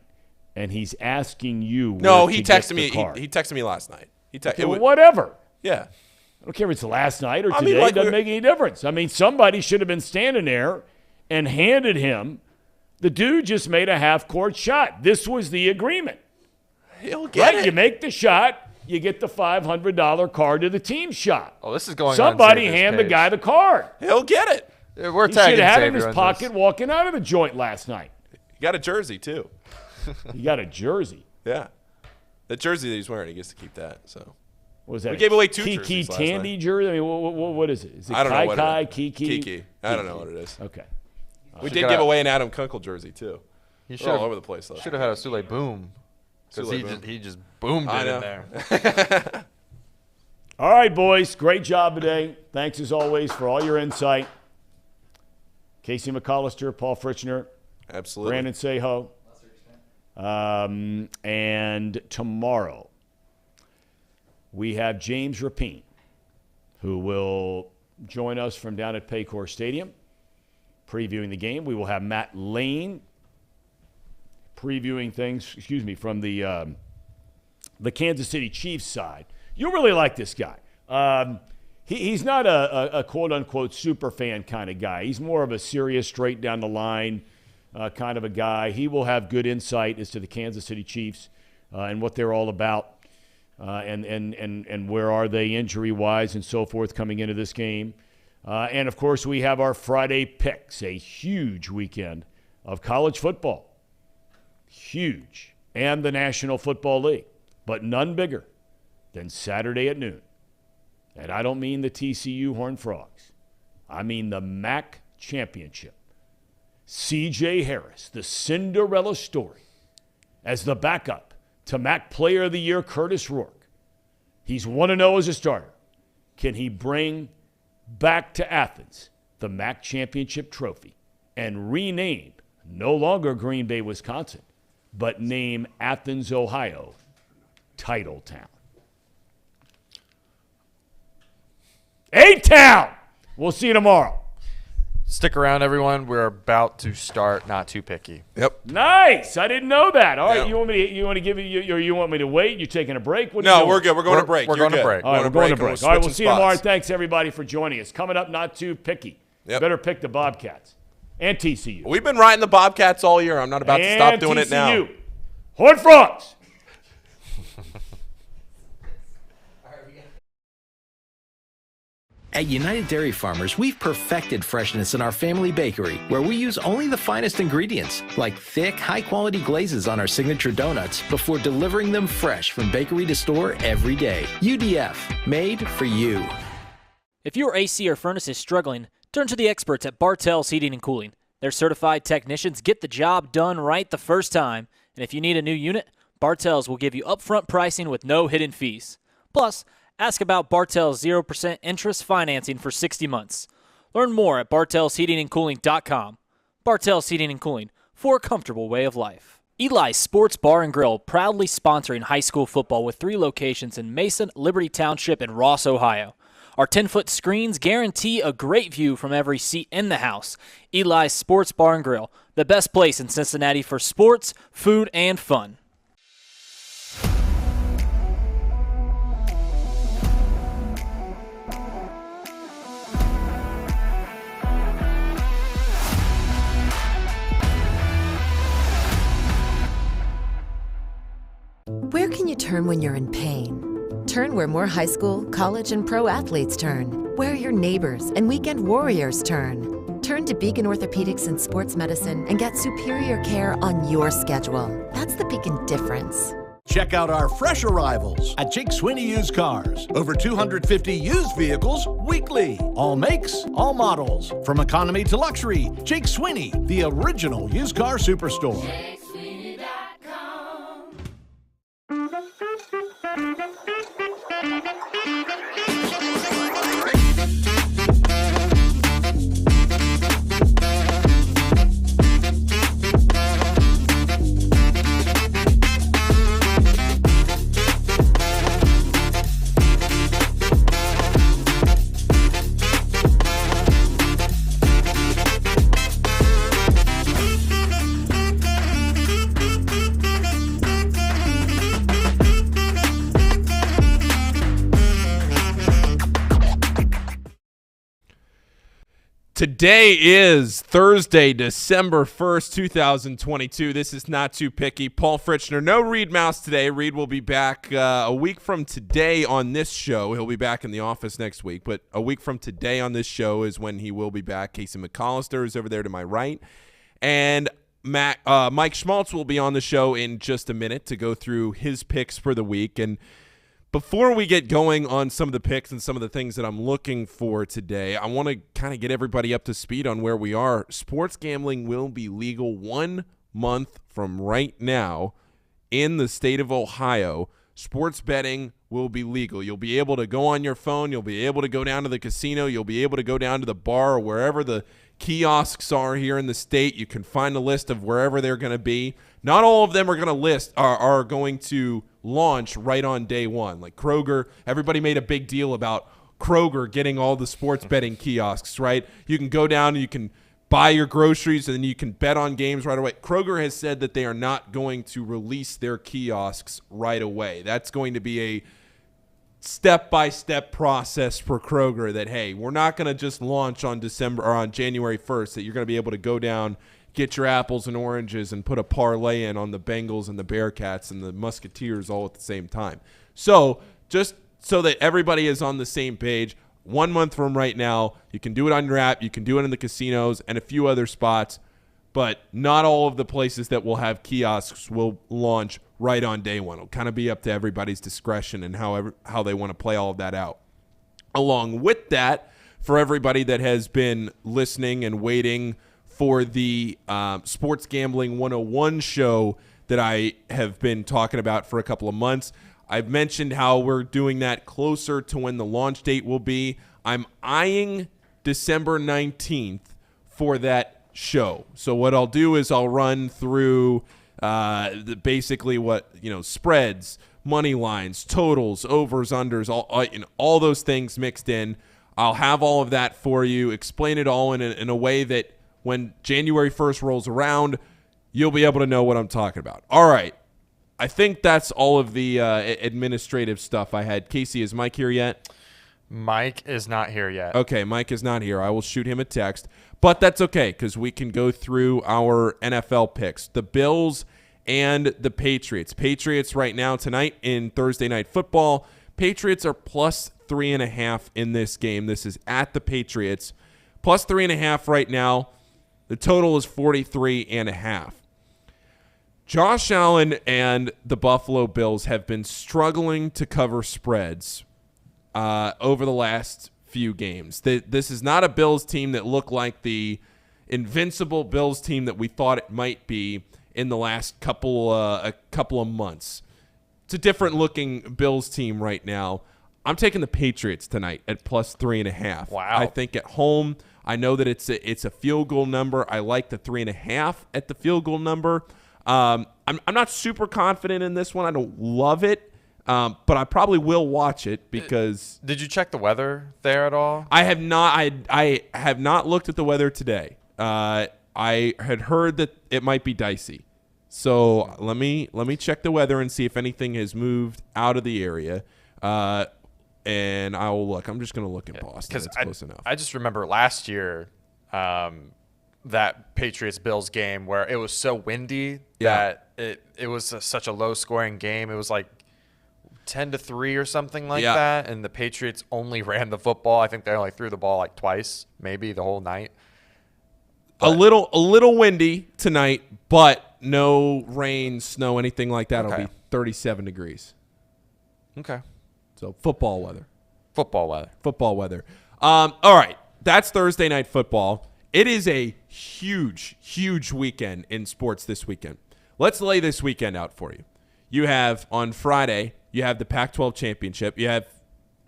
and he's asking you. No, where he to get texted the me. card. He texted me last night. Okay, well, whatever. Yeah. I don't care if it's last night or I today. mean, like it doesn't make any difference. I mean, somebody should have been standing there and handed him. The dude just made a half-court shot. This was the agreement. He'll get it. You make the shot, you get the $500 card to the team shot. Oh, this is going Somebody on hand Xavier's the guy the card. He'll get it. page. We're He tagging should have had it in Xavier his on pocket this. walking out of the joint last night. He got a jersey, too. He got a jersey. Yeah. The jersey that he's wearing, he gets to keep that. So What was that? We gave away 2 Kiki jerseys last Tandy night. jersey? I mean, what is it? Is it I don't know what Kai it is. Kiki? Kiki. I don't know what it is. Okay. We did give away an Adam Kunkel jersey, too. He They're all over the place, though. Should have had a Sule Boom. Because Sule Boom. he just boomed I it know. in there. All right, boys. Great job today. Thanks, as always, for all your insight. Casey McCollister, Paul Fritchner, Absolutely. Brandon Seho. And tomorrow, we have James Rapine, who will join us from down at Paycor Stadium, previewing the game. We will have Matt Lane previewing things, from the Kansas City Chiefs side. You'll really like this guy. He's not a quote-unquote super fan kind of guy. He's more of a serious, straight down the line kind of a guy. He will have good insight as to the Kansas City Chiefs and what they're all about and where are they injury-wise and so forth coming into this game. And, of course, we have our Friday picks, a huge weekend of college football. Huge. And the National Football League, but none bigger than Saturday at noon. And I don't mean the TCU Horned Frogs. I mean the MAC Championship. C.J. Harris, the Cinderella story, as the backup to MAC Player of the Year Curtis Rourke. He's 1-0 as a starter. Can he bring back to Athens the MAC Championship trophy and rename no longer Green Bay, Wisconsin, but name Athens, Ohio, Title Town? A-Town! We'll see you tomorrow. Stick around, everyone. We're about to start Not Too Picky. Yep. Nice. I didn't know that. All right, Yeah. you want to give you or you want me to wait? You're taking a break? What are you No, doing? we're good. We're going to break. We're You're going to good. break. All right, we're going to and break. we're All right, we'll switching see you tomorrow. spots. Thanks, everybody, for joining us. Coming up, Not Too Picky. Yep. Better pick the Bobcats and TCU. We've been riding the Bobcats all year. I'm not about to stop doing it now. TCU. Horned Frogs. At United Dairy Farmers, we've perfected freshness in our family bakery, where we use only the finest ingredients, like thick, high-quality glazes on our signature donuts, before delivering them fresh from bakery to store every day. UDF, made for you. If your AC or furnace is struggling, turn to the experts at Bartell's Heating and Cooling. Their certified technicians get the job done right the first time. And if you need a new unit, Bartell's will give you upfront pricing with no hidden fees. Plus, Ask about Bartell's 0% interest financing for 60 months. Learn more at bartellsheatingandcooling.com. Bartell's Heating and Cooling, for a comfortable way of life. Eli's Sports Bar and Grill, proudly sponsoring high school football with 3 locations in Mason, Liberty Township, and Ross, Ohio. Our 10-foot screens guarantee a great view from every seat in the house. Eli's Sports Bar and Grill, the best place in Cincinnati for sports, food, and fun. Where can you turn when you're in pain? Turn where more high school, college, and pro athletes turn. Where your neighbors and weekend warriors turn. Turn to Beacon Orthopedics and Sports Medicine and get superior care on your schedule. That's the Beacon difference. Check out our fresh arrivals at Jake Swinney Used Cars. Over 250 used vehicles weekly. All makes, all models. From economy to luxury, Jake Swinney, the original used car superstore. Today is Thursday, December 1st, 2022. This is Not Too Picky. Paul Fritchner, no Reed Mouse today. Reed will be back a week from today on this show. He'll be back in the office next week, but a week from today on this show is when he will be back. Casey McAllister is over there to my right. And Mike Schmaltz will be on the show in just a minute to go through his picks for the week. And before we get going on some of the picks and some of the things that I'm looking for today, I want to kind of get everybody up to speed on where we are. Sports gambling will be legal 1 month from right now in the state of Ohio. Sports betting will be legal. You'll be able to go on your phone. You'll be able to go down to the casino. You'll be able to go down to the bar or wherever the kiosks are here in the state. You can find a list of wherever they're going to be. Not all of them are going to launch right on day one. Like Kroger, everybody made a big deal about Kroger getting all the sports betting kiosks, right? You can go down and you can buy your groceries and then you can bet on games right away. Kroger has said that they are not going to release their kiosks right away. That's going to be a step-by-step process for Kroger that, hey, we're not going to just launch on January 1st, that you're going to be able to go down, get your apples and oranges and put a parlay in on the Bengals and the Bearcats and the Musketeers all at the same time. So just so that everybody is on the same page, 1 month from right now, you can do it on your app, you can do it in the casinos and a few other spots, but not all of the places that will have kiosks will launch right on day one. It'll kind of be up to everybody's discretion and how they want to play all of that out. Along with that, for everybody that has been listening and waiting for the Sports Gambling 101 show that I have been talking about for a couple of months, I've mentioned how we're doing that closer to when the launch date will be. I'm eyeing December 19th for that show. So what I'll do is I'll run through basically what, spreads, money lines, totals, overs, unders, all those things mixed in. I'll have all of that for you, explain it all in a way that when January 1st rolls around, you'll be able to know what I'm talking about. All right. I think that's all of the administrative stuff I had. Casey, is Mike here yet? Mike is not here yet. Okay, Mike is not here. I will shoot him a text. But that's okay because we can go through our NFL picks. The Bills and the Patriots. Patriots right now tonight in Thursday Night Football. Patriots are plus 3.5 in this game. This is at the Patriots. Plus 3.5 right now. The total is 43.5. Josh Allen and the Buffalo Bills have been struggling to cover spreads over the last few games. This is not a Bills team that looked like the invincible Bills team that we thought it might be in the last couple of months. It's a different looking Bills team right now. I'm taking the Patriots tonight at plus 3.5. Wow. I think at home, I know that it's a field goal number. I like the 3.5 at the field goal number. I'm not super confident in this one. I don't love it, but I probably will watch it because. Did you check the weather there at all? I have not. I have not looked at the weather today. I had heard that it might be dicey, so let me check the weather and see if anything has moved out of the area. And I will look. I'm just going to look at Boston. It's close enough. I just remember last year, that Patriots-Bills game where it was so windy that it was such a low-scoring game. It was like 10-3 or something like that, and the Patriots only ran the football. I think they only threw the ball like twice, maybe the whole night. But a little windy tonight, but no rain, snow, anything like that. It'll be 37 degrees. Okay. So football weather. All right. That's Thursday night football. It is a huge, huge weekend in sports this weekend. Let's lay this weekend out for you. You have on Friday, you have the Pac-12 championship. You have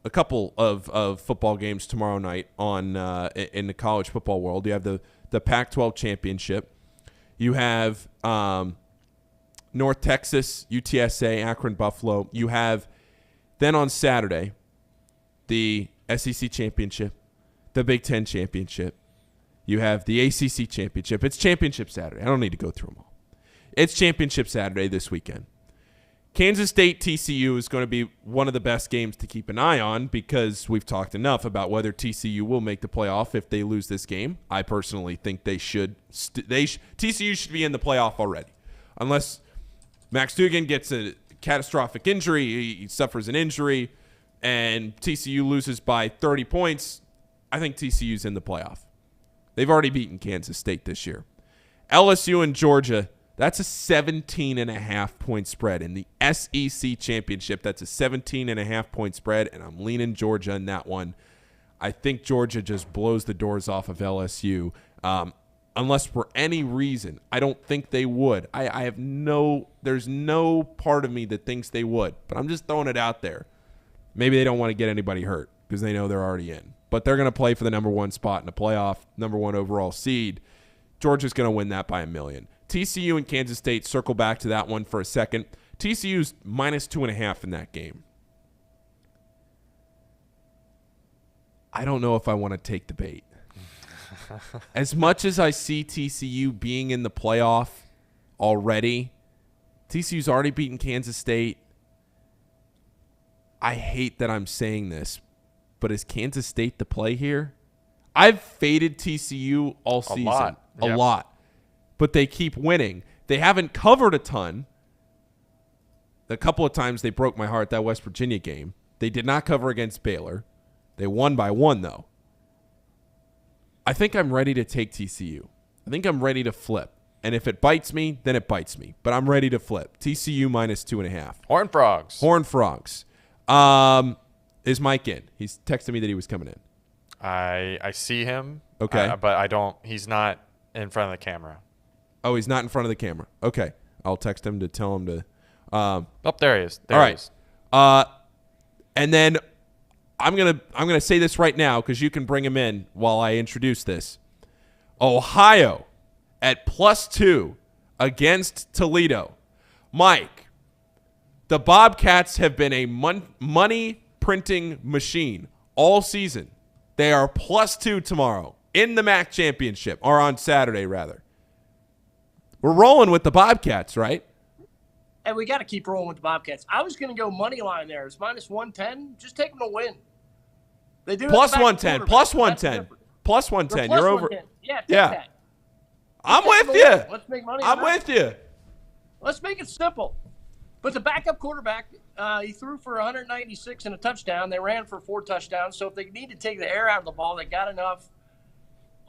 a couple of football games tomorrow night on in the college football world. You have the Pac-12 championship. You have North Texas, UTSA, Akron, Buffalo. You have then on Saturday, the SEC championship, the Big Ten championship. You have the ACC championship. It's championship Saturday. I don't need to go through them all. It's championship Saturday this weekend. Kansas State TCU is going to be one of the best games to keep an eye on because we've talked enough about whether TCU will make the playoff if they lose this game. I personally think they should. TCU should be in the playoff already, unless Max Duggan gets a catastrophic injury, he suffers an injury, and TCU loses by 30 points. I think TCU's in the playoff. They've already beaten Kansas State this year. LSU and Georgia, that's a 17.5 point spread. In the SEC championship, that's a 17.5 point spread, and I'm leaning Georgia in that one. I think Georgia just blows the doors off of LSU. Unless for any reason, I don't think they would. There's no part of me that thinks they would, but I'm just throwing it out there. Maybe they don't want to get anybody hurt because they know they're already in. But they're going to play for the number one spot in the playoff, number one overall seed. Georgia's going to win that by 1 million. TCU and Kansas State, circle back to that one for a second. TCU's minus 2.5 in that game. I don't know if I want to take the bait. As much as I see TCU being in the playoff already, TCU's already beaten Kansas State. I hate that I'm saying this, but is Kansas State the play here? I've faded TCU all season. A lot. But they keep winning. They haven't covered a ton. A couple of times they broke my heart, that West Virginia game. They did not cover against Baylor. They won by 1, though. I think I'm ready to take TCU. I think I'm ready to flip. And if it bites me, then it bites me. But I'm ready to flip. TCU minus 2.5. Horned Frogs. Is Mike in? He's texted me that he was coming in. I see him. Okay. But he's not in front of the camera. Oh, he's not in front of the camera. Okay. I'll text him to tell him to. There he is. All right. And then I'm gonna say this right now because you can bring him in while I introduce this. Ohio at +2 against Toledo. Mike, the Bobcats have been a money printing machine all season. They are +2 tomorrow in the MAC championship, or on Saturday rather. We're rolling with the Bobcats, right? And we got to keep rolling with the Bobcats. I was going to go money line there. It's minus 110. Just take them to win. They do plus 110. Plus 110. Plus 110. You're over. 110. Yeah. That. I'm with you. Let's make money. I'm with you. Let's make it simple. But the backup quarterback, he threw for 196 and a touchdown. They ran for 4 touchdowns. So if they need to take the air out of the ball, they got enough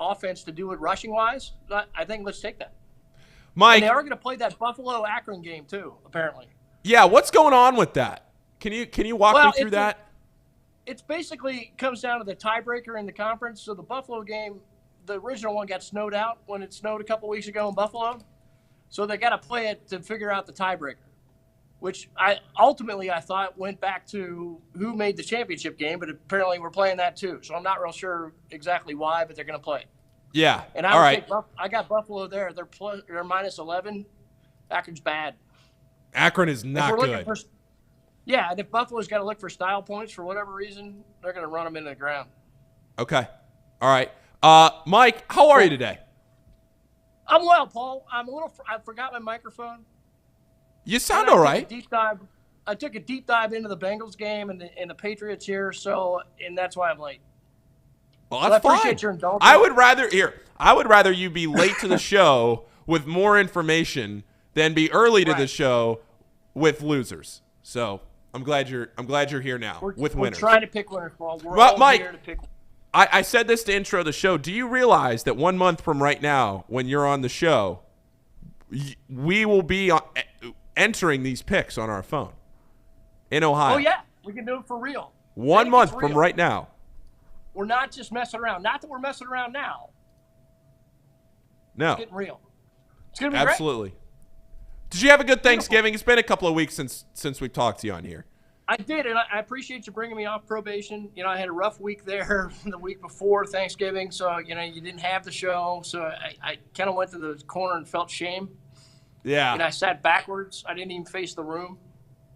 offense to do it rushing-wise. I think let's take that. Mike, and they are going to play that Buffalo-Akron game too, apparently. Yeah, what's going on with that? Can you walk me through that? It's basically comes down to the tiebreaker in the conference. So the Buffalo game, the original one got snowed out when it snowed a couple weeks ago in Buffalo. So they got to play it to figure out the tiebreaker, which I ultimately thought went back to who made the championship game, but apparently we're playing that too. So I'm not real sure exactly why, but they're going to play. Yeah. And all right. I got Buffalo there. They're minus 11. Akron's bad. Akron is not good. Yeah, and if Buffalo's got to look for style points for whatever reason, they're going to run them into the ground. Okay. All right. Mike, how are you today? I'm well, Paul. I forgot my microphone. You sound all right. I took a deep dive into the Bengals game and the Patriots here, and that's why I'm late. Well, that's fine. I appreciate your indulgence. I would rather you be late to the show with more information than be early to the show with losers. So I'm glad you're here now with winners. We're trying to pick winners, Paul. We're all Mike, here to pick winners. I said this to intro the show. Do you realize that 1 month from right now, when you're on the show, we will be entering these picks on our phone in Ohio? Oh, yeah. We can do it for real. 1 month from right now. We're not just messing around. Not that we're messing around now. No. It's getting real. It's going to be absolutely. Great. Did you have a good Thanksgiving? It's been a couple of weeks since we've talked to you on here. I did, and I appreciate you bringing me off probation. I had a rough week there the week before Thanksgiving, so, you didn't have the show. So I kind of went to the corner and felt shame. Yeah. And I sat backwards. I didn't even face the room.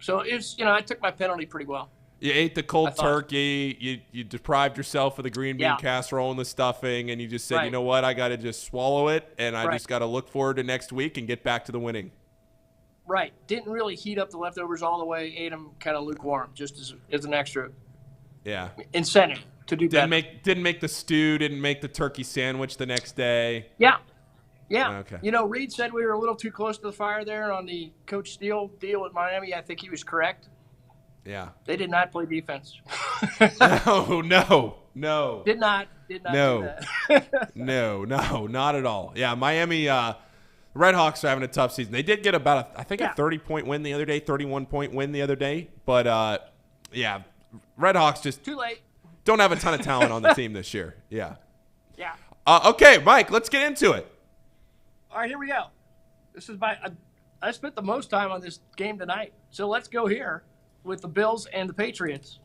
So it's, I took my penalty pretty well. You ate the cold turkey. You deprived yourself of the green bean casserole and the stuffing, and you just said, you know what, I got to just swallow it, and I just got to look forward to next week and get back to the winning. Right. Didn't really heat up the leftovers all the way. Ate them kind of lukewarm, just as an extra incentive to do better. Didn't make the stew. Didn't make the turkey sandwich the next day. Yeah. Yeah. Okay. Reed said we were a little too close to the fire there on the Coach Steele deal with Miami. I think he was correct. Yeah. They did not play defense. No. Did not do that. No, not at all. Yeah, Miami Red Hawks are having a tough season. They did get about a 30-point win the other day, 31-point win the other day. But, Red Hawks just too late. Don't have a ton of talent on the team this year. Yeah. Yeah. Okay, Mike, let's get into it. All right, here we go. This is I spent the most time on this game tonight. So let's go here with the Bills and the Patriots.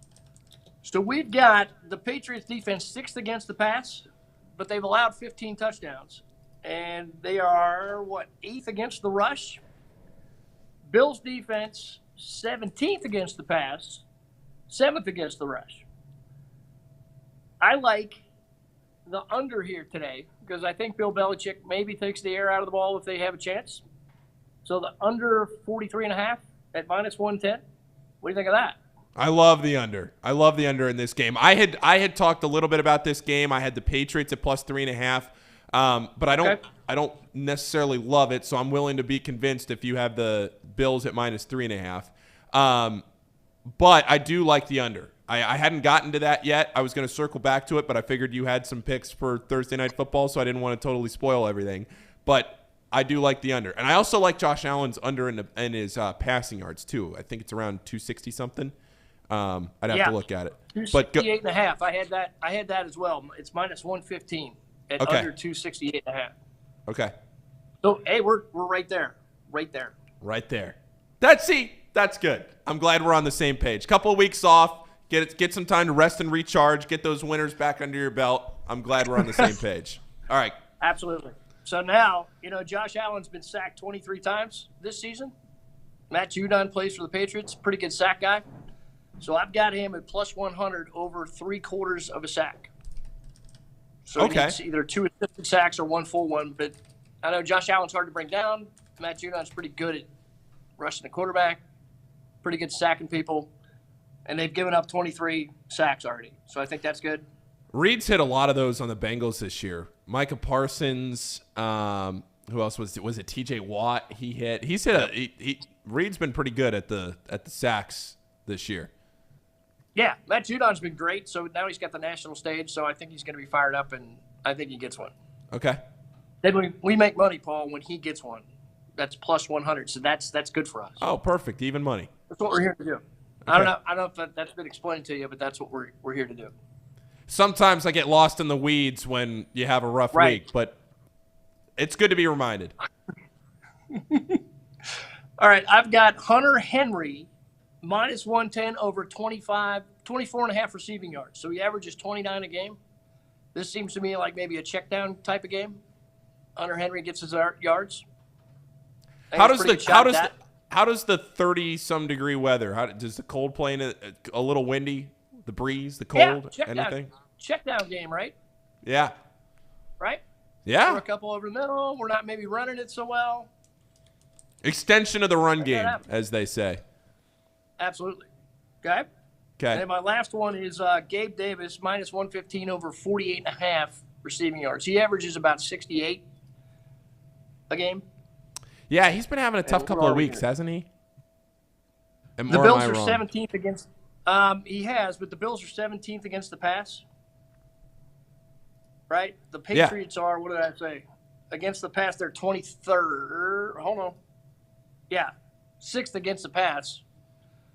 So we've got the Patriots defense 6th against the pass, but they've allowed 15 touchdowns. And they are, 8th against the rush? Bills defense 17th against the pass, 7th against the rush. I like the under here today because I think Bill Belichick maybe takes the air out of the ball if they have a chance. So the under 43.5 at minus 110. What do you think of that? I love the under. I love the under in this game. I had talked a little bit about this game. I had the Patriots at plus 3.5. But I don't necessarily love it, so I'm willing to be convinced if you have the Bills at minus 3.5. But I do like the under. I hadn't gotten to that yet. I was going to circle back to it, but I figured you had some picks for Thursday Night Football, so I didn't want to totally spoil everything. But I do like the under. And I also like Josh Allen's under in his passing yards, too. I think it's around 260-something. I'd have to look at it. 268.5. I had that as well. It's minus 115 at under 268.5. Okay. So, hey, we're right there. Right there. Right there. That's good. I'm glad we're on the same page. Couple of weeks off. Get some time to rest and recharge. Get those winners back under your belt. I'm glad we're on the same page. All right. Absolutely. So now, Josh Allen's been sacked 23 times this season. Matt Judon plays for the Patriots. Pretty good sack guy. So I've got him at plus 100 over 3/4 of a sack. So it's either 2 assisted sacks or 1 full one. But I know Josh Allen's hard to bring down. Matt Judon's pretty good at rushing the quarterback. Pretty good sacking people. And they've given up 23 sacks already. So I think that's good. Reed's hit a lot of those on the Bengals this year. Micah Parsons, who else was it? TJ Watt he hit. Reed's been pretty good at the sacks this year. Yeah, Matt Judon's been great. So now he's got the national stage. So I think he's going to be fired up, and I think he gets one. Okay. We make money, Paul, when he gets one. That's plus 100. So that's good for us. Oh, perfect. Even money. That's what we're here to do. Okay. I don't know if that's been explained to you, but that's what we're here to do. Sometimes I get lost in the weeds when you have a rough week, but it's good to be reminded. All All right, I've got Hunter Henry minus 110 over 24 and a half receiving yards. So he averages 29 a game. This seems to me like maybe a check down type of game. Hunter Henry gets his yards. How does the 30-some degree weather? Does the cold play in a little windy? The breeze, the cold, anything? Check down game, right? Yeah. Right? Yeah. We're a couple over the middle. We're not maybe running it so well. Extension of the run game, as they say. Absolutely. Okay. Okay. And my last one is Gabe Davis minus 115 over 48 and a half receiving yards. He averages about 68 a game. Yeah, he's been having a tough couple of weeks, hasn't he? The Bills are 17th against. He has, but the Bills are 17th against the pass. Right? The Patriots are. What did I say? Against the pass, they're 23rd. Hold on. Yeah, 6th against the pass.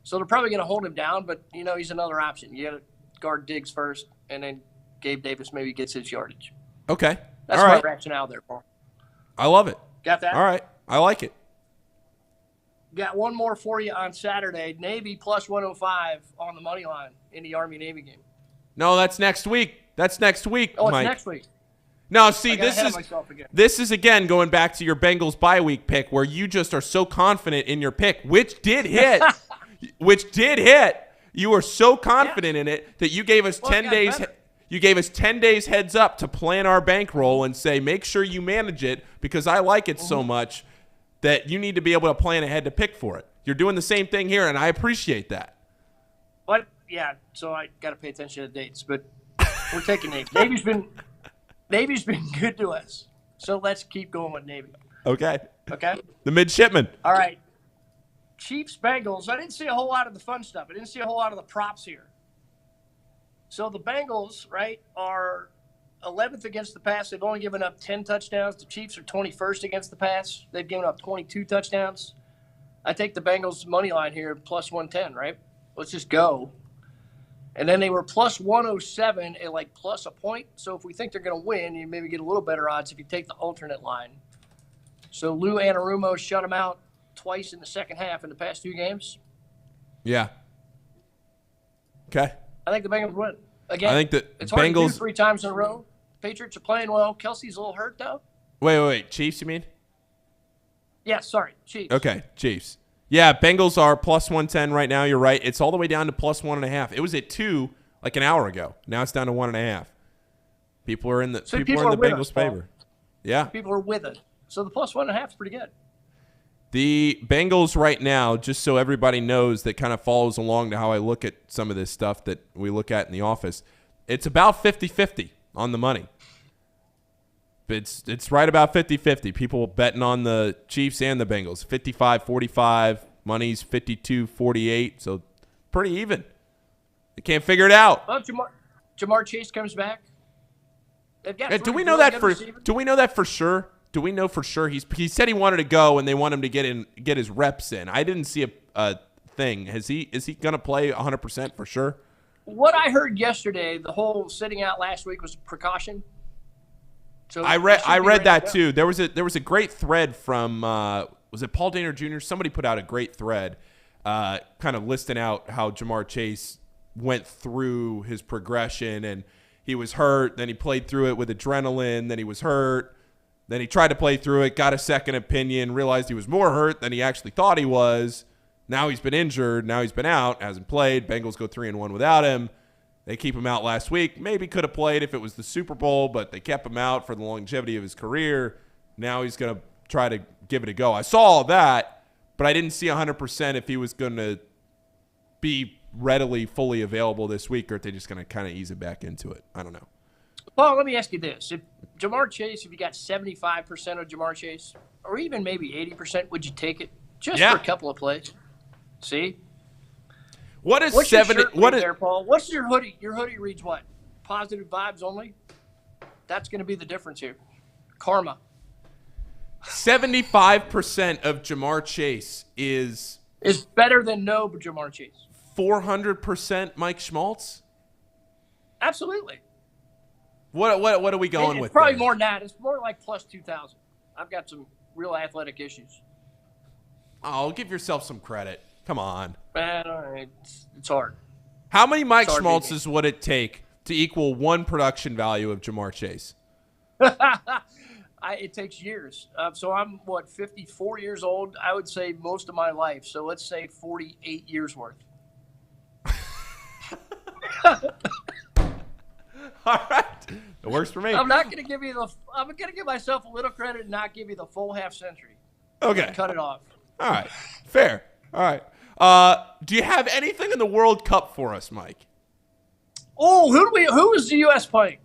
So they're probably going to hold him down, but, he's another option. You got to guard Diggs first, and then Gabe Davis maybe gets his yardage. Okay. That's my rationale there, Paul. I love it. Got that? All right. I like it. Got one more for you on Saturday. Navy plus 105 on the money line in the Army-Navy game. No, that's next week. That's next week, Oh, Mike. it's next week. No, see, this is again going back to your Bengals bye week pick, where you just are so confident in your pick, which did hit. You were so confident in it that you gave us 10 days. Better. You gave us 10 days heads up to plan our bankroll and say, make sure you manage it because I like it so much that you need to be able to plan ahead to pick for it. You're doing the same thing here, and I appreciate that. But yeah, so I got to pay attention to dates, but we're taking Navy. Navy's been good to us, so let's keep going with Navy. Okay. Okay. The midshipman. All right. Chiefs Bengals. I didn't see a whole lot of the fun stuff. I didn't see a whole lot of the props here. So the Bengals, right, are 11th against the pass. They've only given up 10 touchdowns. The Chiefs are 21st against the pass. They've given up 22 touchdowns. I take the Bengals money line here, plus 110, right? Let's just go. And then they were plus 107 at like plus a point. So if we think they're going to win, you maybe get a little better odds if you take the alternate line. So Lou Anarumo shut them out twice in the second half in the past 2 games. Yeah. Okay. I think the Bengals win. Again, I think the it's hard to do Bengals 3 times in a row. Patriots are playing well. Kelsey's a little hurt, though. Wait. Chiefs, you mean? Yeah, sorry. Chiefs. Okay, Chiefs. Yeah, Bengals are plus 110 right now. You're right. It's all the way down to plus 1.5. It was at 2 like an hour ago. Now it's down to 1.5. People are in the Bengals' favor. Yeah. People are with it. So the plus 1.5 is pretty good. The Bengals right now, just so everybody knows that kind of follows along to how I look at some of this stuff that we look at in the office, it's about 50-50 on the money. It's right about 50-50. People betting on the Chiefs and the Bengals. 55-45. Money's 52-48. So pretty even. They can't figure it out. Well, Jamar Chase comes back. They've got do we know that for sure? Do we know for sure? He said he wanted to go and they want him to get his reps in. I didn't see a thing. Is he going to play 100% for sure? What I heard yesterday, the whole sitting out last week was a precaution. So I read that too. There was a great thread from was it Paul Dehner Jr.? Somebody put out a great thread, kind of listing out how Jamar Chase went through his progression, and he was hurt. Then he played through it with adrenaline. Then he was hurt. Then he tried to play through it, got a second opinion, realized he was more hurt than he actually thought he was. Now he's been injured. Now he's been out, hasn't played. Bengals go 3-1 without him. They keep him out last week. Maybe could have played if it was the Super Bowl, but they kept him out for the longevity of his career. Now he's going to try to give it a go. I saw all that, but I didn't see 100% if he was going to be readily, fully available this week, or if they're just going to kind of ease it back into it. I don't know. Paul, let me ask you this. If Jamar Chase, if you got 75% of Jamar Chase, or even maybe 80%, would you take it just for a couple of plays? See? What is What's 70? What is there, Paul? What's your hoodie? Your hoodie reads what? Positive vibes only? That's going to be the difference here. Karma. 75% of Jamar Chase is better than no Jamar Chase. 400% Mike Schmaltz? Absolutely. What are we going with? It's probably there? more than that. It's more like plus 2,000. I've got some real athletic issues. Oh, give yourself some credit. Come on. Man, it's hard. How many Mike Schmaltzes would it take to equal one production value of Jamar Chase? It takes years. So I'm, 54 years old? I would say most of my life. So let's say 48 years worth. All right. It works for me. I'm not going to give you I'm going to give myself a little credit and not give you the full half century. Okay. Cut it off. All right. Fair. All right. Do you have anything in the World Cup for us, Mike? Oh, who is the U.S. playing?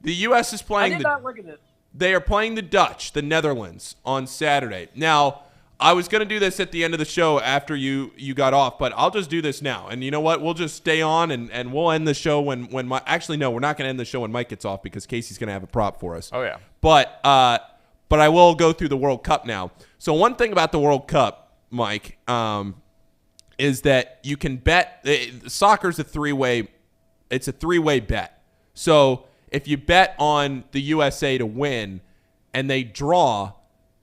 The U.S. is playing. I did not look at it. They are playing the Dutch, the Netherlands, on Saturday. Now, I was going to do this at the end of the show after you got off, but I'll just do this now. And you know what? We'll just stay on, and we'll end the show when Mike – actually, no, we're not going to end the show when Mike gets off because Casey's going to have a prop for us. Oh, yeah. But I will go through the World Cup now. So one thing about the World Cup, Mike, is that you can bet soccer's a three-way – it's a three-way bet. So if you bet on the USA to win and they draw,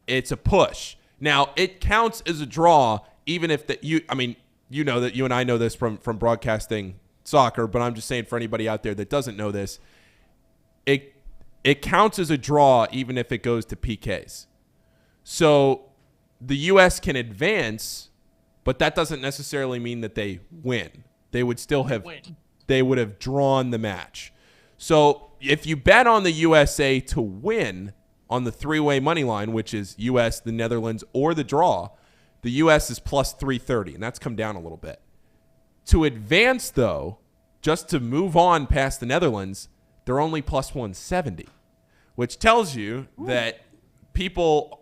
it's a push. Now, it counts as a draw even if you know that you and I know this from broadcasting soccer, but I'm just saying for anybody out there that doesn't know this, it counts as a draw even if it goes to PKs. So the U.S. can advance, but that doesn't necessarily mean that they win. They would still have they would have drawn the match. So if you bet on the USA to win on the three-way money line, which is U.S., the Netherlands, or the draw, the U.S. is plus 330, and that's come down a little bit. To advance, though, just to move on past the Netherlands, they're only plus 170, which tells you that people,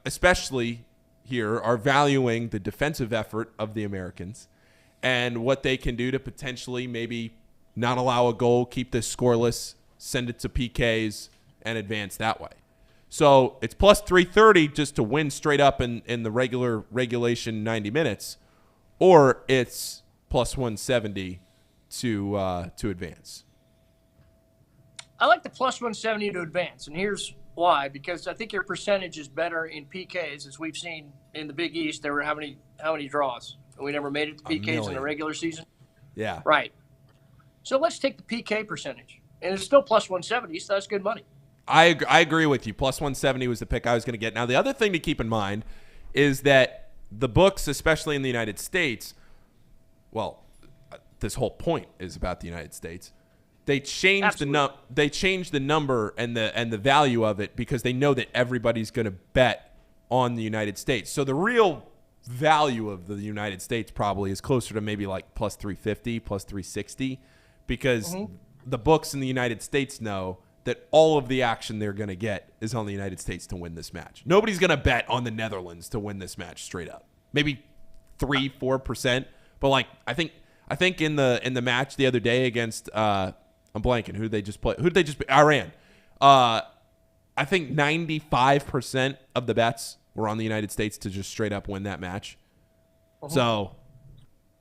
especially here, are valuing the defensive effort of the Americans and what they can do to potentially maybe not allow a goal, keep this scoreless, send it to PKs, and advance that way. So it's plus 330 just to win straight up in the regulation 90 minutes, or it's plus 170 to advance. I like the plus 170 to advance, and here's why. Because I think your percentage is better in PKs, as we've seen in the Big East. There were how many draws? We never made it to PKs in the regular season. Yeah. Right. So let's take the PK percentage, and it's still plus 170, so that's good money. I agree with you. Plus 170 was the pick I was going to get. Now, the other thing to keep in mind is that the books, especially in the United States, well, this whole point is about the United States. They changed the number and the value of it because they know that everybody's going to bet on the United States. So the real value of the United States probably is closer to maybe like plus 350, plus 360, because the books in the United States know that all of the action they're going to get is on the United States to win this match. Nobody's going to bet on the Netherlands to win this match straight up. Maybe 3-4%, but like I think in the match the other day against I'm blanking who did they just play? Iran. I think 95% of the bets were on the United States to just straight up win that match. So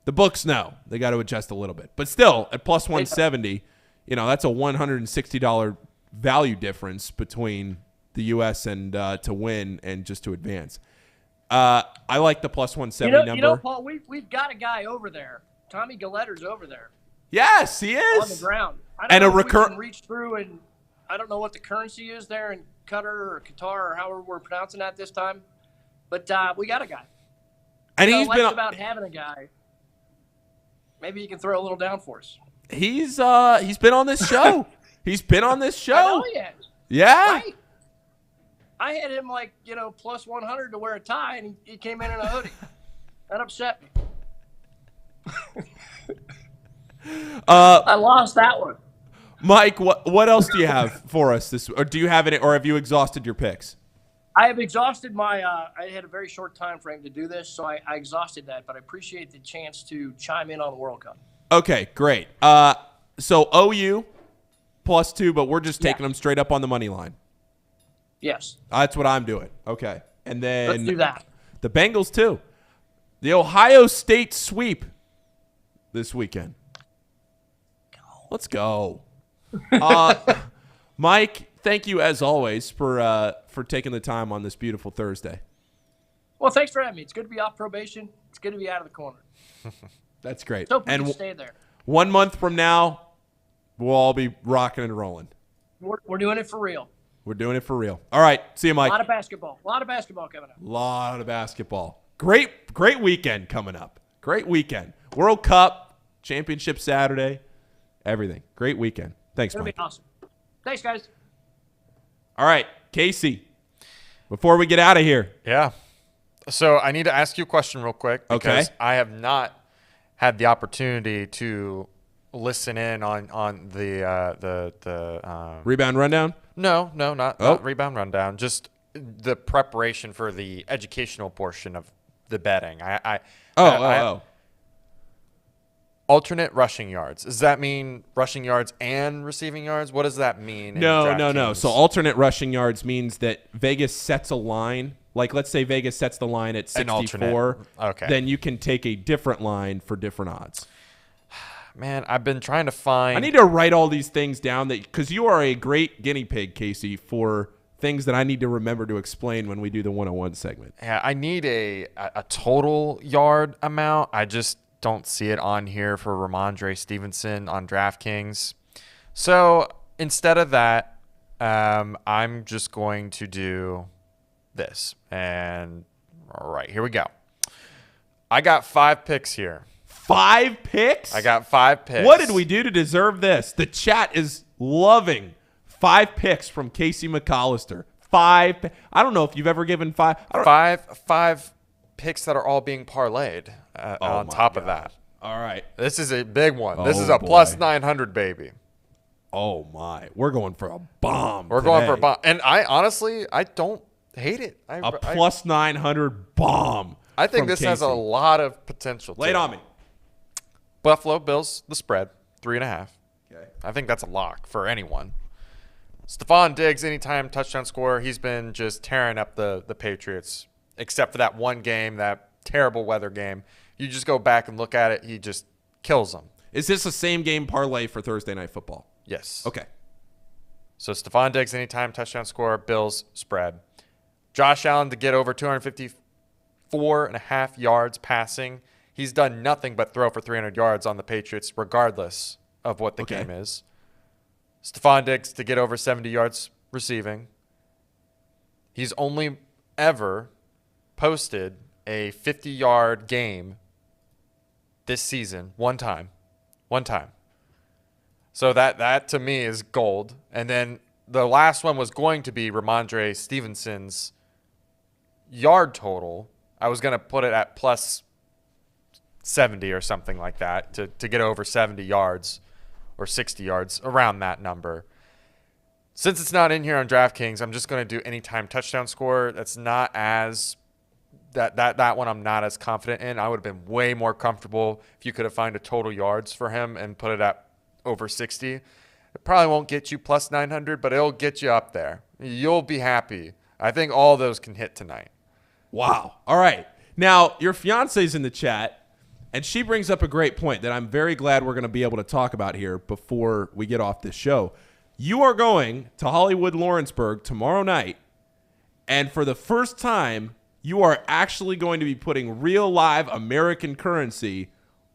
the books know they got to adjust a little bit, but still at plus 170, that's a $160 value difference between the U.S. and to win and just to advance. I like the plus 170 number. Paul, we've got a guy over there. Tommy Galletter's over there. Yes, he is on the ground. I and don't a know if we recurrent. can reach through, and I don't know what the currency is there in Qatar or Qatar or however we're pronouncing that this time, but we got a guy. And he's been about having a guy. Maybe he can throw a little down for us. He's been on this show. He's been on this show. I know he has. Yeah. Right? I had him plus 100 to wear a tie, and he came in a hoodie. That upset me. I lost that one. Mike, what else do you have for us this? Or do you have it? Or have you exhausted your picks? I have exhausted my. I had a very short time frame to do this, so I exhausted that. But I appreciate the chance to chime in on the World Cup. Okay, great. So OU +2, but we're just taking them straight up on the money line. Yes. That's what I'm doing. Okay, and then let's do that. The Bengals too. The Ohio State sweep this weekend. Let's go. Mike, thank you as always for taking the time on this beautiful Thursday. Well, thanks for having me. It's good to be off probation. It's good to be out of the corner. That's great. So we And can stay there. 1 month from now, we'll all be rocking and rolling. We're doing it for real. We're doing it for real. All right. See you, Mike. A lot of basketball. A lot of basketball coming up. A lot of basketball. Great weekend coming up. Great weekend. World Cup, championship Saturday, everything. Great weekend. Thanks, It's going Mike. to be awesome. Thanks, guys. All right, Casey, before we get out of here. Yeah. So I need to ask you a question real quick. Because Okay. I have not had the opportunity to listen in on the Rebound rundown? No, not rebound rundown. Just the preparation for the educational portion of the betting. Alternate rushing yards. Does that mean rushing yards and receiving yards? What does that mean? No. So alternate rushing yards means that Vegas sets a line. Like, let's say Vegas sets the line at 64. Okay. Then you can take a different line for different odds. Man, I've been trying to find. I need to write all these things down because you are a great guinea pig, Casey, for things that I need to remember to explain when we do the 101 segment. Yeah, I need a total yard amount. I just don't see it on here for Ramondre Stevenson on DraftKings. So instead of that, I'm just going to do this. And all right, here we go. I got 5 picks here. 5 picks? I got 5 picks. What did we do to deserve this? The chat is loving 5 picks from Casey McAllister. 5. I don't know if you've ever given 5. Five picks that are all being parlayed on top of that. All right. This is a big one. This Oh, is a boy. plus 900, baby. Oh, my. We're going for a bomb. We're going for a bomb. And I honestly, I don't hate it. A plus 900 bomb. I think from this has a Casey. lot of potential. Lay it on me. Buffalo Bills, the spread, 3.5. Okay. I think that's a lock for anyone. Stephon Diggs, anytime touchdown scorer, he's been just tearing up the Patriots, except for that one game, that terrible weather game. You just go back and look at it, he just kills them. Is this a same game parlay for Thursday Night Football? Yes. Okay. So Stephon Diggs, anytime touchdown scorer, Bills spread. Josh Allen to get over 254.5 yards passing. He's done nothing but throw for 300 yards on the Patriots, regardless of what the game is. Stephon Diggs to get over 70 yards receiving. He's only ever posted a 50-yard game this season one time. So that to me is gold. And then the last one was going to be Ramondre Stevenson's yard total. I was going to put it at plus 70 or something like that to get over 70 yards or 60 yards, around that number. Since it's not in here on DraftKings, I'm just going to do anytime touchdown score. That's not as that one I'm not as confident in. I would have been way more comfortable if you could have found a total yards for him and put it at over 60. It probably won't get you plus 900, but it'll get you up there. You'll be happy. I think all those can hit tonight. Wow. All right. Now, your fiance's in the chat. And she brings up a great point that I'm very glad we're going to be able to talk about here before we get off this show. You are going to Hollywood Lawrenceburg tomorrow night, and for the first time, you are actually going to be putting real live American currency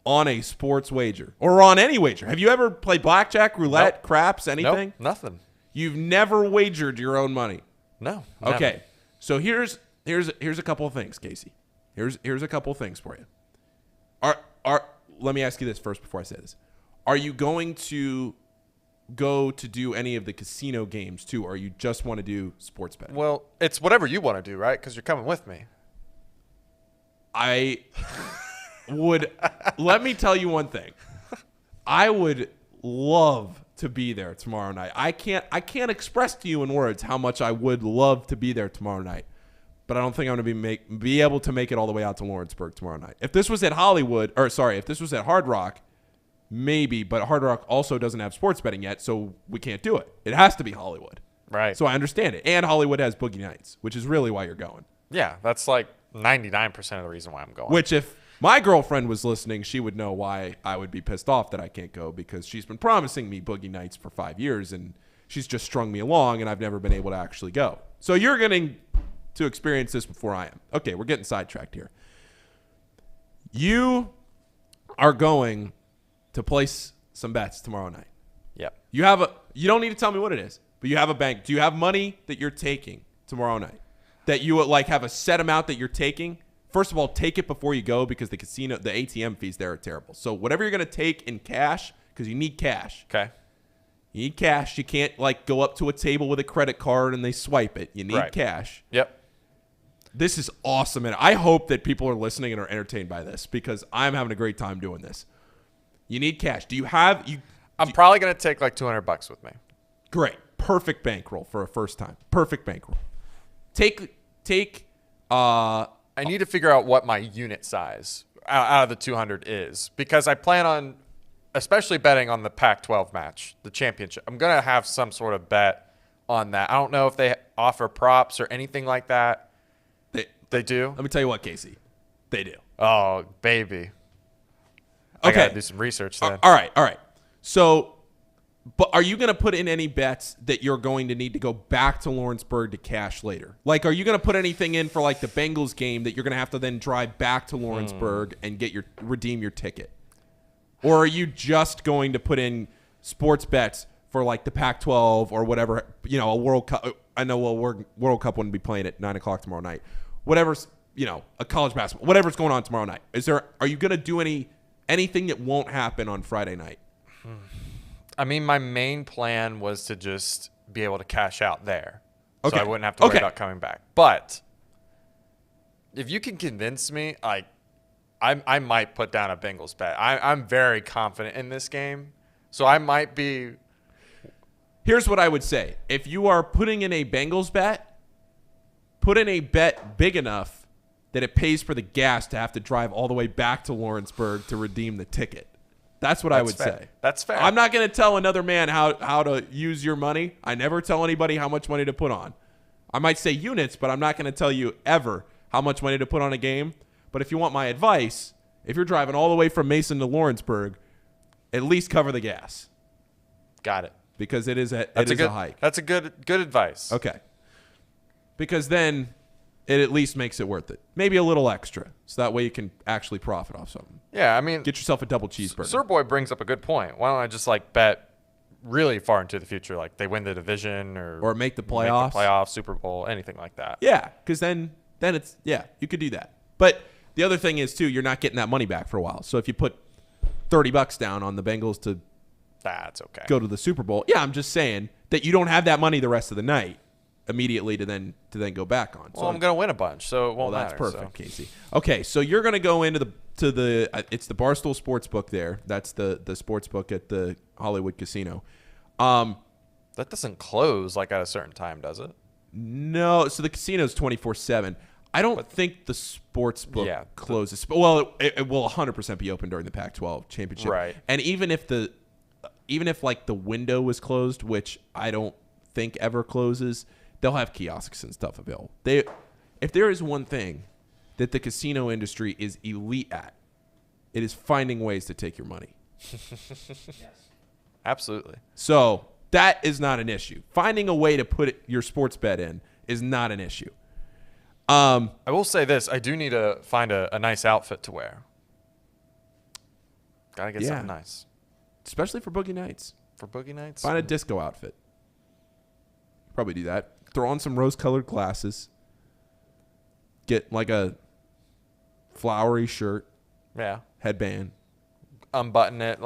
on a sports wager or on any wager. Have you ever played blackjack, roulette, craps, anything? Nope, nothing. You've never wagered your own money? No. Okay. Never. So here's a couple of things, Casey. Here's a couple of things for you. Let me ask you this first before I say this. Are you going to go to do any of the casino games too, or you just want to do sports betting? Well, it's whatever you want to do, right? Because you're coming with me. I would let me tell you one thing. I would love to be there tomorrow night. I can't express to you in words how much I would love to be there tomorrow night. But I don't think I'm going to be able to make it all the way out to Lawrenceburg tomorrow night. If this was at if this was at Hard Rock, maybe, but Hard Rock also doesn't have sports betting yet, so we can't do it. It has to be Hollywood. Right. So I understand it. And Hollywood has Boogie Nights, which is really why you're going. Yeah, that's like 99% of the reason why I'm going. Which if my girlfriend was listening, she would know why I would be pissed off that I can't go, because she's been promising me Boogie Nights for 5 years, and she's just strung me along, and I've never been able to actually go. So you're getting to experience this before I am. Okay, we're getting sidetracked here. You are going to place some bets tomorrow night. Yep. You don't need to tell me what it is, but you have a bank. Do you have money that you're taking tomorrow night? That you would like have a set amount that you're taking? First of all, take it before you go because the ATM fees there are terrible. So whatever you're going to take in cash, because you need cash. Okay. You need cash. You can't like go up to a table with a credit card and they swipe it. You need cash. Yep. This is awesome, and I hope that people are listening and are entertained by this because I'm having a great time doing this. You need cash. I'm probably going to take like $200 with me. Great. Perfect bankroll for a first time. Perfect bankroll. I need to figure out what my unit size out of the 200 is because I plan on especially betting on the Pac-12 match, the championship. I'm going to have some sort of bet on that. I don't know if they offer props or anything like that. They do? Let me tell you what, Casey. They do. Oh, baby. Okay. I got to do some research then. All right. So, but are you going to put in any bets that you're going to need to go back to Lawrenceburg to cash later? Like, are you going to put anything in for like the Bengals game that you're going to have to then drive back to Lawrenceburg and redeem your ticket? Or are you just going to put in sports bets for like the Pac-12 or whatever, a World Cup? I know World Cup wouldn't be playing at 9:00 tomorrow night. Whatever's, a college basketball, whatever's going on tomorrow night. Are you going to do anything that won't happen on Friday night? I mean, my main plan was to just be able to cash out there. Okay. So I wouldn't have to worry about coming back. But if you can convince me, I might put down a Bengals bet. I'm very confident in this game. So I might be. Here's what I would say. If you are putting in a Bengals bet, put in a bet big enough that it pays for the gas to have to drive all the way back to Lawrenceburg to redeem the ticket. That's what I would say. That's fair. I'm not going to tell another man how to use your money. I never tell anybody how much money to put on. I might say units, but I'm not going to tell you ever how much money to put on a game. But if you want my advice, if you're driving all the way from Mason to Lawrenceburg, at least cover the gas. Got it. Because it is a hike. That's a good advice. Okay. Because then it at least makes it worth it. Maybe a little extra. So that way you can actually profit off something. Yeah, I mean. Get yourself a double cheeseburger. Sir Boy brings up a good point. Why don't I just bet really far into the future, like they win the division or make the playoffs, Super Bowl, anything like that. Yeah, because then it's, you could do that. But the other thing is, too, you're not getting that money back for a while. So if you put $30 down on the Bengals to that's okay. Go to the Super Bowl. Yeah, I'm just saying that you don't have that money the rest of the night immediately to then go back on. Well, I'm going to win a bunch, so it won't matter. That's so. perfect, Casey. Okay, so you're going to go into it's the Barstool Sportsbook there. That's the sportsbook at the Hollywood Casino. That doesn't close at a certain time, does it? No, so the casino's 24/7. I don't think the sportsbook closes. Well, it will 100% be open during the Pac-12 championship. Right. And even if the window was closed, which I don't think ever closes, they'll have kiosks and stuff available. If there is one thing that the casino industry is elite at, it is finding ways to take your money. Yes. Absolutely. So that is not an issue. Finding a way to put your sports bet in is not an issue. I will say this. I do need to find a nice outfit to wear. Got to get something nice. Especially for boogie nights. Find a disco outfit. Probably do that. Throw on some rose-colored glasses. Get like a flowery shirt. Yeah. Headband. Unbutton it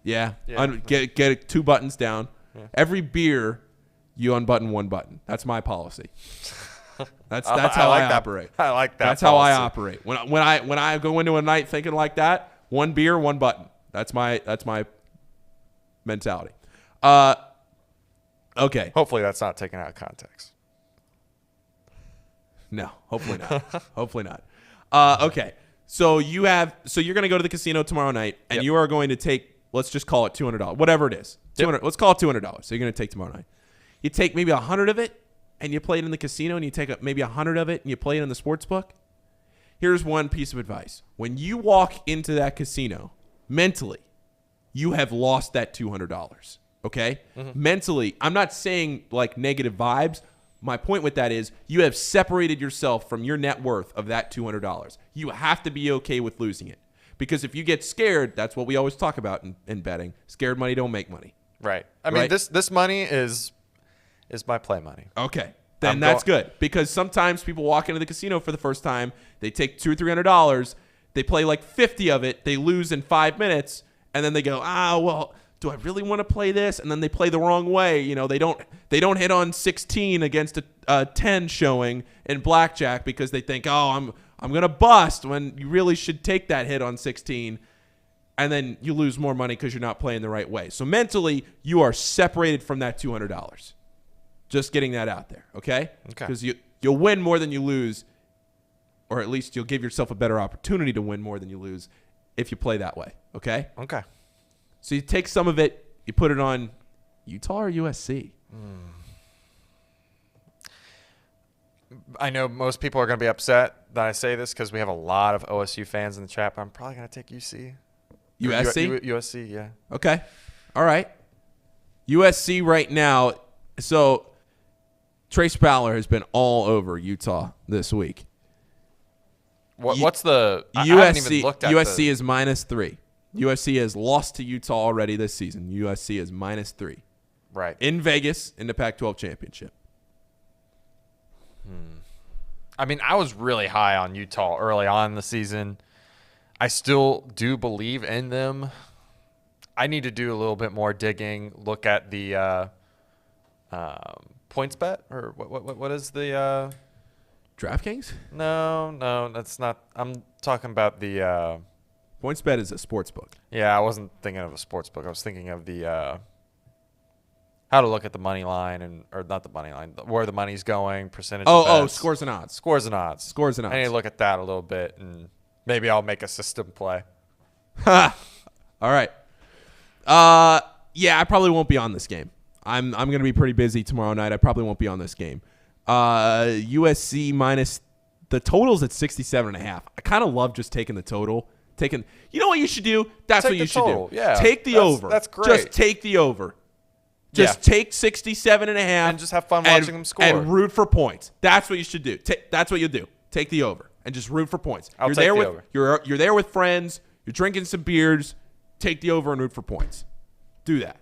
Yeah. Get 2 buttons down. Yeah. Every beer, you unbutton 1 button. That's my policy. That's how I operate. I like that. That's policy. how I operate. When I go into a night thinking like that, 1 beer, 1 button. That's my mentality. Okay. Hopefully that's not taken out of context. No, hopefully not. Hopefully not. Okay. So you're going to go to the casino tomorrow night, and you are going to take, let's just call it $200, whatever it is. Let's call it $200. So you're going to take tomorrow night. You take maybe 100 of it, and you play it in the casino, and you take maybe 100 of it, and you play it in the sports book. Here's one piece of advice. When you walk into that casino, mentally, you have lost that $200. Okay? Mm-hmm. Mentally, I'm not saying negative vibes, My point with that is you have separated yourself from your net worth of that $200. You have to be okay with losing it. Because if you get scared, that's what we always talk about in betting. Scared money don't make money. Right. I mean, this money is my play money. Okay. Then that's good. Because sometimes people walk into the casino for the first time, they take $200 or $300, they play like 50 of it, they lose in 5 minutes, and then they go, well, do I really want to play this? And then they play the wrong way. You know, they don't hit on 16 against a 10 showing in blackjack because they think, I'm going to bust, when you really should take that hit on 16. And then you lose more money because you're not playing the right way. So mentally, you are separated from that $200. Just getting that out there, okay? Okay. Because you'll win more than you lose, or at least you'll give yourself a better opportunity to win more than you lose if you play that way, okay? Okay. So you take some of it, you put it on Utah or USC. I know most people are going to be upset that I say this because we have a lot of OSU fans in the chat, but I'm probably going to take UC. USC? USC, yeah. Okay. All right. USC right now. So Trace Fowler has been all over Utah this week. What's the – I USC, haven't even looked at USC is -3. USC has lost to Utah already this season. USC is -3. Right. In Vegas in the Pac-12 championship. I mean, I was really high on Utah early on in the season. I still do believe in them. I need to do a little bit more digging, look at the points bet, or what is the DraftKings? No, that's not. I'm talking about the points bet is a sports book. Yeah, I wasn't thinking of a sports book. I was thinking of the how to look at the money line or not the money line, where the money's going, percentage. Scores and odds. Scores and odds. Scores and odds. I need to look at that a little bit, and maybe I'll make a system play. All right. Yeah, I probably won't be on this game. I'm going to be pretty busy tomorrow night. I probably won't be on this game. USC minus the total's at 67.5. I kind of love just taking the total. You know what you should do? That's what you should do. Yeah, take the over. That's great. Just take the over. Just take 67.5 and just have fun watching them score and root for points. That's what you should do. That's what you do. Take the over and just root for points. I'll take the over. You're there with friends. You're drinking some beers. Take the over and root for points. Do that.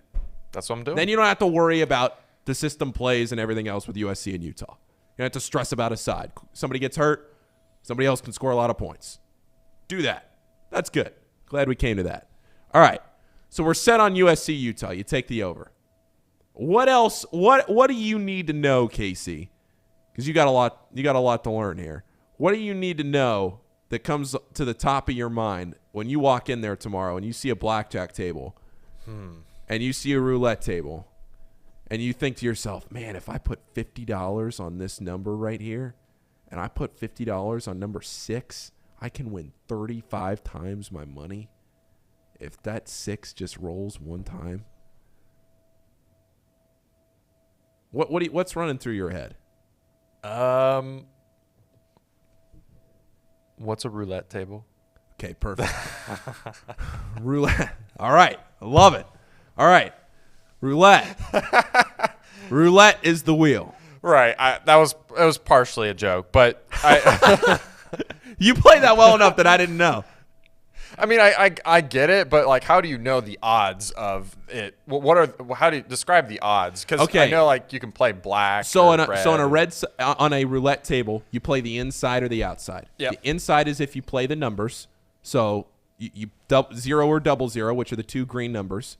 That's what I'm doing. Then you don't have to worry about the system plays and everything else with USC and Utah. You don't have to stress about a side. Somebody gets hurt, somebody else can score a lot of points. Do that. That's good. Glad we came to that. All right. So we're set on USC Utah. You take the over. What else? What do you need to know, Casey? Because you got a lot to learn here. What do you need to know that comes to the top of your mind when you walk in there tomorrow and you see a blackjack table and you see a roulette table and you think to yourself, man, if I put $50 on this number right here and I put $50 on number 6, I can win 35 times my money if that 6 just rolls one time? What's running through your head? What's a roulette table? Okay, perfect. Roulette. All right. I love it. All right. Roulette. Roulette is the wheel. Right. It was partially a joke, but you played that well enough that I didn't know. I mean, I get it, but like, how do you know the odds of it? How do you describe the odds? Because I know like you can play black. So on a roulette table, you play the inside or the outside. Yep. The inside is if you play the numbers. So you 0 or 00, which are the two green numbers.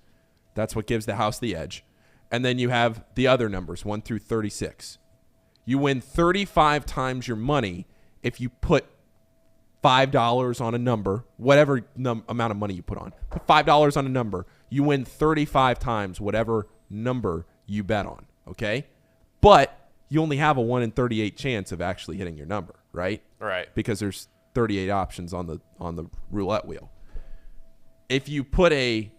That's what gives the house the edge. And then you have the other numbers, 1 through 36. You win 35 times your money if you put $5 on a number, whatever amount of money you put on. Put $5 on a number, you win 35 times whatever number you bet on, okay? But you only have a 1 in 38 chance of actually hitting your number, right? Right. Because there's 38 options on the roulette wheel. If you put a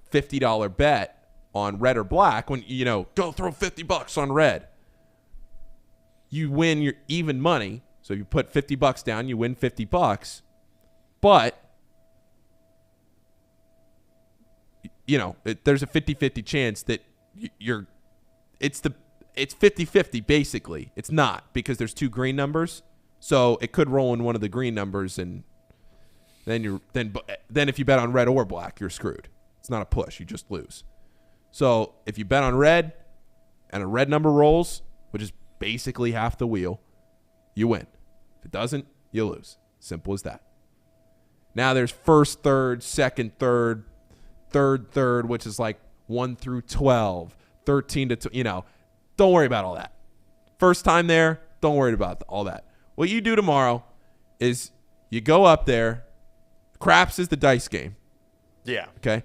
$50 bet on red or black, when go throw $50 on red, you win your even money. So you put $50 down, you win $50, but there's a 50-50 chance that it's 50-50 basically. It's not, because there's 2 green numbers. So it could roll in one of the green numbers, and then if you bet on red or black, you're screwed. It's not a push. You just lose. So if you bet on red and a red number rolls, which is basically half the wheel, you win. If it doesn't, you lose. Simple as that. Now there's first, third, second, third, which is like 1 through 12, 13 to, don't worry about all that. First time there, don't worry about all that. What you do tomorrow is you go up there. Craps is the dice game. Yeah. Okay.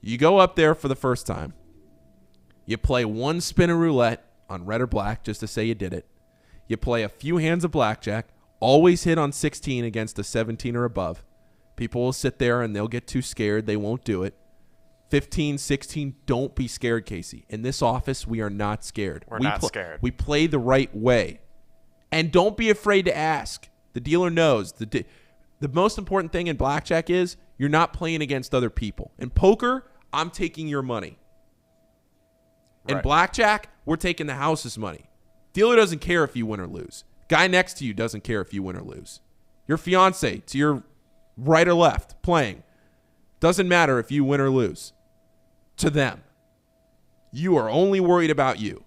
You go up there for the first time. You play 1 spin of roulette on red or black just to say you did it. You play a few hands of blackjack. Always hit on 16 against a 17 or above. People will sit there and they'll get too scared. They won't do it. 15, 16, don't be scared, Casey. In this office, we are not scared. We're not scared. We play the right way. And don't be afraid to ask. The dealer knows. The most important thing in blackjack is you're not playing against other people. In poker, I'm taking your money. In Right. blackjack, we're taking the house's money. Dealer doesn't care if you win or lose. Guy next to you doesn't care if you win or lose. Your fiance to your right or left playing. Doesn't matter if you win or lose. To them. You are only worried about you.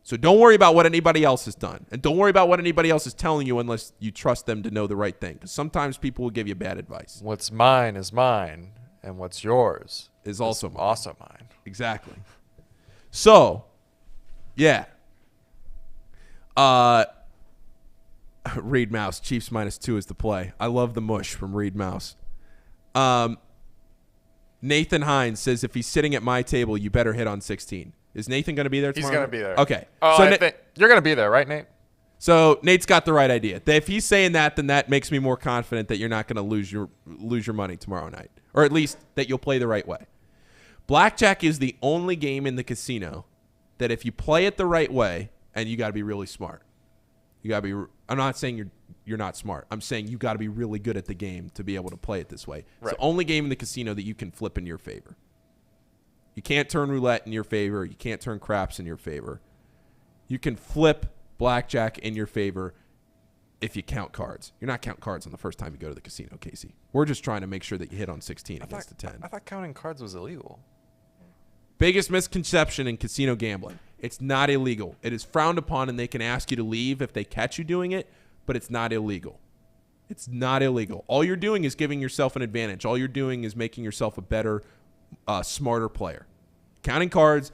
So don't worry about what anybody else has done. And don't worry about what anybody else is telling you unless you trust them to know the right thing. Because sometimes people will give you bad advice. What's mine is mine, and what's yours is also mine. Also mine. Exactly. So, yeah. Reed Mouse, Chiefs -2 is the play. I love the mush from Reed Mouse. Nathan Hines says if he's sitting at my table, you better hit on 16. Is Nathan going to be there tomorrow? He's going to be there. Okay. Oh, So I think you're going to be there, right, Nate? So Nate's got the right idea. If he's saying that, then that makes me more confident that you're not going to lose your money tomorrow night, or at least that you'll play the right way. Blackjack is the only game in the casino that if you play it the right way, and you got to be really smart. You got to be. I'm not saying you're not smart. I'm saying you got to be really good at the game to be able to play it this way. It's the only game in the casino that you can flip in your favor. You can't turn roulette in your favor. You can't turn craps in your favor. You can flip blackjack in your favor if you count cards. You're not counting cards on the first time you go to the casino, Casey. We're just trying to make sure that you hit on 16 against the 10. I thought counting cards was illegal. Biggest misconception in casino gambling. It's not illegal. It is frowned upon, and they can ask you to leave if they catch you doing it, but it's not illegal. It's not illegal. All you're doing is giving yourself an advantage. All you're doing is making yourself a better, smarter player. Counting cards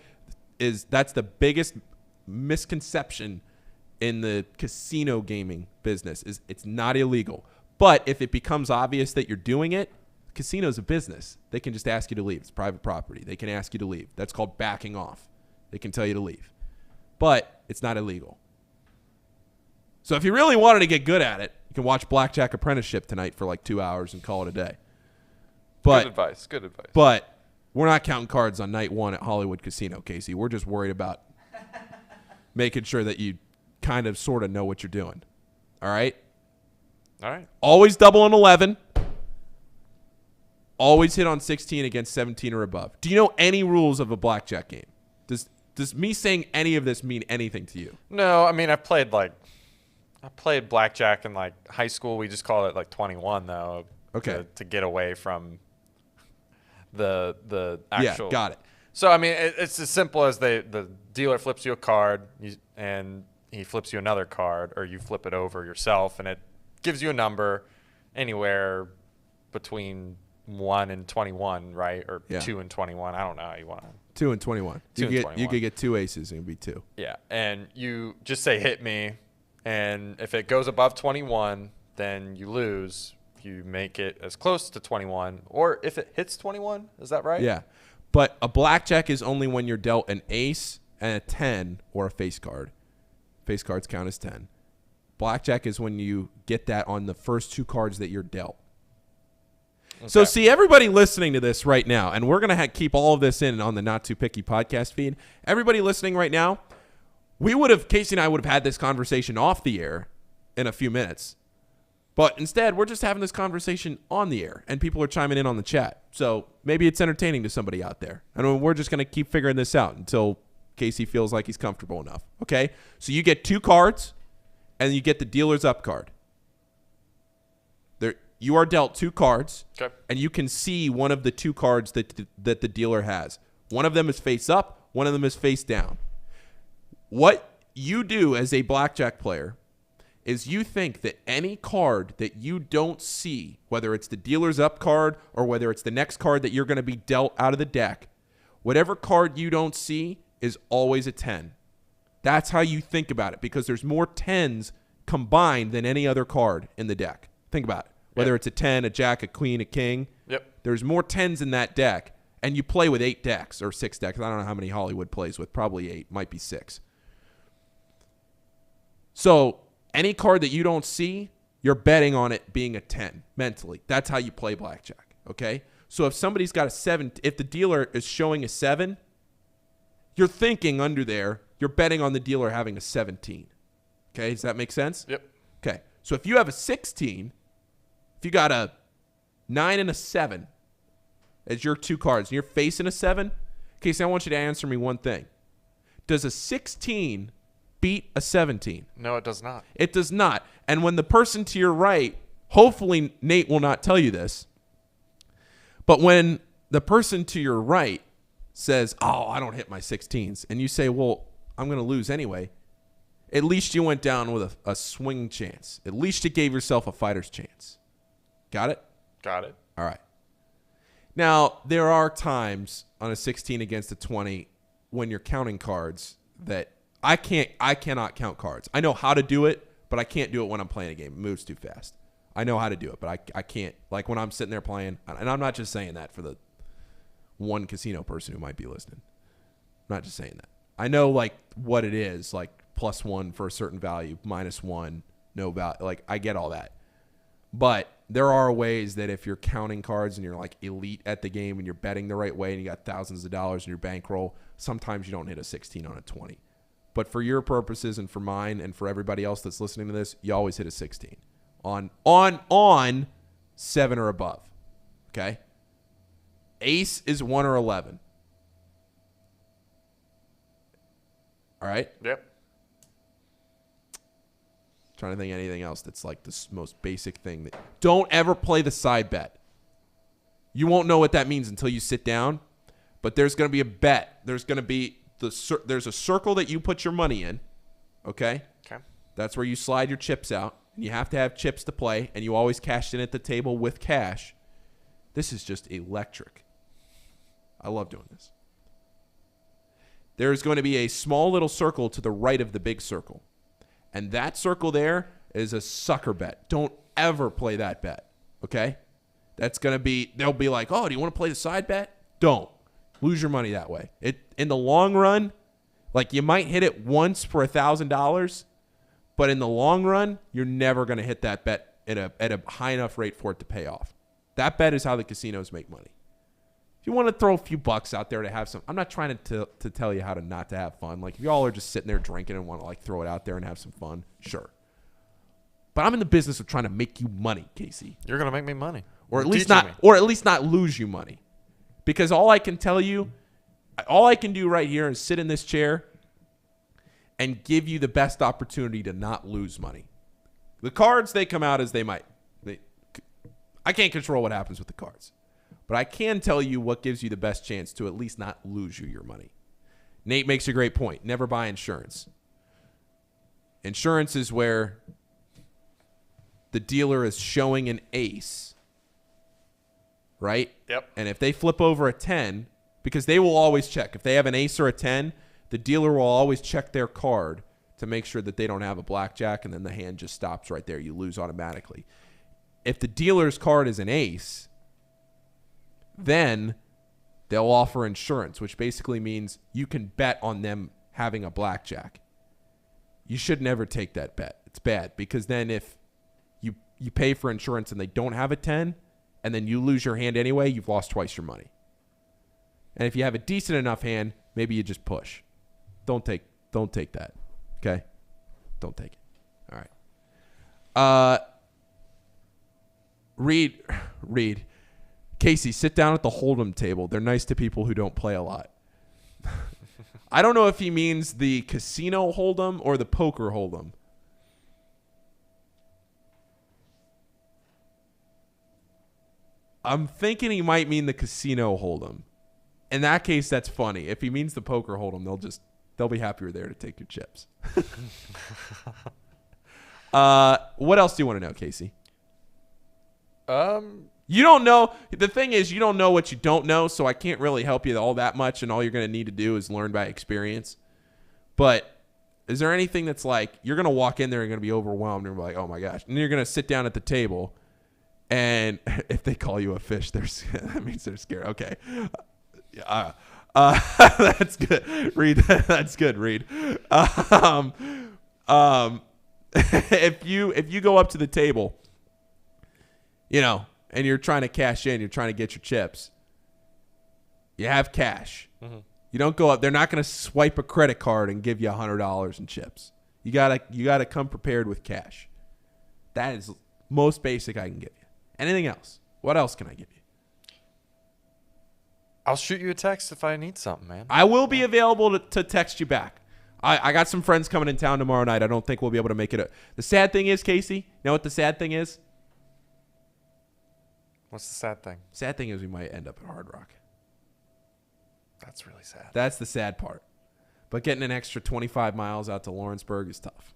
that's the biggest misconception in the casino gaming business. Is it's not illegal. But if it becomes obvious that you're doing it, casino's a business. They can just ask you to leave. It's private property. They can ask you to leave. That's called backing off. They can tell you to leave. But it's not illegal. So if you really wanted to get good at it, you can watch Blackjack Apprenticeship tonight for like 2 hours and call it a day. But, good advice. Good advice. But we're not counting cards on night 1 at Hollywood Casino, Casey. We're just worried about making sure that you kind of sort of know what you're doing. All right? All right. Always double on 11. Always hit on 16 against 17 or above. Do you know any rules of a blackjack game? Does me saying any of this mean anything to you? No, I mean I played blackjack in like high school. We just called it like 21 though. Okay. To get away from the actual. Yeah, got it. So I mean it's as simple as the dealer flips you a card and he flips you another card, or you flip it over yourself, and it gives you a number anywhere between 1 and 21, right? Or 2 and 21. I don't know how you want to. 2 and 21. You could get 2 aces and it'd be 2. Yeah, and you just say hit me, and if it goes above 21, then you lose. You make it as close to 21, or if it hits 21, is that right? Yeah, but a blackjack is only when you're dealt an ace and a 10 or a face card. Face cards count as 10. Blackjack is when you get that on the first 2 cards that you're dealt. Okay. So see, everybody listening to this right now, and we're going to keep all of this in on the Not Too Picky podcast feed. Everybody listening right now, Casey and I would have had this conversation off the air in a few minutes. But instead, we're just having this conversation on the air, and people are chiming in on the chat. So maybe it's entertaining to somebody out there. I mean, we're just going to keep figuring this out until Casey feels like he's comfortable enough. Okay? So you get 2 cards, and you get the dealer's up card. You are dealt 2 cards, and you can see one of the 2 cards that the dealer has. One of them is face up, one of them is face down. What you do as a blackjack player is you think that any card that you don't see, whether it's the dealer's up card or whether it's the next card that you're going to be dealt out of the deck, whatever card you don't see is always a 10. That's how you think about it, because there's more 10s combined than any other card in the deck. Think about it. Whether it's a 10, a jack, a queen, a king. There's more 10s in that deck, and you play with 8 decks or 6 decks. I don't know how many Hollywood plays with. Probably 8, might be 6. So any card that you don't see, you're betting on it being a 10 mentally. That's how you play blackjack, okay? So if somebody's got a 7, if the dealer is showing a 7, you're thinking under there, you're betting on the dealer having a 17. Okay, does that make sense? Yep. Okay, so if you have a 16, if you got a 9 and a 7 as your 2 cards, and you're facing a 7, Casey, I want you to answer me one thing. Does a 16 beat a 17? No, it does not. It does not. And when the person to your right, hopefully Nate will not tell you this, but when the person to your right says, oh, I don't hit my 16s, and you say, well, I'm going to lose anyway, at least you went down with a swing chance. At least you gave yourself a fighter's chance. Got it? Got it. All right. Now, there are times on a 16 against a 20 when you're counting cards that I cannot count cards. I know how to do it, but I can't do it when I'm playing a game. It moves too fast. I know how to do it, but I can't. Like when I'm sitting there playing, and I'm not just saying that for the one casino person who might be listening. I'm not just saying that. I know like what it is, like +1 for a certain value, -1, no value. Like I get all that. But there are ways that if you're counting cards and you're like elite at the game and you're betting the right way and you got thousands of dollars in your bankroll, sometimes you don't hit a 16 on a 20. But for your purposes and for mine and for everybody else that's listening to this, you always hit a 16 on 7 or above. Okay? Ace is 1 or 11. All right? Yep. Trying to think of anything else that's like the most basic thing. Don't ever play the side bet. You won't know what that means until you sit down, but there's going to be a bet. There's going to be there's a circle that you put your money in, okay? Okay. That's where you slide your chips out, and you have to have chips to play, and you always cash in at the table with cash. This is just electric. I love doing this. There's going to be a small little circle to the right of the big circle. And that circle there is a sucker bet. Don't ever play that bet, okay? That's going to be, they'll be like, oh, do you want to play the side bet? Don't. Lose your money that way. In the long run, like you might hit it once for $1,000, but in the long run, you're never going to hit that bet at a high enough rate for it to pay off. That bet is how the casinos make money. If you want to throw a few bucks out there to have some, I'm not trying to tell you how to not to have fun. Like if y'all are just sitting there drinking and want to like throw it out there and have some fun, sure. But I'm in the business of trying to make you money, Casey. You're going to make me money. Or at least not lose you money. Because all I can tell you, all I can do right here is sit in this chair and give you the best opportunity to not lose money. The cards, they come out as they might. I can't control what happens with the cards. But I can tell you what gives you the best chance to at least not lose you your money. Nate makes a great point. Never buy insurance. Insurance is where the dealer is showing an ace, right? Yep. And if they flip over a 10, because they will always check. If they have an ace or a 10, the dealer will always check their card to make sure that they don't have a blackjack, and then the hand just stops right there. You lose automatically. If the dealer's card is an ace, then they'll offer insurance, which basically means you can bet on them having a blackjack. You should never take that bet. It's bad because then if you pay for insurance and they don't have a 10 and then you lose your hand anyway, you've lost twice your money. And if you have a decent enough hand, maybe you just push. Don't take that. Okay? Don't take it. All right. Reed. Casey, sit down at the Hold'em table. They're nice to people who don't play a lot. I don't know if he means the casino hold'em or the poker hold'em. I'm thinking he might mean the casino hold'em. In that case, that's funny. If he means the poker hold'em, they'll be happier there to take your chips. What else do you want to know, Casey? You don't know. The thing is, you don't know what you don't know, so I can't really help you all that much, and all you're going to need to do is learn by experience. But is there anything that's like, you're going to walk in there and you're going to be overwhelmed and you're like, oh my gosh. And you're going to sit down at the table, and if they call you a fish, that means they're scared. Okay. That's good. Reed, that's good, Reed. If you go up to the table, and you're trying to cash in, you're trying to get your chips, you have cash. Mm-hmm. You don't go up. They're not going to swipe a credit card and give you $100 in chips. You gotta come prepared with cash. That is most basic I can give you. Anything else? What else can I give you? I'll shoot you a text if I need something, man. I will be available to text you back. I got some friends coming in town tomorrow night. I don't think we'll be able to make it. The sad thing is, Casey, you know what the sad thing is? What's the sad thing? Sad thing is we might end up at Hard Rock. That's really sad. That's the sad part. But getting an extra 25 miles out to Lawrenceburg is tough.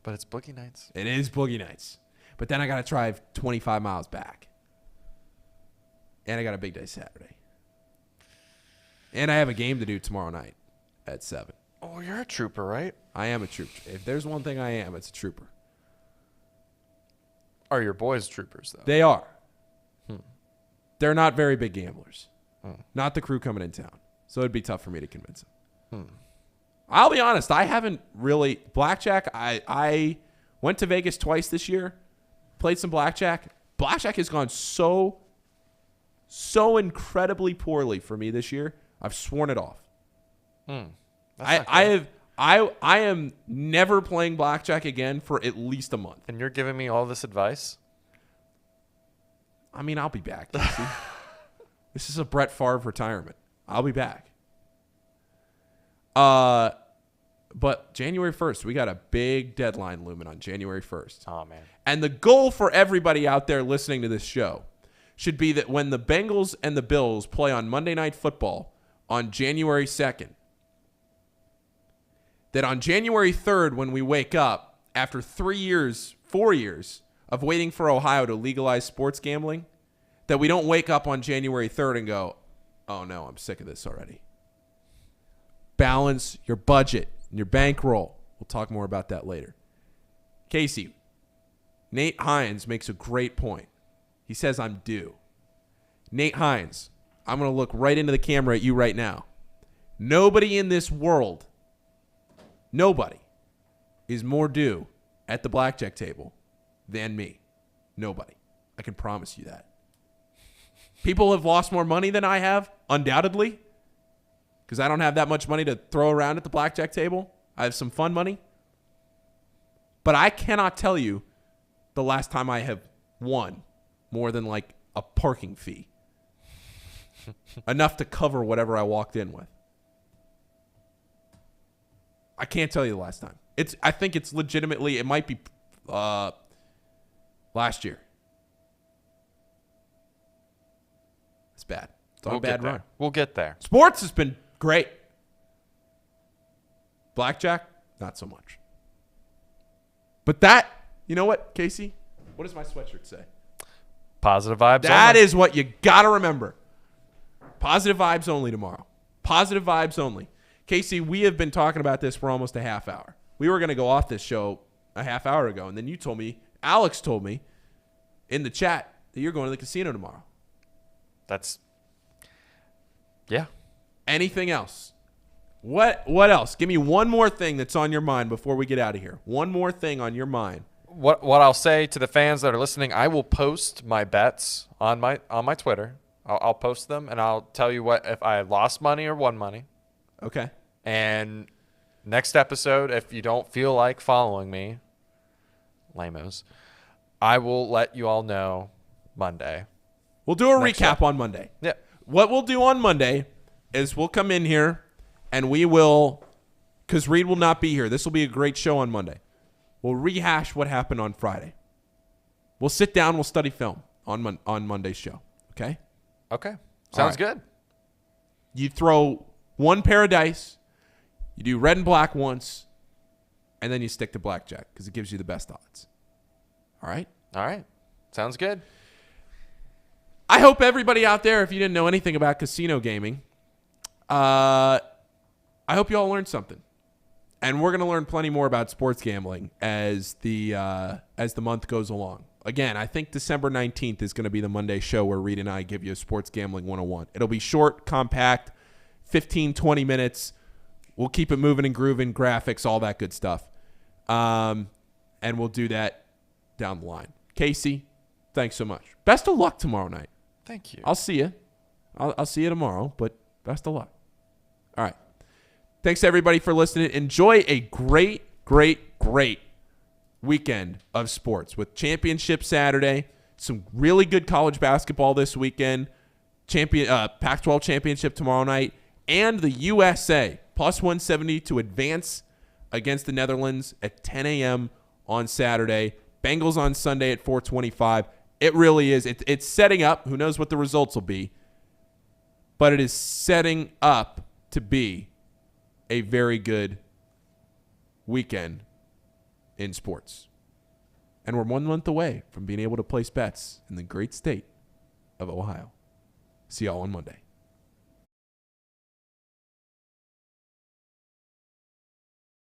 But it's boogie nights. It is boogie nights. But then I got to drive 25 miles back. And I got a big day Saturday. And I have a game to do tomorrow night at 7. Oh, you're a trooper, right? I am a trooper. If there's one thing I am, it's a trooper. Are your boys troopers, though? They are. They're not very big gamblers. Not the crew coming in town. So it'd be tough for me to convince them. I'll be honest. I haven't really... Blackjack, I went to Vegas twice this year. Played some blackjack. Blackjack has gone so incredibly poorly for me this year. I've sworn it off. I am never playing blackjack again for at least a month. And you're giving me all this advice? I mean, I'll be back, Casey. This is a Brett Favre retirement. I'll be back. But January 1st, we got a big deadline looming on January 1st. Oh, man. And the goal for everybody out there listening to this show should be that when the Bengals and the Bills play on Monday Night Football on January 2nd, that on January 3rd, when we wake up, after 4 years of waiting for Ohio to legalize sports gambling, that we don't wake up on January 3rd and go, oh no, I'm sick of this already. Balance your budget and your bankroll. We'll talk more about that later. Casey, Nate Hines makes a great point. He says I'm due. Nate Hines, I'm going to look right into the camera at you right now. Nobody in this world, nobody is more due at the blackjack table than me. Nobody. I can promise you that. People have lost more money than I have, undoubtedly, because I don't have that much money to throw around at the blackjack table. I have some fun money. But I cannot tell you the last time I have won more than like a parking fee. Enough to cover whatever I walked in with. I can't tell you the last time. I think it's legitimately, it might be last year. It's bad. It's on a bad run. We'll get there. Sports has been great. Blackjack, not so much. But that, you know what, Casey? What does my sweatshirt say? Positive vibes That only. is what you got to remember. Positive vibes only tomorrow. Positive vibes only. Casey, we have been talking about this for almost a half hour. We were going to go off this show a half hour ago, and then you told me, Alex told me in the chat that you're going to the casino tomorrow. Yeah. Anything else? What else? Give me one more thing that's on your mind before we get out of here. One more thing on your mind. What I'll say to the fans that are listening, I will post my bets on my Twitter. I'll post them, and I'll tell you what if I lost money or won money. Okay. And next episode, if you don't feel like following me, lamos, I will let you all know Monday. We'll do a recap on Monday. Yeah. What we'll do on Monday is we'll come in here and we will, because Reed will not be here. This will be a great show on Monday. We'll rehash what happened on Friday. We'll sit down. We'll study film on Monday's show. Okay? Okay. Sounds good. You throw one pair of dice. You do red and black once. And then you stick to blackjack because it gives you the best odds. All right? All right. Sounds good. I hope everybody out there, if you didn't know anything about casino gaming, I hope you all learned something. And we're going to learn plenty more about sports gambling as the month goes along. Again, I think December 19th is going to be the Monday show where Reed and I give you a sports gambling 101. It'll be short, compact, 15, 20 minutes. We'll keep it moving and grooving, graphics, all that good stuff. And we'll do that down the line. Casey, thanks so much. Best of luck tomorrow night. Thank you. I'll see you. I'll see you tomorrow, but best of luck. All right. Thanks, everybody, for listening. Enjoy a great, great, great weekend of sports with Championship Saturday, some really good college basketball this weekend, Pac-12 Championship tomorrow night, and the USA plus 170 to advance against the Netherlands at 10 a.m. on Saturday. Bengals on Sunday at 4:25. It really is. It's setting up. Who knows what the results will be, but it is setting up to be a very good weekend in sports. And we're 1 month away from being able to place bets in the great state of Ohio. See y'all on Monday.